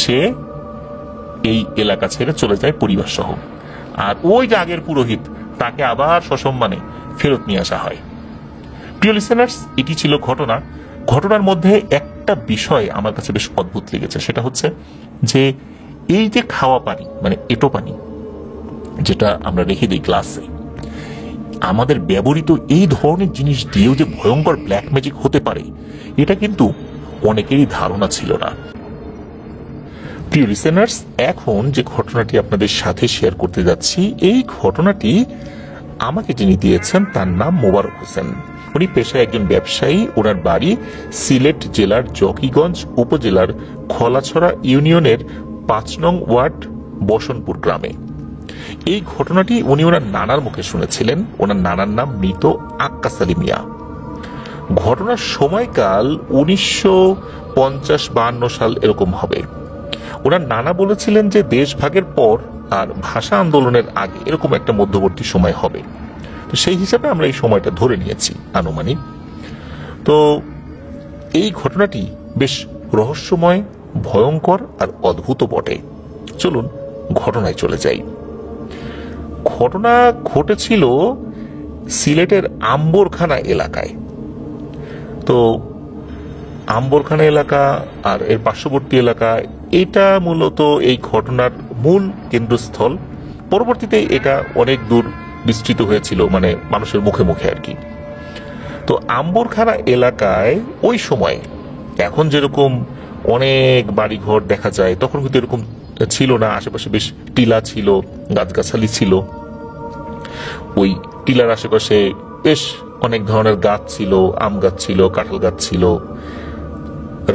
সে এই এলাকা ছেড়ে চলে যায় পরিবার সহ। আর ওই যে আগের পুরোহিত, তাকে আবার সসম্মানে ফেরত নিয়ে আসা হয়। প্রিয় লিসেনার্স, এটি ছিল ঘটনা। ঘটনার মধ্যে একটা বিষয় আমার কাছে বেশ অদ্ভুত লেগেছে, সেটা হচ্ছে যে এই যে খাওয়া পানি, মানে এঁটো পানি যেটা আমরা রেখে দিই গ্লাসে, আমাদের ব্যবহৃত এই ধরনের জিনিস দিয়েও যে ভয়ঙ্কর ব্ল্যাক ম্যাজিক হতে পারে, এটা কিন্তু অনেকেরই ধারণা ছিল না। প্রিয় লিসেনার্স, এখন যে ঘটনাটি আপনাদের সাথে শেয়ার করতে যাচ্ছি, এই ঘটনাটি আমাকে যিনি দিয়েছেন তার নাম মোবারক হোসেন। উনি পেশায় একজন ব্যবসায়ী। ওনার বাড়ি সিলেট জেলার জকিগঞ্জ উপজেলার খলাছড়া ইউনিয়নের ৫ নং ওয়ার্ড বসনপুর গ্রামে। এই ঘটনাটি উনি ওনার নানার মুখে শুনেছিলেন। ওনার নানার নাম মৃত আক্কাস আলী মিয়া। ঘটনার সময়কাল ১৯৫০-৫২ সাল এরকম হবে। ওনার নানা বলেছিলেন যে দেশভাগের পর আর ভাষা আন্দোলনের আগে এরকম একটা মধ্যবর্তী সময় হবে। তো সেই হিসাবে আমরা এই সময়টা ধরে নিয়েছি আনুমানিক। তো এই ঘটনাটি বেশ রহস্যময়, ভয়ঙ্কর আর অদ্ভুত বটে। চলুন ঘটনায় চলে যাই। ঘটনা ঘটেছিল সিলেটের আম্বরখানা এলাকায়। তো আম্বরখানা এলাকা আর এর পার্শ্ববর্তী এলাকা, এটা মূলত এই ঘটনার মূল কেন্দ্রস্থল। পরবর্তীতে এটা অনেক দূর বিস্তৃত হয়েছিল, মানে মানুষের মুখে মুখে আর কি। তো আম্বরখানা এলাকায় ওই সময় এখন যেরকম অনেক বাড়িঘর দেখা যায়, তখন কিন্তু এরকম ছিল না। আশেপাশে বেশ টিলা ছিল, গাছগাছালি ছিল। ওই টিলার আশেপাশে বেশ অনেক ধরনের গাছ ছিল, আম গাছ ছিল, কাঁঠাল গাছ ছিল।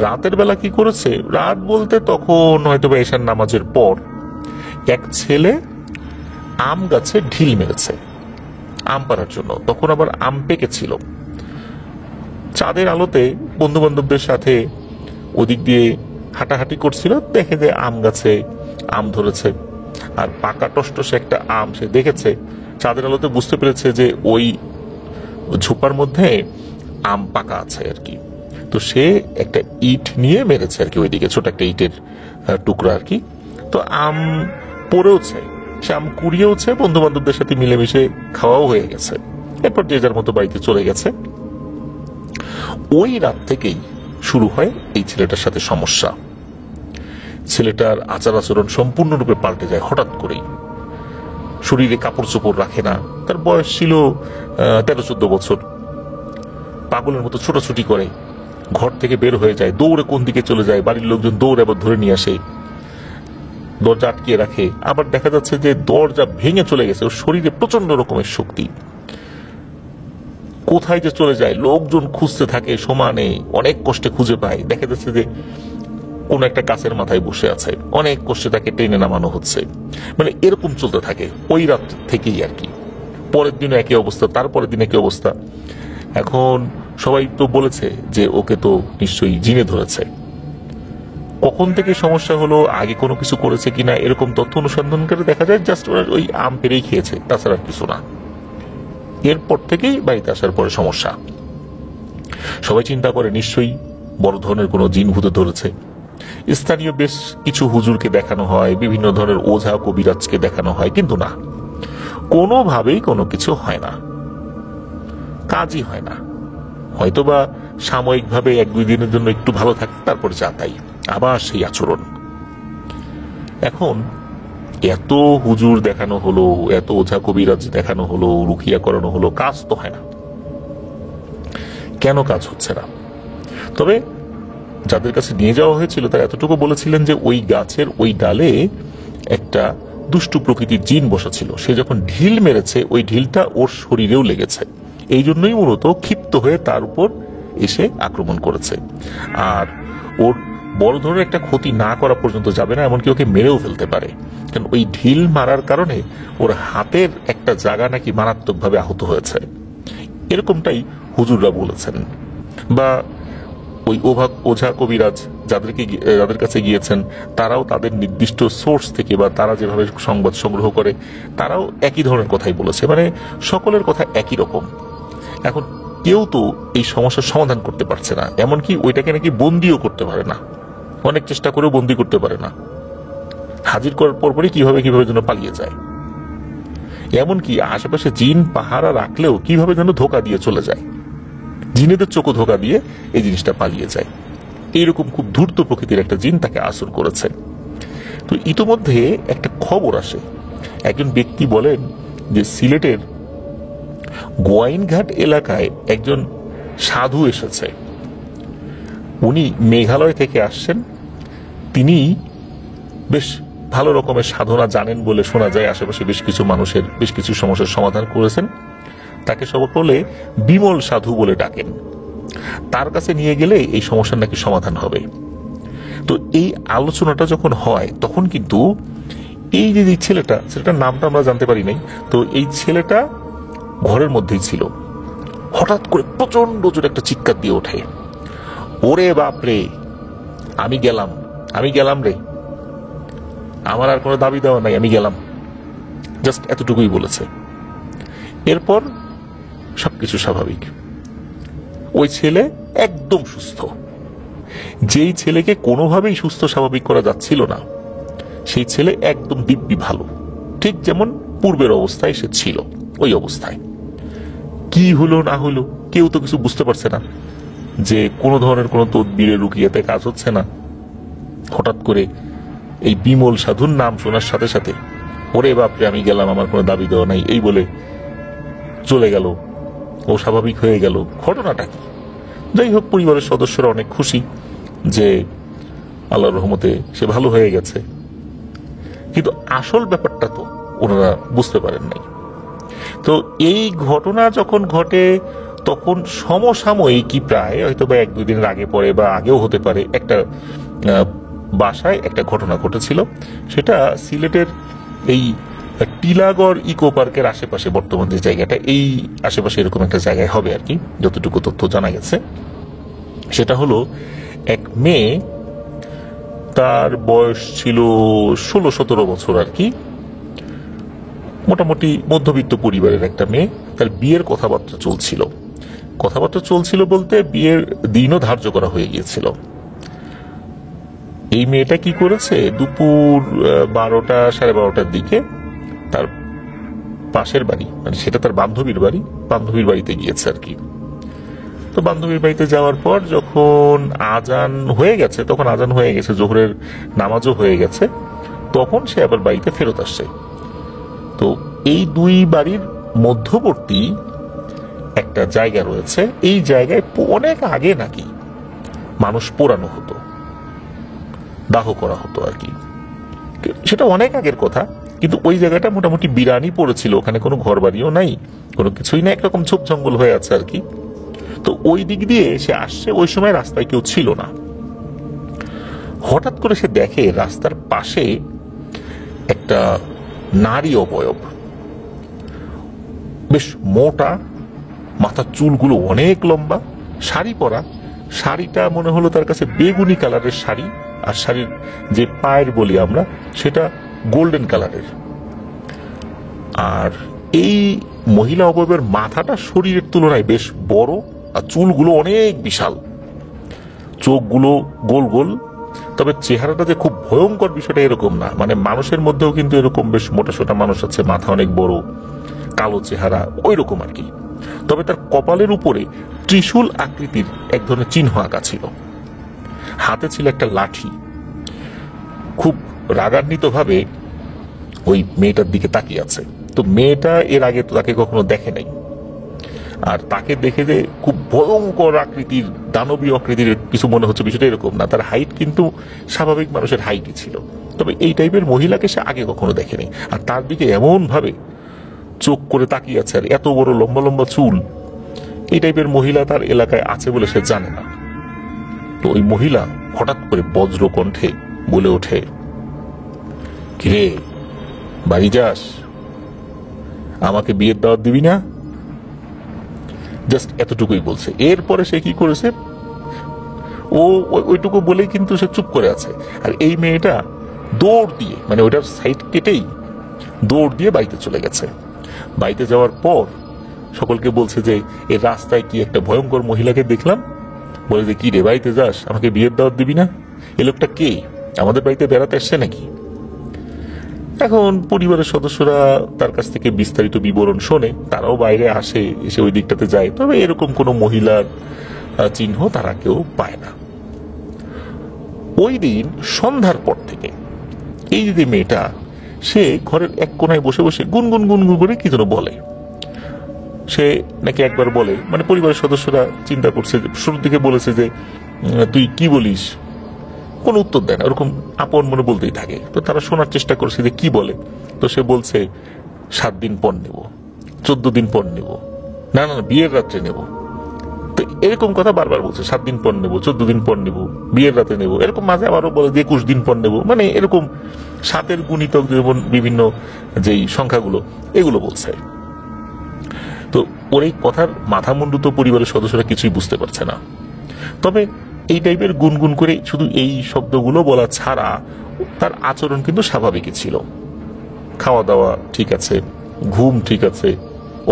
রাতের বেলা কি করেছে, রাত বলতে তখন হয়তো বা এশার নামাজের পর, এক ছেলে আম গাছে ঢিল মেরেছে আম পাড়ার জন্য। তখন আবার আম পেকেছিল। চাঁদের আলোতে বন্ধু বান্ধবদের সাথে ওদিক দিয়ে হাঁটাহাঁটি করছিল, দেখে যে আম গাছে আম ধরেছে আর পাকা টসটসে একটা আম সে দেখেছে। চাঁদের আলোতে বুঝতে পেরেছে যে ওই ঝোপার মধ্যে আম পাকা আছে আর কি। তো সে একটা ইট নিয়ে মেরেছে আর কি, ওইদিকে ছোট একটা ইটের টুকরা আর কি। তো আম পড়েওছে, সে আম কুড়িয়েওছে, বন্ধু বান্ধবদের সাথে মিলেমিশে খাওয়াও হয়ে গেছে। এরপর যে যার মতো বাড়িতে চলে গেছে। ওই রাত থেকেই শুরু হয় এই ছেলেটার সাথে সমস্যা। ছেলেটার আচার আচরণ সম্পূর্ণরূপে পাল্টে যায় হঠাৎ করেই। শরীরে কাপড় চোপড় রাখে না। তার বয়স ছিল 13-14 বছর। পাগলের মতো ছোটাছুটি করে, ঘর থেকে বের হয়ে যায়, দৌড়ে কোন দিকে চলে যায়, বাড়ির লোকজন দৌড়ে আবার ধরে নিয়ে আসে, দরজা আটকিয়ে রাখে। আবার দেখা যাচ্ছে যে দরজা ভেঙে চলে গেছে। ওর শরীরে প্রচন্ড রকমের শক্তি। কোথায় যে চলে যায়, লোকজন খুঁজতে থাকে সমানে, অনেক কষ্টে খুঁজে পায়। দেখা যাচ্ছে যে কোন একটা গাছের মাথায় বসে আছে, অনেক কষ্টে তাকে টেনে নামানো হচ্ছে। মানে এরকম চলতে থাকে ওই রাত থেকেই আর কি। পরের দিনে একই অবস্থা, তারপরের দিন একই অবস্থা। এখন সবাই তো বলেছে যে ওকে তো নিশ্চয়ই জিনে ধরেছে। কখন থেকে সমস্যা হলো, আগে কোনো কিছু করেছে কিনা, এরকম তথ্য অনুসন্ধান করে দেখা যায় জাস্ট ওরা ওই আম পেরেই খেয়েছে, তাছাড়া কিছু না। এরপর থেকেই বাড়িতে আসার পরে সমস্যা। সবাই চিন্তা করে নিশ্চয়ই বড় ধরনের কোনো জিন ভূতে ধরেছে। স্থানীয় বেশ কিছু হুজুরকে দেখানো হয়, বিভিন্ন ধরনের ওঝা কবিরাজকে দেখানো হয়, কিন্তু না, কোনোভাবেই কোনো কিছু হয় না, কাজই হয় না। হয়তোবা সাময়িকভাবে 1-2 দিনের জন্য একটু ভালো থাকে, তারপর যা তাই আবার সেই আচরণ। এখন এত হুজুর দেখানো হলো, এত ওঝা কবিরাজ দেখানো হলো, রুকিয়া করানো হলো, কাজ তো হয় না। কেন কাজ হচ্ছে না। তবে যাদের কাছে নিয়ে যাওয়া হয়েছিল তারা এতটুকু বলেছিলেন যে ওই গাছের ওই ডালে একটা দুষ্টু প্রকৃতির জিন বসা ছিল, সে যখন ঢিল মেরেছে ওই ঢিলটা ওর শরীরেও লেগেছে, এই জন্যই মূলত ক্ষিপ্ত হয়ে তার উপর এসে আক্রমণ করেছে। আর ওর বড় ধরনের একটা ক্ষতি না করা পর্যন্ত যাবে না, এমনকি ওকে মেরেও ফেলতে পারে, কারণ ওই ঢিল মারার কারণে ওর হাতের একটা জায়গা নাকি মারাত্মকভাবে আহত হয়েছে, এরকমটাই হুজুররা বলেছেন। বা ওই ওঝা কবিরাজ যাদের কাছে গিয়েছেন তারাও তাদের নির্দিষ্ট সোর্স থেকে বা তারা যেভাবে সংবাদ সংগ্রহ করে তারাও একই ধরনের কথাই বলেছে, মানে সকলের কথা একই রকম। এখন কেউ তো এই সমস্যার সমাধান করতে পারছে না, এমনকি ওইটাকে নাকি বন্দিও করতে পারে না, অনেক চেষ্টা করেও বন্দি করতে পারে না, হাজির করার পরপরই কিভাবে যেন পালিয়ে যায়। এমনকি আশেপাশে জিন পাহারা রাখলেও কিভাবে যেন ধোকা দিয়ে চলে যায়, জিনেদের চোখে ধোকা দিয়ে এই জিনিসটা পালিয়ে যায়। এইরকম খুব ধূর্ত প্রকৃতির একটা জিন তাকে আসর করেছে। তো ইতোমধ্যে একটা খবর আসে, একজন ব্যক্তি বলেন যে সিলেটের গোয়াইনঘাট এলাকায় একজন সাধু এসেছে, উনি মেঘালয় থেকে আসছেন, তিনি বেশ ভালো রকমের সাধনা জানেন বলে শোনা যায়, আশেপাশে বেশ কিছু মানুষের বেশ কিছু সমস্যার সমাধান করেছেন, তাকে সকলে বিমল সাধু বলে ডাকেন। তার কাছে নিয়ে গেলে এই সমস্যার নাকি সমাধান হবে। তো এই আলোচনাটা যখন হয় তখন কিন্তু এই যে ছেলেটার নামটা আমরা জানতে পারি নাই, তো এই ছেলেটা ঘরের মধ্যেই ছিল, হঠাৎ করে প্রচন্ড জোরে একটা চিৎকার দিয়ে ওঠে, ওরে বাপরে আমি গেলাম রে, আমার আর কোনো দাবি দেওয়া নাই, আমি গেলাম, জাস্ট এতটুকুই বলেছে। এরপর সবকিছু স্বাভাবিক, ওই ছেলে একদম সুস্থ। যেই ছেলেকে কোনোভাবেই সুস্থ স্বাভাবিক করা যাচ্ছিল না সেই ছেলে একদম দিব্যি ভালো, ঠিক যেমন পূর্বের অবস্থায় সে ছিল ওই অবস্থায়। কি হলো না হলো কেউ তো কিছু বুঝতে পারছে না, যে কোনো ধরনের কোনো তদবিরে রুকিয়াতে কাজ হচ্ছে না। হঠাৎ করে এই বিমল সাধুর নাম শোনার সাথে সাথে ওরে বাপরে আমি গেলাম, আমার কোনো দাবি দেওয়া নাই, এই বলে চলে গেল, ও স্বাভাবিক হয়ে গেল। ঘটনাটা কি? যাই হোক, পরিবারের সদস্যরা অনেক খুশি যে আল্লাহর রহমতে সে ভালো হয়ে গেছে, কিন্তু আসল ব্যাপারটা তো ওনারা বুঝতে পারেন নাই। তো এই ঘটনা যখন ঘটে তখন সমসাময়িকই প্রায় হয়তো বা 1-2 দিনের আগে পরে বা আগেও হতে পারে, একটা বাসায় একটা ঘটনা ঘটেছিল। সেটা সিলেটের এই টিলাগড় ইকো পার্কের আশেপাশে, বর্তমান যে জায়গাটা, এই আশেপাশে এরকম একটা জায়গায় হবে আর কি, যতটুকু তথ্য জানা গেছে। সেটা হলো এক মেয়ে, তার বয়স ছিল 16-17 বছর আর কি, মোটামুটি মধ্যবিত্ত পরিবারের একটা মেয়ে। তার বিয়ের কথাবার্তা চলছিল বলতে বিয়ের দিনও ধার্য করা হয়ে গিয়েছিল। এই মেয়েটা কি করেছে, দুপুর 12টা 12:30 দিকে তার পাশের বাড়ি, মানে সেটা তার বান্ধবীর বাড়িতে গিয়েছে আর কি। তো বান্ধবীর বাড়িতে যাওয়ার পর যখন আজান হয়ে গেছে, জোহরের নামাজও হয়ে গেছে, তখন সে আবার বাড়িতে ফেরত আসছে। তো এই দুই বাড়ির মধ্যবর্তী একটা জায়গা রয়েছে, এই জায়গায় অনেক আগে নাকি মানুষ পোড়ানো হতো, দাহ করা হতো আর কি। সেটা অনেক আগের কথা, কিন্তু ওই জায়গাটা মোটামুটি বিরানি পড়েছিল, ওখানে কোনো ঘর বাড়িও নাই, কোনো কিছুই না, একরকম ঝোপ জঙ্গল হয়ে আছে আর কি। তো ওই দিক দিয়ে সে আসছে, ওই সময় রাস্তায় কেউ ছিল না। হঠাৎ করে সে দেখে রাস্তার পাশে একটা নারী অবয়ব, বেশ মোটা, মাথার চুলগুলো অনেক লম্বা, শাড়ি পরা, শাড়িটা মনে হলো তার কাছে বেগুনি কালারের শাড়ি, আর শাড়ির যে পায়ের বলি আমরা সেটা গোল্ডেন কালারের। আর এই মহিলা অবয়বের মাথাটা শরীরের তুলনায় বেশ বড়, আর চুলগুলো অনেক বিশাল, চোখগুলো গোল গোল। তবে চেহারাটা যে খুব ভয়ঙ্কর বিষয়টা এরকম না, মানে মানুষের মধ্যেও কিন্তু এরকম বেশ মোটা সোটা মানুষ আছে, মাথা অনেক বড়, কালো চেহারা, ওই রকম আর কি। তবে তার কপালের উপরে ত্রিশূল আকৃতির এক ধরনের চিহ্ন আঁকা ছিল, হাতে ছিল একটা লাঠি। খুব রাগান্বিত ভাবে ওই মেয়েটার দিকে তাকিয়ে আছে। তো মেয়েটা এর আগে তো তাকে কখনো দেখে নাই, আর তাকে দেখে যে খুব ভয়ঙ্কর আকৃতির, দানবীয় আকৃতির কিছু মনে হচ্ছে, বিষয়টা এরকম না। তার হাইট কিন্তু স্বাভাবিক মানুষের হাইটই ছিল, তবে এই টাইপের মহিলাকে সে আগে কখনো দেখেনি। আর তার দিকে এমন ভাবে চোখ করে তাকিয়ে আছে, আর এত বড় লম্বা লম্বা চুল, এই টাইপের মহিলা তার এলাকায় আছে বলে সে জানে না। তো ওই মহিলা হঠাৎ করে বজ্র কণ্ঠে বলে ওঠে, কিরে বাড়ি যাস, আমাকে বিয়ের দাওয়াত দিবি না? জাস্ট এতটুকুই বলছে। এরপরে সে কি করেছে, ও ওইটুকু বলেই কিন্তু সে চুপ করে আছে। আর এই মেয়েটা দৌড় দিয়ে, মানে ওইটার সাইড কেটেই দৌড় দিয়ে বাড়িতে চলে গেছে। বাড়িতে যাওয়ার পর সকলকে বলছে যে এই রাস্তায় কি একটা ভয়ঙ্কর মহিলাকে দেখলাম, বলে যে কি রে বাড়িতে যাস, আমাকে বিয়ের দাওয়াত দিবি না? এ লোকটা কে, আমাদের বাড়িতে বেড়াতে আসছে নাকি? এখন পরিবারের সদস্যরা তার কাছ থেকে বিস্তারিত বিবরণ শোনে, তারাও বাইরে আসে, এসে ওই দিকটাতে যায়, তবে এরকম কোনো মহিলার চিহ্ন তারা কেউ পায় না। ওই দিন সন্ধ্যার পর থেকে এই যে মেয়েটা, সে ঘরের এক কোনায় বসে বসে গুনগুন গুনগুন করে কি যেন বলে। সে নাকি একবার বলে, মানে পরিবারের সদস্যরা চিন্তা করছে, শুরুর দিকে বলেছে যে তুই কি বলিস, কোনো উত্তর দেয় না, ওরকম আপন মনে বলতেই থাকে। তো তারা শোনার চেষ্টা করছে যে কি বলে। তো সে বলছে 7 দিন পর নেব, 14 দিন পর নেব, না না বিয়ের রাত্রে নেব। তো এরকম কথা বারবার বলছে, 7 দিন পর নেব, 14 দিন পর নেব, বিয়ের রাতে নেব। এরকম মাঝে আবারও বলে 21 দিন পর নেব, মানে এরকম 7-এর গুণিতক যেমন বিভিন্ন যেই সংখ্যাগুলো, এগুলো বলছে। তো ওর এই কথার মাথা মুন্ডু তো পরিবারের সদস্যরা কিছুই বুঝতে পারছে না। তবে এই টাইপের গুনগুন করে শুধু এই শব্দগুলো বলা ছাড়া তার আচরণ কিন্তু স্বাভাবিকই ছিল। খাওয়া দাওয়া ঠিক আছে, ঘুম ঠিক আছে,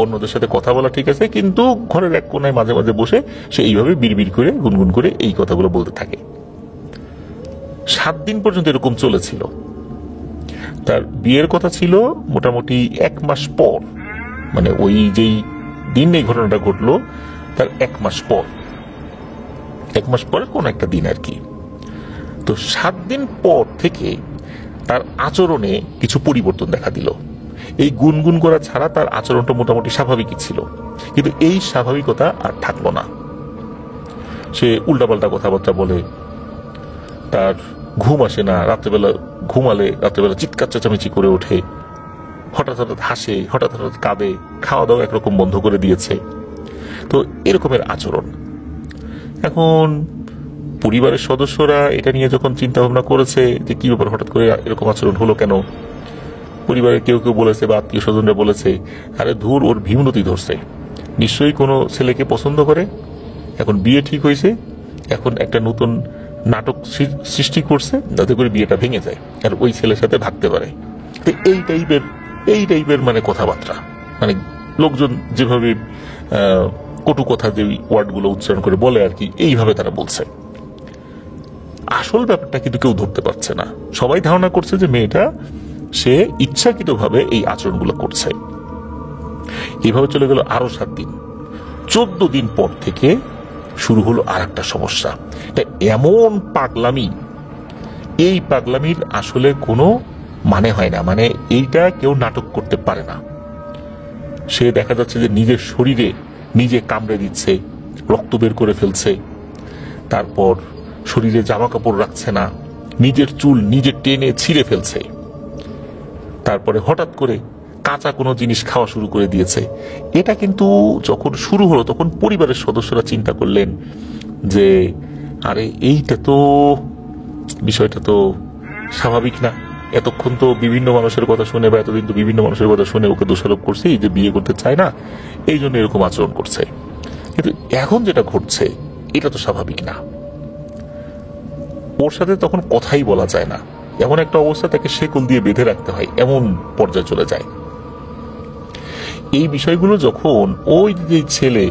অন্যদের সাথে কথা বলা ঠিক আছে, কিন্তু ঘরের এক কোনায় মাঝে মাঝে বসে সে এইভাবে বিড়বিড় করে গুনগুন করে এই কথাগুলো বলতে থাকে। 7 দিন পর্যন্ত এরকম চলেছিল। তার বিয়ের কথা ছিল মোটামুটি 1 মাস পর, মানে ওই যেই দিন এই ঘটনাটা ঘটলো তার 1 মাস পর, 1 মাস পরের কোন একটা দিন আর কি। তো 7 দিন পর থেকে তার আচরণে কিছু পরিবর্তন দেখা দিল। এই গুনগুন করা ছাড়া তার আচরণটা মোটামুটি স্বাভাবিকই ছিল, কিন্তু এই স্বাভাবিকতা আর থাকলো না। সে উল্টাপাল্টা কথাবার্তা বলে, তার ঘুম আসে না, রাত্রেবেলা ঘুমালে রাত্রেবেলা চিৎকার চেঁচামেচি করে ওঠে, হঠাৎ হঠাৎ হাসে, হঠাৎ হঠাৎ কাঁদে, খাওয়া দাওয়া একরকম বন্ধ করে দিয়েছে। তো এরকমের আচরণ। এখন পরিবারের সদস্যরা এটা নিয়ে যখন চিন্তা ভাবনা করেছে যে কি ব্যাপার, হঠাৎ করে এরকম আচরণ হলো কেন, পরিবারের কেউ কেউ বলেছে বা আত্মীয় স্বজনরা বলেছে, আরে ধুর ওর ভীমরতি ধরছে, নিশ্চয়ই কোনো ছেলেকে পছন্দ করে, এখন বিয়ে ঠিক হয়েছে, এখন একটা নতুন নাটক সৃষ্টি করছে যাতে করে বিয়েটা ভেঙে যায় আর ওই ছেলের সাথে ভাগতে পারে। তো এই টাইপের মানে কথাবার্তা, মানে লোকজন যেভাবে কটু কথা যে ওয়ার্ডগুলো উচ্চারণ করে বলে আর কি, এইভাবে তারা বলছে। আসল ব্যাপারটা কিন্তু কেউ ধরতে পারছে না। সবাই ধারণা করছে যে মেয়েটা সে ইচ্ছাকৃতভাবে এই আচরণগুলো করছে। এইভাবে চলে গেল আরো 7 দিন। 14 দিন পর থেকে শুরু হলো আর একটা সমস্যা। এটা এমন পাগলামি, এই পাগলামির আসলে কোনো মানে হয় না, মানে এইটা কেউ নাটক করতে পারে না। সে দেখা যাচ্ছে যে নিজের শরীরে নিজে কামড়ে দিচ্ছে, রক্ত বের করে ফেলছে, তারপর শরীরে জামা কাপড় রাখছে না, নিজের চুল নিজে টেনে ছিঁড়ে ফেলছে, তারপরে হঠাৎ করে কাঁচা কোনো জিনিস খাওয়া শুরু করে দিয়েছে। এটা কিন্তু যখন শুরু হলো তখন পরিবারের সদস্যরা চিন্তা করলেন যে আরে এইটা তো বিষয়টা তো স্বাভাবিক না, এতক্ষণ তো বিভিন্ন মানুষের কথা শুনে বা এতদিন তো বিভিন্ন মানুষের কথা শুনে ওকে দোষারোপ করছে যে বিয়ে করতে চায় না, এই জন্য এরকম আচরণ করছে। কিন্তু এখন যেটা ঘটছে এটা তো স্বাভাবিক না। ওর সাথে তখন কথাই বলা যায় না, এমন একটা অবস্থা, তাকে শেকল দিয়ে বেঁধে রাখতে হয়, এমন পর্যায়ে চলে যায়। এই বিষয়গুলো যখন ওই যে ছেলে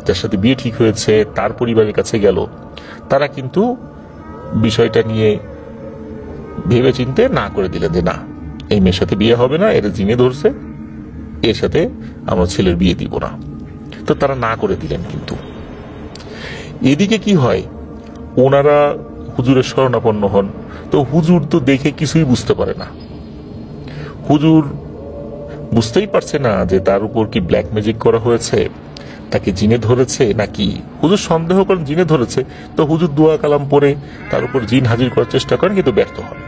যার সাথে বিয়ে ঠিক হয়েছে তার পরিবারের কাছে গেল, তারা কিন্তু বিষয়টা নিয়ে ভেবে চিন্তে না করে দিলেন যে না, এই মেয়ের সাথে বিয়ে হবে না, এর জিনে ধরছে, এর সাথে আমরা ছেলের বিয়ে দিব না। তো তারা না করে দিলেন। কিন্তু এদিকে কি হয়, ওনারা হুজুরের শরণাপন্ন হন। তো হুজুর তো দেখে কিছুই বুঝতে পারে না। হুজুর বুঝতেই পারছে না যে তার উপর কি ব্ল্যাক ম্যাজিক করা হয়েছে, তাকে জিনে ধরেছে নাকি। হুজুর সন্দেহ করেন জিনে ধরেছে, তো হুজুর দোয়া কালাম পরে তার উপর জিন হাজির করার চেষ্টা করেন, কিন্তু ব্যর্থ হন।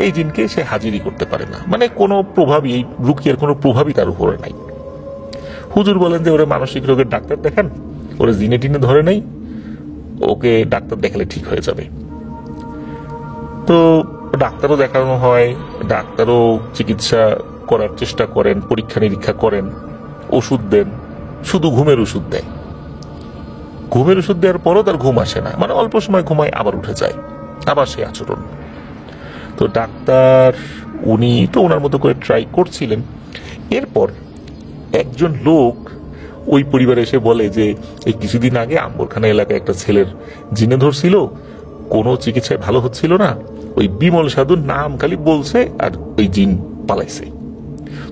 এই জিনকে সে হাজিরই করতে পারে না, মানে কোনো প্রভাবই, এই রুকিয়ার কোনো প্রভাবই তার উপরে নাই। হুজুর বলেন যে ওরা মানসিক রোগের ডাক্তার দেখান, ওরা জিনে টিনে ধরে নাই, ওকে ডাক্তার দেখালে ঠিক হয়ে যাবে। তো ডাক্তারও দেখানো হয়, ডাক্তারও চিকিৎসা করার চেষ্টা করেন, পরীক্ষা নিরীক্ষা করেন, ওষুধ দেন, শুধু ঘুমের ওষুধ দেয়। ঘুমের ওষুধ দেওয়ার পরও তার ঘুম আসে না, মানে অল্প সময় ঘুমায় আবার উঠে যায়, আবার সেই আচরণ। তো ডাক্তার উনি তো ওনার মতো করে ট্রাই করছিলেন। এরপর একজন লোক ওই পরিবারে এসে বলে যে এই কিছুদিন আগে আম্বরখানা এলাকায় একটা ছেলের জিনে ধরছিল, কোনো চিকিৎসায় ভালো হচ্ছিল না, ওই বিমল সাধুর নাম খালি বলছে আর ওই জিন পালাইছে।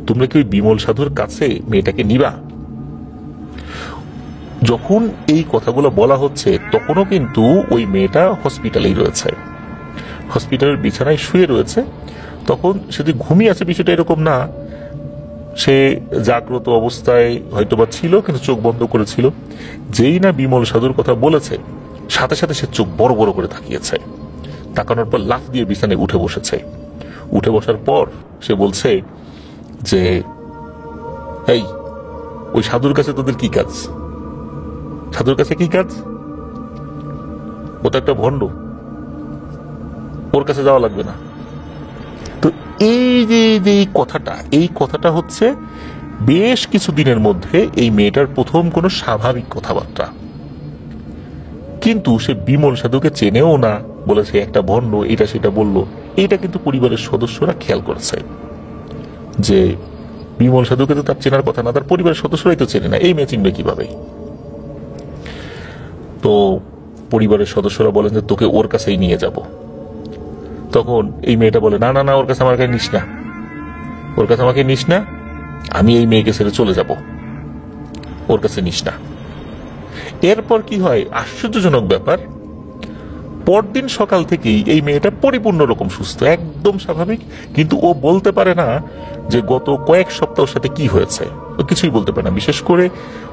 তোমরা কি ওই বিমল সাধুর কাছে মেয়েটাকে নিবা? যখন এই কথাগুলো বলা হচ্ছে তখনও কিন্তু ওই মেয়েটা হসপিটালেই রয়েছে, হসপিটালের বিছানায় শুয়ে রয়েছে। তখন সে যে ঘুমিয়ে আছে বিষয়টা এরকম না, সে জাগ্রত অবস্থায় হয়তোবা ছিল, কিন্তু চোখ বন্ধ করেছিল। যেই না বিমল সাধুর কথা বলেছে, সাথে সাথে সে চোখ বড় বড় করে তাকিয়েছে, তাকানোর পর লাফ দিয়ে বিছানায় উঠে বসেছে। উঠে বসার পর সে বলছে যে এই ওই সাধুর কাছে তোদের কি কাজ? সাধুর কাছে কি কাজ? ও তো একটা ভণ্ড, ওর কাছে যাওয়া লাগবে না। তো এই যে এই কথাটা হচ্ছে বেশ কিছুদিনের মধ্যে এই মেয়েটার প্রথম কোনো স্বাভাবিক কথাবার্তা। কিন্তু সে বিমল সাধুকে চেনেও না, বলে সে একটা ভণ্ড, এটা সেটা বলল। এটা কিন্তু পরিবারের সদস্যরা খেয়াল করেছে যে বিমল সাধুকে তো তার চেনার কথা না, তার পরিবারের সদস্যরাই তো চেনে না, এই মেয়ে চিনবে কিভাবে? তো পরিবারের সদস্যরা বলেন যে তোকে ওর কাছেই নিয়ে যাব। তখন এই মেয়েটা বলে না না না, ওর কাছে আমার কাছে নিস না, ওর কাছে আমাকে নিস না, আমি এই মেয়েকে ছেড়ে চলে যাব, ওর কাছে নিস না। এরপর কি হয়, আশ্চর্যজনক ব্যাপার, পরদিন সকাল থেকেই এই মেয়েটা পরিপূর্ণ রকম সুস্থ, একদম স্বাভাবিক। কিন্তু ও বলতে পারে না যে গত কয়েক সপ্তাহের সাথে কি হয়েছে, ও কিছুই বলতে পারে না। বিশেষ করে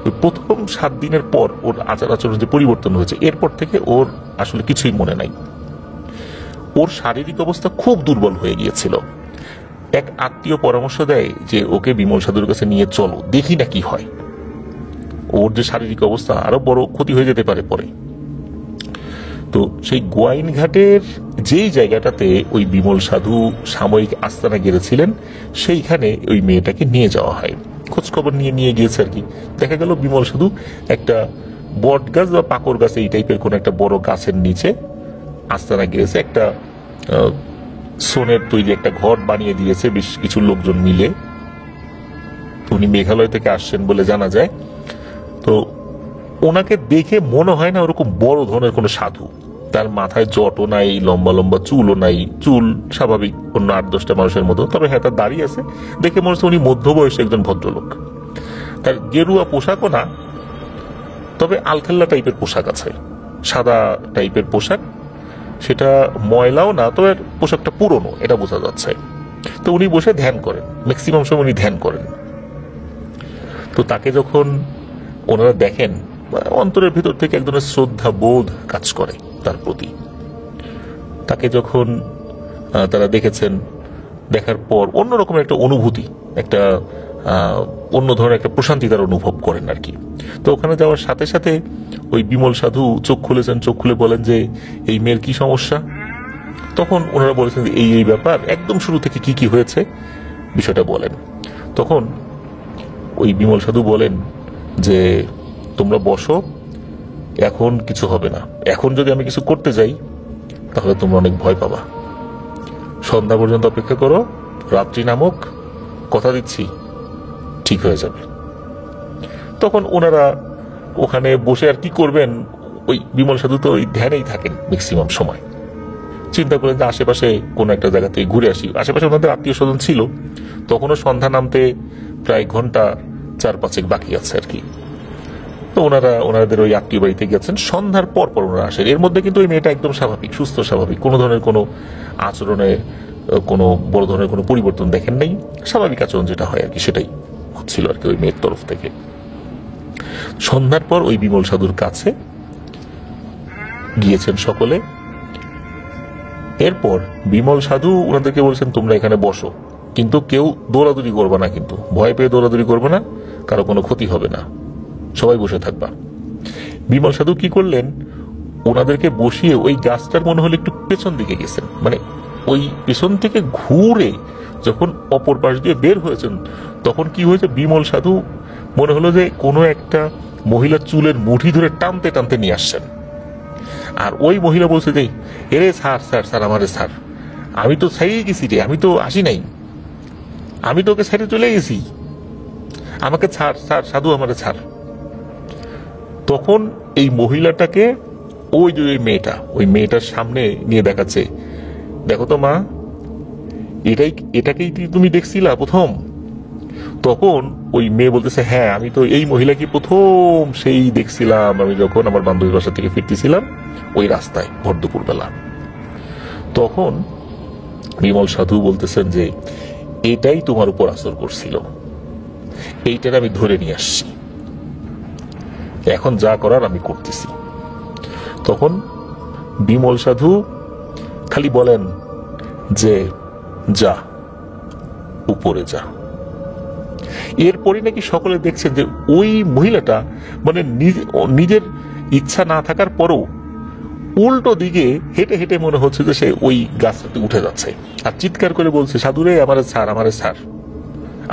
ওই প্রথম 7 দিনের পর ওর আচার আচরণ যে পরিবর্তন হয়েছে, এরপর থেকে ওর আসলে কিছুই মনে নাই। ওর শারীরিক অবস্থা খুব দুর্বল হয়ে গিয়েছিল। এক আত্মীয় পরামর্শ দেয় যে ওকে বিমল সাধুর কাছে নিয়ে চলো, দেখি না কি হয়, ওর যে শারীরিক অবস্থা আরো বড় ক্ষতি হয়ে যেতে পারে পরে। তো সেই গোয়াইন ঘাটের যেই জায়গাটাতে ওই বিমল সাধু সাময়িক আস্তানা গেড়েছিলেন, সেইখানে ওই মেয়েটাকে নিয়ে যাওয়া হয়, খোঁজ খবর নিয়ে গিয়েছে আর কি। দেখা গেল বিমল সাধু একটা বট গাছ বা পাকড় গাছ এই টাইপের কোন একটা বড় গাছের নিচে আস্তানা গেড়েছে, একটা সোনের তৈরি একটা ঘর বানিয়ে দিয়েছে বেশ কিছু লোকজন মিলে। উনি মেঘালয় থেকে আসছেন বলে জানা যায়। তো ওনাকে দেখে মনে হয় না ওরকম বড় ধরনের কোনো সাধু, তার মাথায় জটও নাই, লম্বা লম্বা চুলও নাই, চুল স্বাভাবিক অন্য 8-10টা মানুষের মতো, তবে হ্যাঁ তার দাড়ি আছে, দেখে মনে হচ্ছে উনি মধ্যবয়সী একজন ভদ্রলোক। তার গেরুয়া পোশাকও না, তবে আলখাল্লা টাইপের পোশাক আছে, সাদা টাইপের পোশাক, সেটা ময়লাও না, তবে পোশাকটা পুরনো, এটা বোঝা যাচ্ছে। তো উনি বসে ধ্যান করেন, ম্যাক্সিমাম সময় উনি ধ্যান করেন। তো তাকে যখন ওনারা দেখেন, অন্তরের ভিতর থেকে এক ধরনের শ্রদ্ধা বোধ কাজ করে তার প্রতি। তাকে যখন তারা দেখেছেন, দেখার পর অন্যরকম একটা অনুভূতি, একটা অন্য ধরনের একটা প্রশান্তি তারা অনুভব করেন আর কি। তো ওখানে যাওয়ার সাথে সাথে ওই বিমল সাধু চোখ খুলেছেন, চোখ খুলে বলেন যে এই মেয়ের কি সমস্যা। তখন ওনারা বলেছেন যে এই ব্যাপার, একদম শুরু থেকে কি কি হয়েছে বিষয়টা বলেন। তখন ওই বিমল সাধু বলেন যে তোমরা বসো, এখন কিছু হবে না, এখন যদি আমি কিছু করতে যাই তাহলে তোমরা অনেক ভয় পাবা, সন্ধ্যা পর্যন্ত অপেক্ষা করো, রাত্রি নামক, কথা দিচ্ছি ঠিক হয়ে যাবে। তখন ওনারা ওখানে বসে আর কি করবেন, ওই বিমল সাধু তো ওই ধ্যানেই থাকেন ম্যাক্সিমাম সময়। চিন্তা করেন যে আশেপাশে কোন একটা জায়গাতে ঘুরে আসি, আশেপাশে ওনাদের আত্মীয় স্বজন ছিল, তখনও সন্ধ্যা নামতে প্রায় ঘন্টা 4-5 বাকি আছে আর কি। তো ওনাদের ওই আত্মীয় বাড়িতে গেছেন, সন্ধ্যার পর ওনারা আসেন। এর মধ্যে কিন্তু ওই মেয়েটা একদম স্বাভাবিক, সুস্থ স্বাভাবিক, কোনো ধরনের কোনো আচরণে কোনো বড় ধরনের কোনো পরিবর্তন দেখেন নাই, স্বাভাবিক আচরণ যেটা হয় আর কি সেটাই হচ্ছিল আর কি ওই মেয়ের তরফ থেকে। সন্ধ্যার পর ওই বিমল সাধুর কাছে গিয়েছেন সকলে। এরপর বিমল সাধু ওনাদেরকে বলছেন, তোমরা এখানে বসো, কিন্তু কেউ দৌড়াদৌড়ি করবে না, কিন্তু ভয় পেয়ে দৌড়াদৌড়ি করবে না, কারো কোনো ক্ষতি হবে না, সবাই বসে থাকবা। বিমল সাধু কি করলেন, ওনাদেরকে বসিয়ে ওই গাছটার মনে হলো একটু পেছন দিকে গেছেন, মানে ওই পেছন থেকে ঘুরে যখন অপর পাশ দিয়ে বের হয়েছেন, তখন কি হয়েছে, বিমল সাধু মনে হলো যে কোনো একটা মহিলার চুলের মুঠি ধরে টানতে টানতে নিয়ে আসছেন। আর ওই মহিলা বলছে যে, এরে স্যার স্যার স্যার আমারে স্যার, আমি তো ছাড়িয়ে গেছি রে, আমি তো আসি নাই, আমি তো ওকে ছাড়িয়ে চলে গেছি, আমাকে ছাড় স্যার, সাধু আমারে ছাড়। তখন এই মহিলাটাকে ওই যে ওই মেয়েটার সামনে নিয়ে দেখাচ্ছে, দেখো তো মা, এটাকেই তুমি দেখছিলা প্রথম? তখন ওই মেয়ে বলতেছে, হ্যাঁ আমি তো এই মহিলাকে প্রথম সেই দেখছিলাম, আমি যখন আমার বান্ধবীর বাসা থেকে ফিরতেছিলাম ওই রাস্তায় ভর দুপুর বেলা। তখন বিমল সাধু বলতেছেন যে, এটাই তোমার উপর আসর করছিল, এইটার আমি ধরে নিয়ে আসছি, এখন যা করার আমি করতেছি। তখন বিমল সাধু খালি বলেন যে, যা উপরে যা। এরপরে নাকি সকলে দেখছেন যে ওই মহিলাটা মানে নিজের ইচ্ছা না থাকার পরও উল্টো দিকে হেঁটে হেঁটে মনে হচ্ছে যে সে ওই গাছটাতে উঠে যাচ্ছে, আর চিৎকার করে বলছে, সাধুরে আমারে ছাড়, আমারে ছাড়,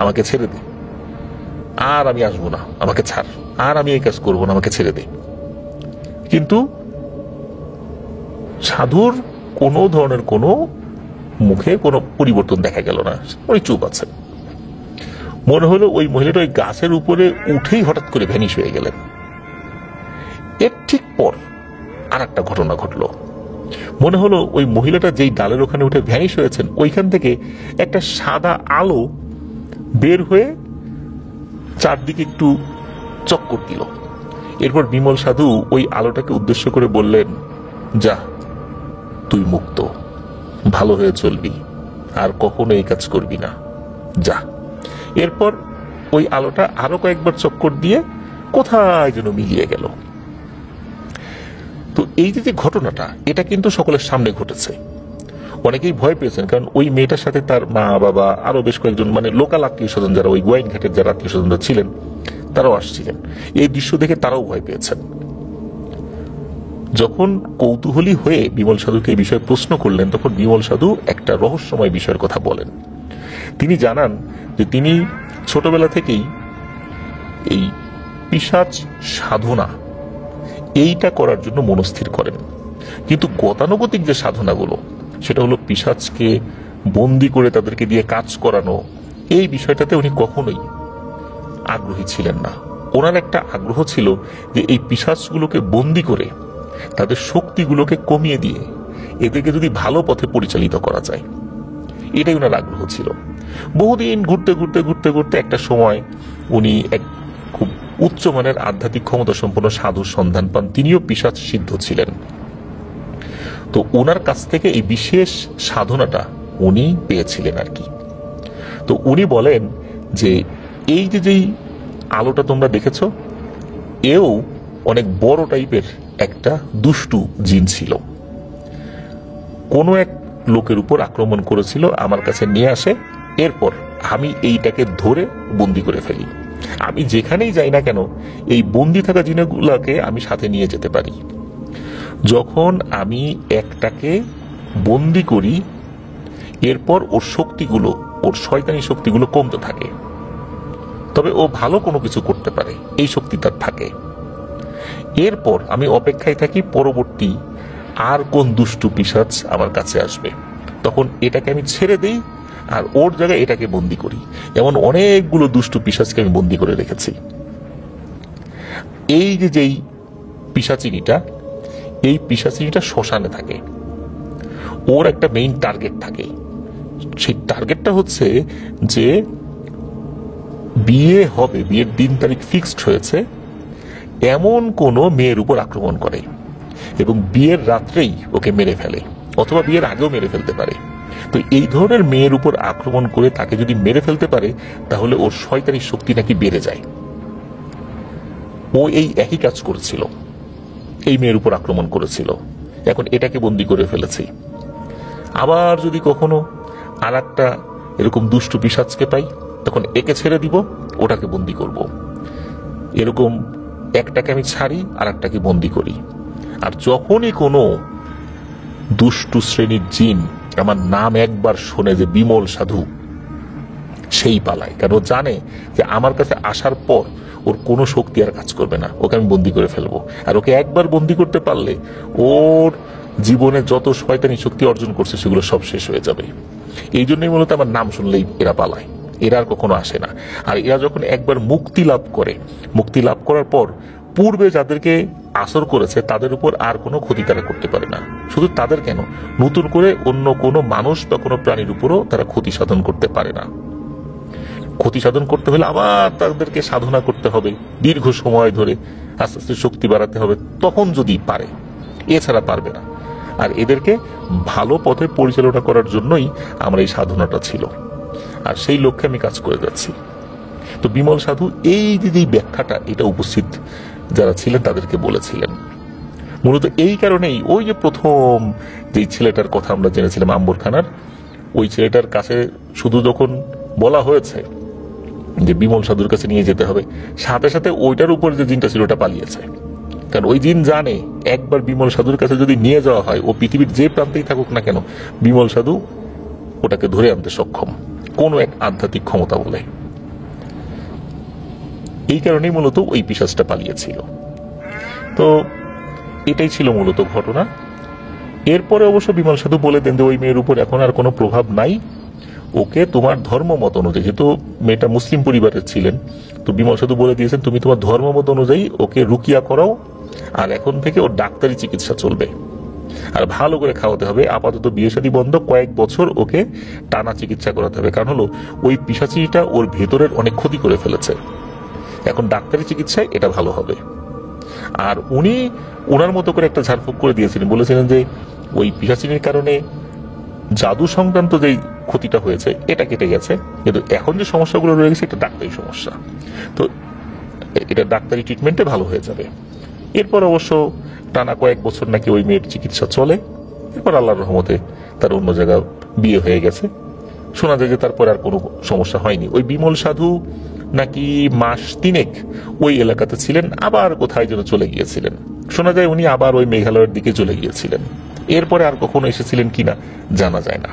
আমাকে ছেড়ে দে, আর আমি আসবো না, আমাকে ছাড়, আর আমি এই কাজ করবো না, আমাকে ছেড়ে দে। কিন্তু সাধুর কোনো ধরনের কোনো মুখে কোনো পরিবর্তন দেখা গেল না, উনি চুপ আছেন। মনে হলো ওই মহিলাটা ওই গাছের উপরে উঠেই হঠাৎ করে ভ্যানিশ হয়ে গেলেন। এর ঠিক পর আর একটা ঘটনা ঘটলো। মনে হলো ওই মহিলাটা যেই ডালের ওখানে উঠে ভ্যানিশ হয়েছেন, ওইখান থেকে একটা সাদা আলো বের হয়ে চারদিকে একটু চক্কর দিল। এরপর বিমল সাধু ওই আলোটাকে উদ্দেশ্য করে বললেন, যা, তুই মুক্ত, ভালো হয়ে চলবি, আর কখনো এই কাজ করবি না, যা। এরপর ওই আলোটা আরো কয়েকবার চক্কর দিয়ে কোথায় যেন মিলিয়ে গেল। তো এই যে ঘটনাটা, এটা কিন্তু সকলের সামনে ঘটেছে। অনেকেই ভয় পেয়েছেন, কারণ ওই মেয়েটার সাথে তার মা বাবা আরো বেশ কয়েকজন মানে লোকাল আত্মীয় স্বজন যারা ওই গোয়াইন ঘাটের যারা আত্মীয় স্বজনরা ছিলেন তারাও আসছিলেন। এই দৃশ্য দেখে তারাও ভয় পেয়েছেন। যখন কৌতূহলী হয়ে বিমল সাধুকে এই বিষয়ে প্রশ্ন করলেন, তখন বিমল সাধু একটা রহস্যময় বিষয়ের কথা বলেন। তিনি জানান যে তিনি ছোটবেলা থেকেই এই পিশাচ সাধনা এইটা করার জন্য মনস্থির করেন, কিন্তু গতানুগতিক যে সাধনাগুলো, সেটা হলো পিশাচকে বন্দি করে তাদেরকে দিয়ে কাজ করানো, এই বিষয়টাতে উনি কখনোই আগ্রহী ছিলেন না। ওনার একটা আগ্রহ ছিল যে এই পিশাচগুলোকে বন্দি করে তাদের শক্তিগুলোকে কমিয়ে দিয়ে এদেরকে যদি ভালো পথে পরিচালিত করা যায়, এটাই ওনার আগ্রহ ছিল। বহুদিন ঘুরতে ঘুরতে ঘুরতে ঘুরতে একটা সময় উনি এক খুব উচ্চমানের আধ্যাত্মিক ক্ষমতা সম্পন্ন সাধুর সন্ধান পান। তিনিও পিশাচ সিদ্ধ ছিলেন। তো ওনার কাছ থেকে এই বিশেষ সাধনাটা উনি পেয়েছিলেন আর কি। তো উনি বলেন যে এই যে যেই আলোটা তোমরা দেখেছো, এও অনেক বড় টাইপের একটা দুষ্টু জিন ছিল। কোনো এক লোকের উপর আক্রমণ করেছিল, আমার কাছে নিয়ে আসে, এরপর আমি এইটাকে ধরে বন্দি করে ফেলি। আমি যেখানেই যাই না কেন এই বন্দি থাকা জিনিসগুলোকে আমি সাথে নিয়ে যেতে পারি। যখন আমি একটাকে বন্দি করি, এরপর ওর শক্তিগুলো, ওর শয়তানি শক্তিগুলো কমতে থাকে, তবে ও ভালো কোনো কিছু করতে পারে, এই শক্তি তার থাকে। এরপর আমি অপেক্ষায় থাকি পরবর্তী আর কোন দুষ্টু পিশাচ আমার কাছে আসবে, তখন এটাকে আমি ছেড়ে দেই আর ওর জায়গায় এটাকে বন্দি করি। এমন অনেকগুলো দুষ্টু পিশাচকে আমি বন্দি করে রেখেছি। এই যে যেই পিশাচিনীটা, এই পিশাচিনীটা শ্মশানে থাকে, ওর একটা মেইন টার্গেট থাকে। সেই টার্গেটটা হচ্ছে যে বিয়ে হবে, বিয়ের দিন তারিখ ফিক্সড হয়েছে, এমন কোন মেয়ের উপর আক্রমণ করে এবং বিয়ের রাত্রেই ওকে মেরে ফেলে, অথবা বিয়ের আগেও মেরে ফেলতে পারে। তো এই ধরনের মেয়ের উপর আক্রমণ করে তাকে যদি মেরে ফেলতে পারে, তাহলে ওর শয়তানি শক্তি নাকি বেড়ে যায়। ও এই একই কাজ করেছিল, এই মেয়ের উপর আক্রমণ করেছিল। এখন এটাকে বন্দি করে ফেলেছি। আবার যদি কখনো আর একটা এরকম দুষ্টু পিশাচকে পাই, তখন একে ছেড়ে দিব, ওটাকে বন্দি করব। এরকম একটাকে আমি ছাড়ি, আর একটাকে বন্দি করি। আর যখনই কোনো দুষ্টু শ্রেণীর জিন আমার নাম একবার শোনে যে বিমল সাধু, সেই পালায়। কারণ ও জানে যে আমার কাছে আসার পর ওর কোনো শক্তি আর কাজ করবে না, ওকে আমি বন্দি করে ফেলবো। আর ওকে একবার বন্দি করতে পারলে ওর জীবনে যত শয়তানি শক্তি অর্জন করছে সেগুলো সব শেষ হয়ে যাবে। এই জন্যই মূলত আমার নাম শুনলেই এরা পালায়, এরা আর কখনো আসে না। আর এরা যখন একবার মুক্তি লাভ করে, মুক্তি লাভ করার পর পূর্বে যাদেরকে আসর করেছে তাদের উপর আর কোনো ক্ষতি তারা করতে পারে না। শুধু তাদের কেন, নতুন করে অন্য কোনো মানুষ বা কোনো প্রাণীর উপরও তারা ক্ষতি সাধন করতে পারে না। ক্ষতি সাধন করতে হলে আবার তাদেরকে সাধনা করতে হবে দীর্ঘ সময় ধরে, আস্তে আস্তে শক্তি বাড়াতে হবে, তখন যদি পারে, এছাড়া পারবে না। আর এদেরকে ভালো পথে পরিচালনা করার জন্যই আমার এই সাধনাটা ছিল, আর সেই লক্ষ্যে আমি কাজ করে যাচ্ছি। তো বিমল সাধু এই যে ব্যাখ্যাটা, এটা উপস্থিত যারা ছিলেন তাদেরকে বলেছিলেন। মূলত এই কারণেই ওই যে প্রথম যে ছেলেটার কথা আমরা জেনেছিলাম আম্বরখানার, ওই ছেলেটার কাছে শুধু যখন বলা হয়েছে যে বিমল সাধুর কাছে নিয়ে যেতে হবে, সাথে সাথে ওইটার উপর যে জিনটা ছিল ওটা পালিয়েছে। কারণ ওই জিন জানে একবার বিমল সাধুর কাছে যদি নিয়ে যাওয়া হয়, ও পৃথিবীর যে প্রান্তেই থাকুক না কেন, বিমল সাধু ওটাকে ধরে আনতে সক্ষম, কোন এক আধ্যাত্মিক ক্ষমতা বলে। এই কারণেই মূলত ওই পিশাচটা পালিয়েছিল। তো এটাই ছিল মূলত ঘটনা। এরপরে অবশ্য বিমল সাধু বলে দেন যে ওই মেয়ের উপর এখন আর কোনো প্রভাব নাই, ওকে তোমার ধর্ম মত অনুযায়ী, যেহেতু মেয়েটা মুসলিম পরিবারের ছিলেন, তো বিমল সাধু বলে দিয়েছেন তুমি তোমার ধর্ম মত অনুযায়ী ওকে রুকিয়া করাও, আর এখন থেকে ওর ডাক্তারি চিকিৎসা চলবে, আর ভালো করে খাওয়াতে হবে। আপাতত বিয়ে শাদী বন্ধ, কয়েক বছর ওকে টানা চিকিৎসা করাতে হবে। কারণ হলো ওই পিশাচিটা ওর ভেতরের অনেক ক্ষতি করে ফেলেছে, এখন ডাক্তারি চিকিৎসায় এটা ভালো হবে। আর উনি ওনার মতো করে একটা ঝাড়ফুঁক করে দিয়েছিলেন, বলেছিলেন যে ওই পিশাচিনীর কারণে জাদু সংক্রান্ত যে ক্ষতিটা হয়েছে এটা কেটে গেছে, কিন্তু এখন যে সমস্যাগুলো রয়ে গেছে এটা ডাক্তারি সমস্যা, তো এটা ডাক্তারি ট্রিটমেন্টে ভালো হয়ে যাবে। এরপর অবশ্য টানা কয়েক বছর নাকি ওই মেয়ের চিকিৎসা চলে। এরপর আল্লাহর রহমতে তার অন্য জায়গায় বিয়ে হয়ে গেছে। শোনা যায় যে তারপর আর কোনো সমস্যা হয়নি। ওই বিমল সাধু নাকি মাস 3 ওই এলাকাতে ছিলেন, আবার কোথায় যেন চলে গিয়েছিলেন। শোনা যায় উনি আবার ওই মেঘালয়ের দিকে চলে গিয়েছিলেন। এরপরে আর কখনো এসেছিলেন কিনা জানা যায় না।